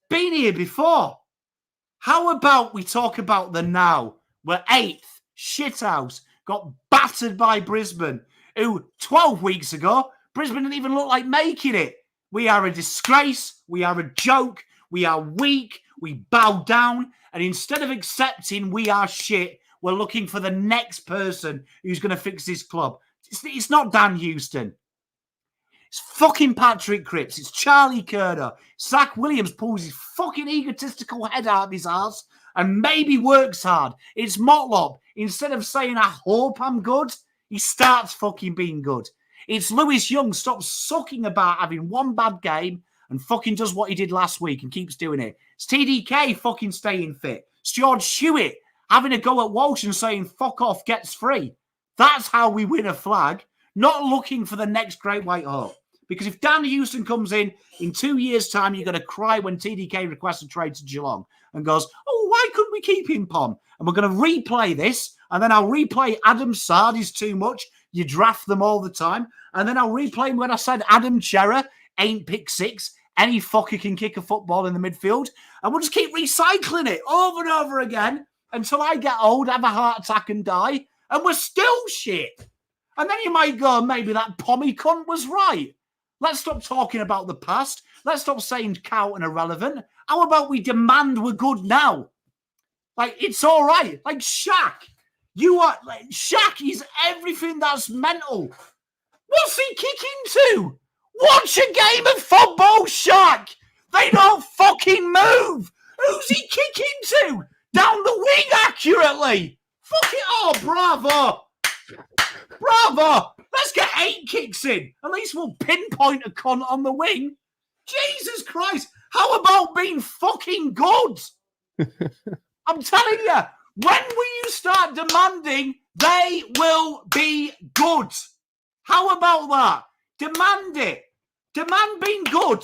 Been here before. How about we talk about the now? We're 8th. Shithouse. Got battered by Brisbane, who 12 weeks ago, Brisbane didn't even look like making it. We are a disgrace. We are a joke. We are weak. We bow down. And instead of accepting we are shit, we're looking for the next person who's going to fix this club. It's not Dan Houston. It's fucking Patrick Cripps. It's Charlie Curnow. Zach Williams pulls his fucking egotistical head out of his arse and maybe works hard. It's Motlop. Instead of saying, I hope I'm good, he starts fucking being good. It's Lewis Young. Stops sucking about having one bad game and fucking does what he did last week and keeps doing it. It's TDK fucking staying fit. It's George Hewitt having a go at Walsh and saying, fuck off, gets free. That's how we win a flag, not looking for the next great white hope. Because if Dan Houston comes in 2 years' time, you're going to cry when TDK requests a trade to Geelong and goes, oh, why couldn't we keep him, Pom? And we're going to replay this, and then I'll replay Adam Sard is too much. You draft them all the time. And then I'll replay when I said Adam Chera ain't pick 6. Any fucker can kick a football in the midfield. And we'll just keep recycling it over and over again until I get old, have a heart attack and die. And we're still shit. And then you might go, maybe that Pommy cunt was right. Let's stop talking about the past. Let's stop saying Carlton irrelevant. How about we demand we're good now? Like, it's all right. Like, Shaq. Shaq is everything that's mental. What's he kicking to? Watch a game of football, Shaq. They don't fucking move. Who's he kicking to? Down the wing accurately. Fuck it. Oh, bravo. Bravo. Let's get 8 kicks in. At least we'll pinpoint a cunt on the wing. Jesus Christ. How about being fucking good? I'm telling you, when will you start demanding they will be good? How about that? Demand it. Demand being good.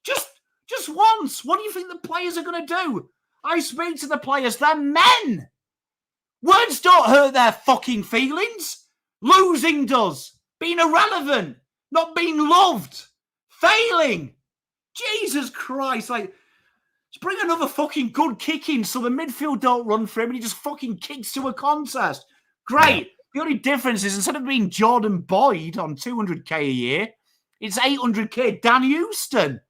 Just once. What do you think the players are going to do? I speak to the players. They're men. Words don't hurt their fucking feelings. Losing does. Being irrelevant. Not being loved. Failing. Jesus Christ. Like, let's bring another fucking good kick in so the midfield don't run for him and he just fucking kicks to a contest. Great. The only difference is instead of being Jordan Boyd on 200k a year, it's 800k Dan Houston.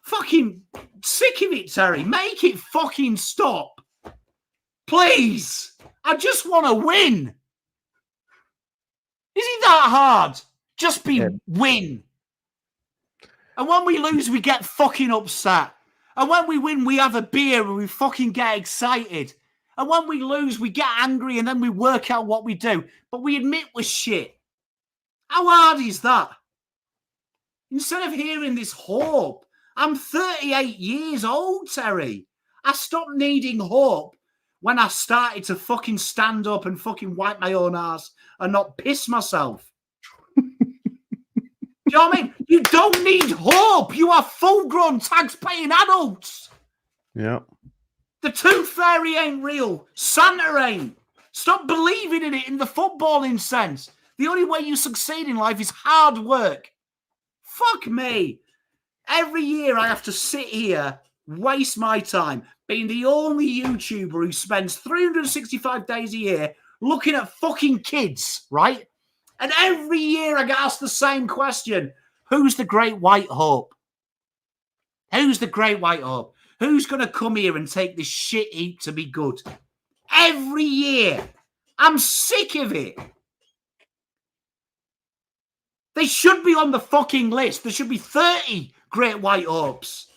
Fucking sick of it, Terry. Make it fucking stop. Please. I just want to win. Is it that hard? Just win. And when we lose, we get fucking upset. And when we win, we have a beer and we fucking get excited. And when we lose, we get angry and then we work out what we do. But we admit we're shit. How hard is that? Instead of hearing this hope, I'm 38 years old, Terry. I stopped needing hope when I started to fucking stand up and fucking wipe my own ass and not piss myself. Do you know what I mean? You don't need hope. You are full-grown, tax-paying adults. Yeah. The tooth fairy ain't real. Santa ain't. Stop believing in it in the footballing sense. The only way you succeed in life is hard work. Fuck me. Every year I have to sit here, waste my time, being the only YouTuber who spends 365 days a year looking at fucking kids, right? And every year I get asked the same question. Who's the great white hope? Who's the great white hope? Who's going to come here and take this shit heap to be good? Every year. I'm sick of it. They should be on the fucking list. There should be 30 great white hopes.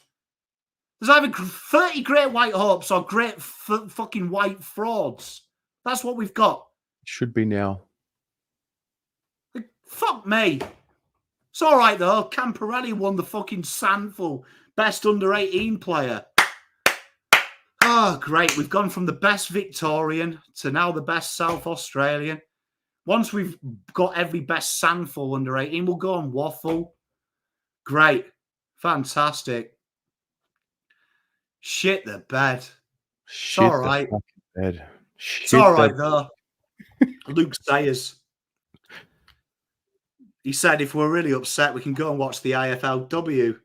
There's either 30 great white hopes or great fucking white frauds. That's what we've got. Should be now. Like, fuck me. It's all right, though. Camporelli won the fucking Sandful Best Under-18 player. Oh, great. We've gone from the best Victorian to now the best South Australian. Once we've got every best Sandful Under-18, we'll go on Waffle. Great. Fantastic. Shit the bed. It's all right. Bed. It's all right, though. Luke Sayers. He said if we're really upset, we can go and watch the IFLW.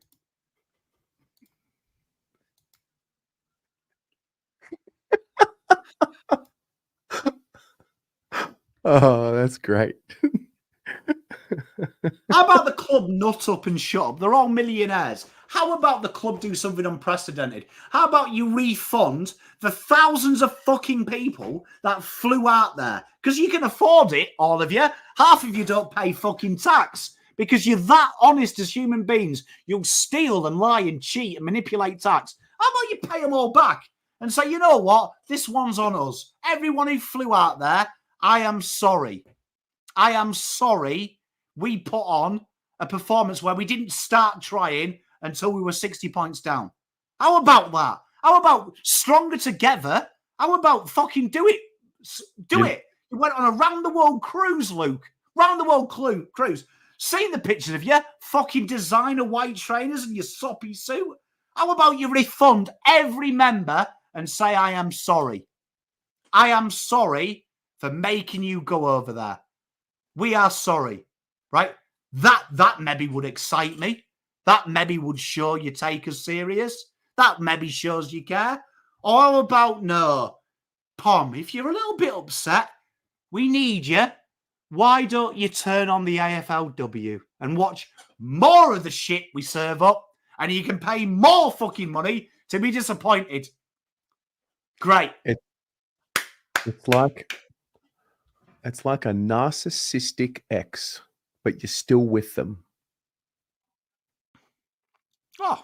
Oh, that's great. How about the club nut up and shut up? They're all millionaires. How about the club do something unprecedented? How about you refund the thousands of fucking people that flew out there? Because you can afford it, all of you. Half of you don't pay fucking tax because you're that honest as human beings. You'll steal and lie and cheat and manipulate tax. How about you pay them all back and say, you know what? This one's on us. Everyone who flew out there, I am sorry. I am sorry we put on a performance where we didn't start trying until we were 60 points down. How about that? How about stronger together? How about fucking do it? Do it. You went on a round-the-world cruise, Luke. Round-the-world cruise. Seen the pictures of you, fucking designer white trainers and your soppy suit. How about you refund every member and say, I am sorry. I am sorry for making you go over there. We are sorry, right? That maybe would excite me. That maybe would show you take us serious. That maybe shows you care. Or how about no? Pom, if you're a little bit upset, we need you. Why don't you turn on the AFLW and watch more of the shit we serve up and you can pay more fucking money to be disappointed? Great. It's like a narcissistic ex, but you're still with them. Oh,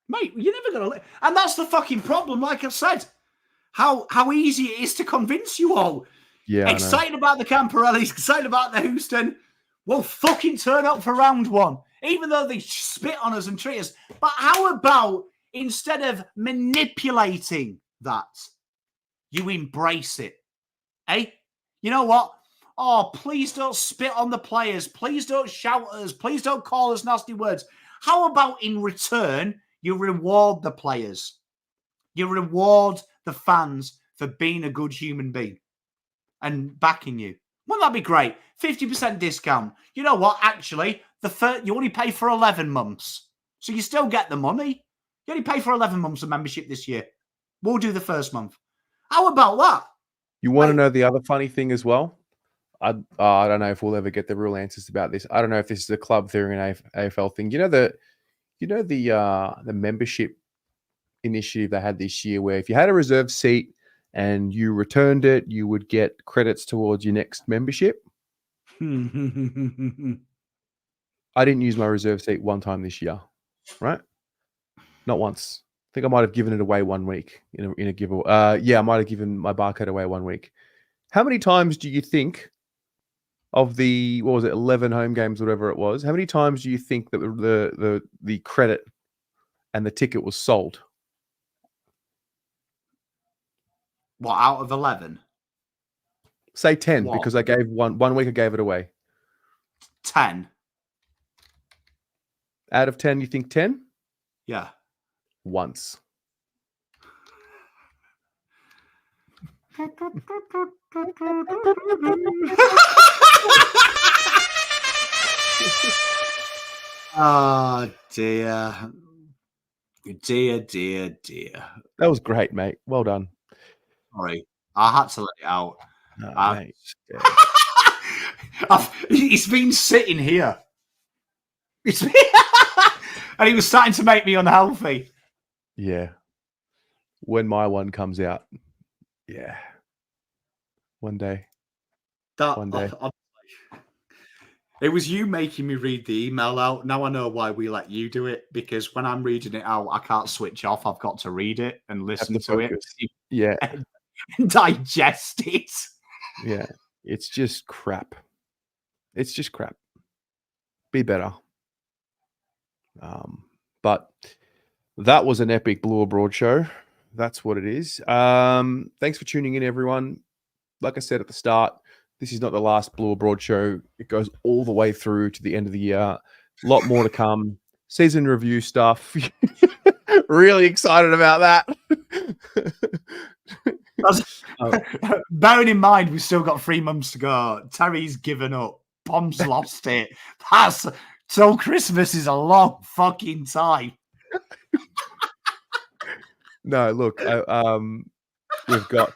mate, you're never going to... And that's the fucking problem, like I said. How easy it is to convince you all. Yeah, excited about the Camporellis, excited about the Houston. We'll fucking turn up for round one, even though they spit on us and treat us. But how about instead of manipulating that, you embrace it? Eh? You know what? Oh, please don't spit on the players. Please don't shout at us. Please don't call us nasty words. How about in return, you reward the players? You reward the fans for being a good human being and backing you. Wouldn't that be great? 50% discount. You know what? Actually, you only pay for 11 months. So you still get the money. You only pay for 11 months of membership this year. We'll do the first month. How about that? You want to know the other funny thing as well? I don't know if we'll ever get the real answers about this. I don't know if this is a club theory and AFL thing. You know the membership initiative they had this year, where if you had a reserve seat and you returned it, you would get credits towards your next membership. I didn't use my reserve seat one time this year, right? Not once. I think I might have given it away 1 week in a giveaway. Yeah, I might have given my barcode away 1 week. How many times do you think of the 11 home games, whatever it was? How many times do you think that the credit and the ticket was sold? What, out of 11? Say 10, What? because I gave one week I gave it away. 10. Out of 10, you think 10? Yeah. Once. Oh, dear. Dear. That was great, mate. Well done. Sorry. I had to let it out. No, mate. He's been sitting here. And he was starting to make me unhealthy. Yeah. When my one comes out. Yeah. One day. It was you making me read the email out. Now I know why we let you do it, because when I'm reading it out, I can't switch off. I've got to read it and listen to it. Yeah. And digest it. Yeah. It's just crap. It's just crap. Be better. But that was an epic Blue Abroad show. That's what it is. Thanks for tuning in, everyone. Like I said at the start, this is not the last Blue Abroad show. It goes all the way through to the end of the year. A lot more to come. Season review stuff. Really excited about that. Bearing in mind, we've still got 3 months to go. Terry's given up. Pom's lost it. That's till Christmas is a long fucking time. No, look, we've got.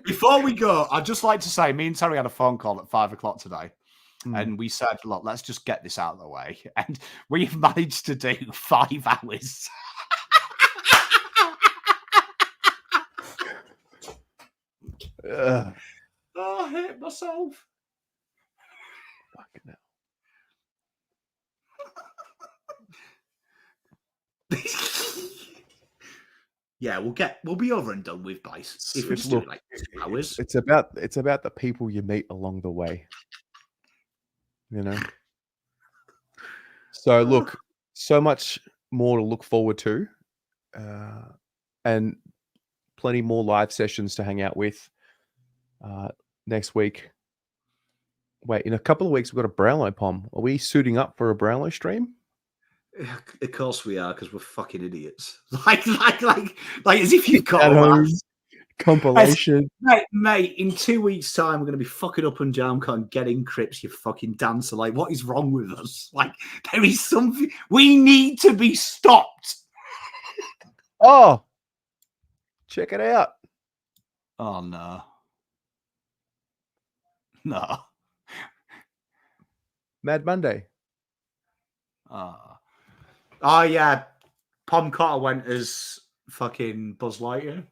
Before we go, I'd just like to say, me and Terry had a phone call at 5 o'clock today. And we said, look, let's just get this out of the way. And we've managed to do 5 hours. Oh, I hate myself. Fucking hell. Yeah, we'll be over and done with by if we just do it like 2 hours. It's about the people you meet along the way. You know. So look, so much more to look forward to, and plenty more live sessions to hang out with next week. Wait, in a couple of weeks we've got a Brownlow Pom. Are we suiting up for a Brownlow stream? Of course we are, because we're fucking idiots. Like as if you've got a compilation. Mate, in 2 weeks' time, we're going to be fucking up on JamCon getting Crips, you fucking dancer. Like, what is wrong with us? Like, there is something. We need to be stopped. Oh, check it out. Oh, no. No. Mad Monday. Oh, yeah. Pom Cotter went as fucking Buzz Lightyear.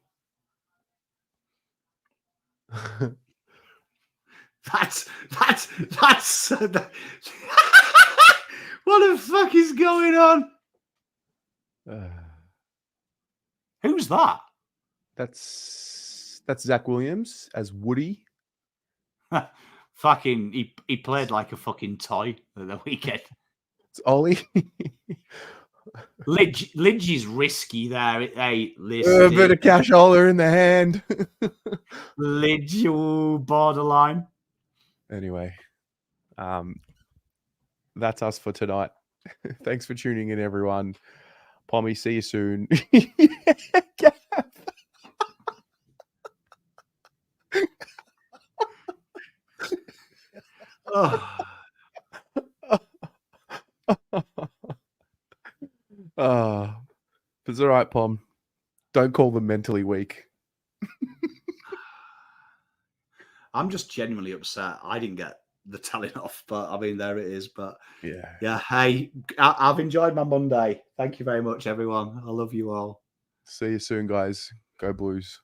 That's what the fuck is going on? Who's that? That's Zach Williams as Woody. Fucking, he played like a fucking toy at the weekend. It's Ollie. Lidge is risky there. Hey, A listen. bit of cash holder in the hand. Lidge, ooh, borderline. Anyway, that's us for tonight. Thanks for tuning in, everyone. Pommy, see you soon. Oh. It's all right, Pom. Don't call them mentally weak. I'm just genuinely upset. I didn't get the telling off, but I mean, there it is. But yeah. Hey, I've enjoyed my Monday. Thank you very much, everyone. I love you all. See you soon, guys. Go Blues.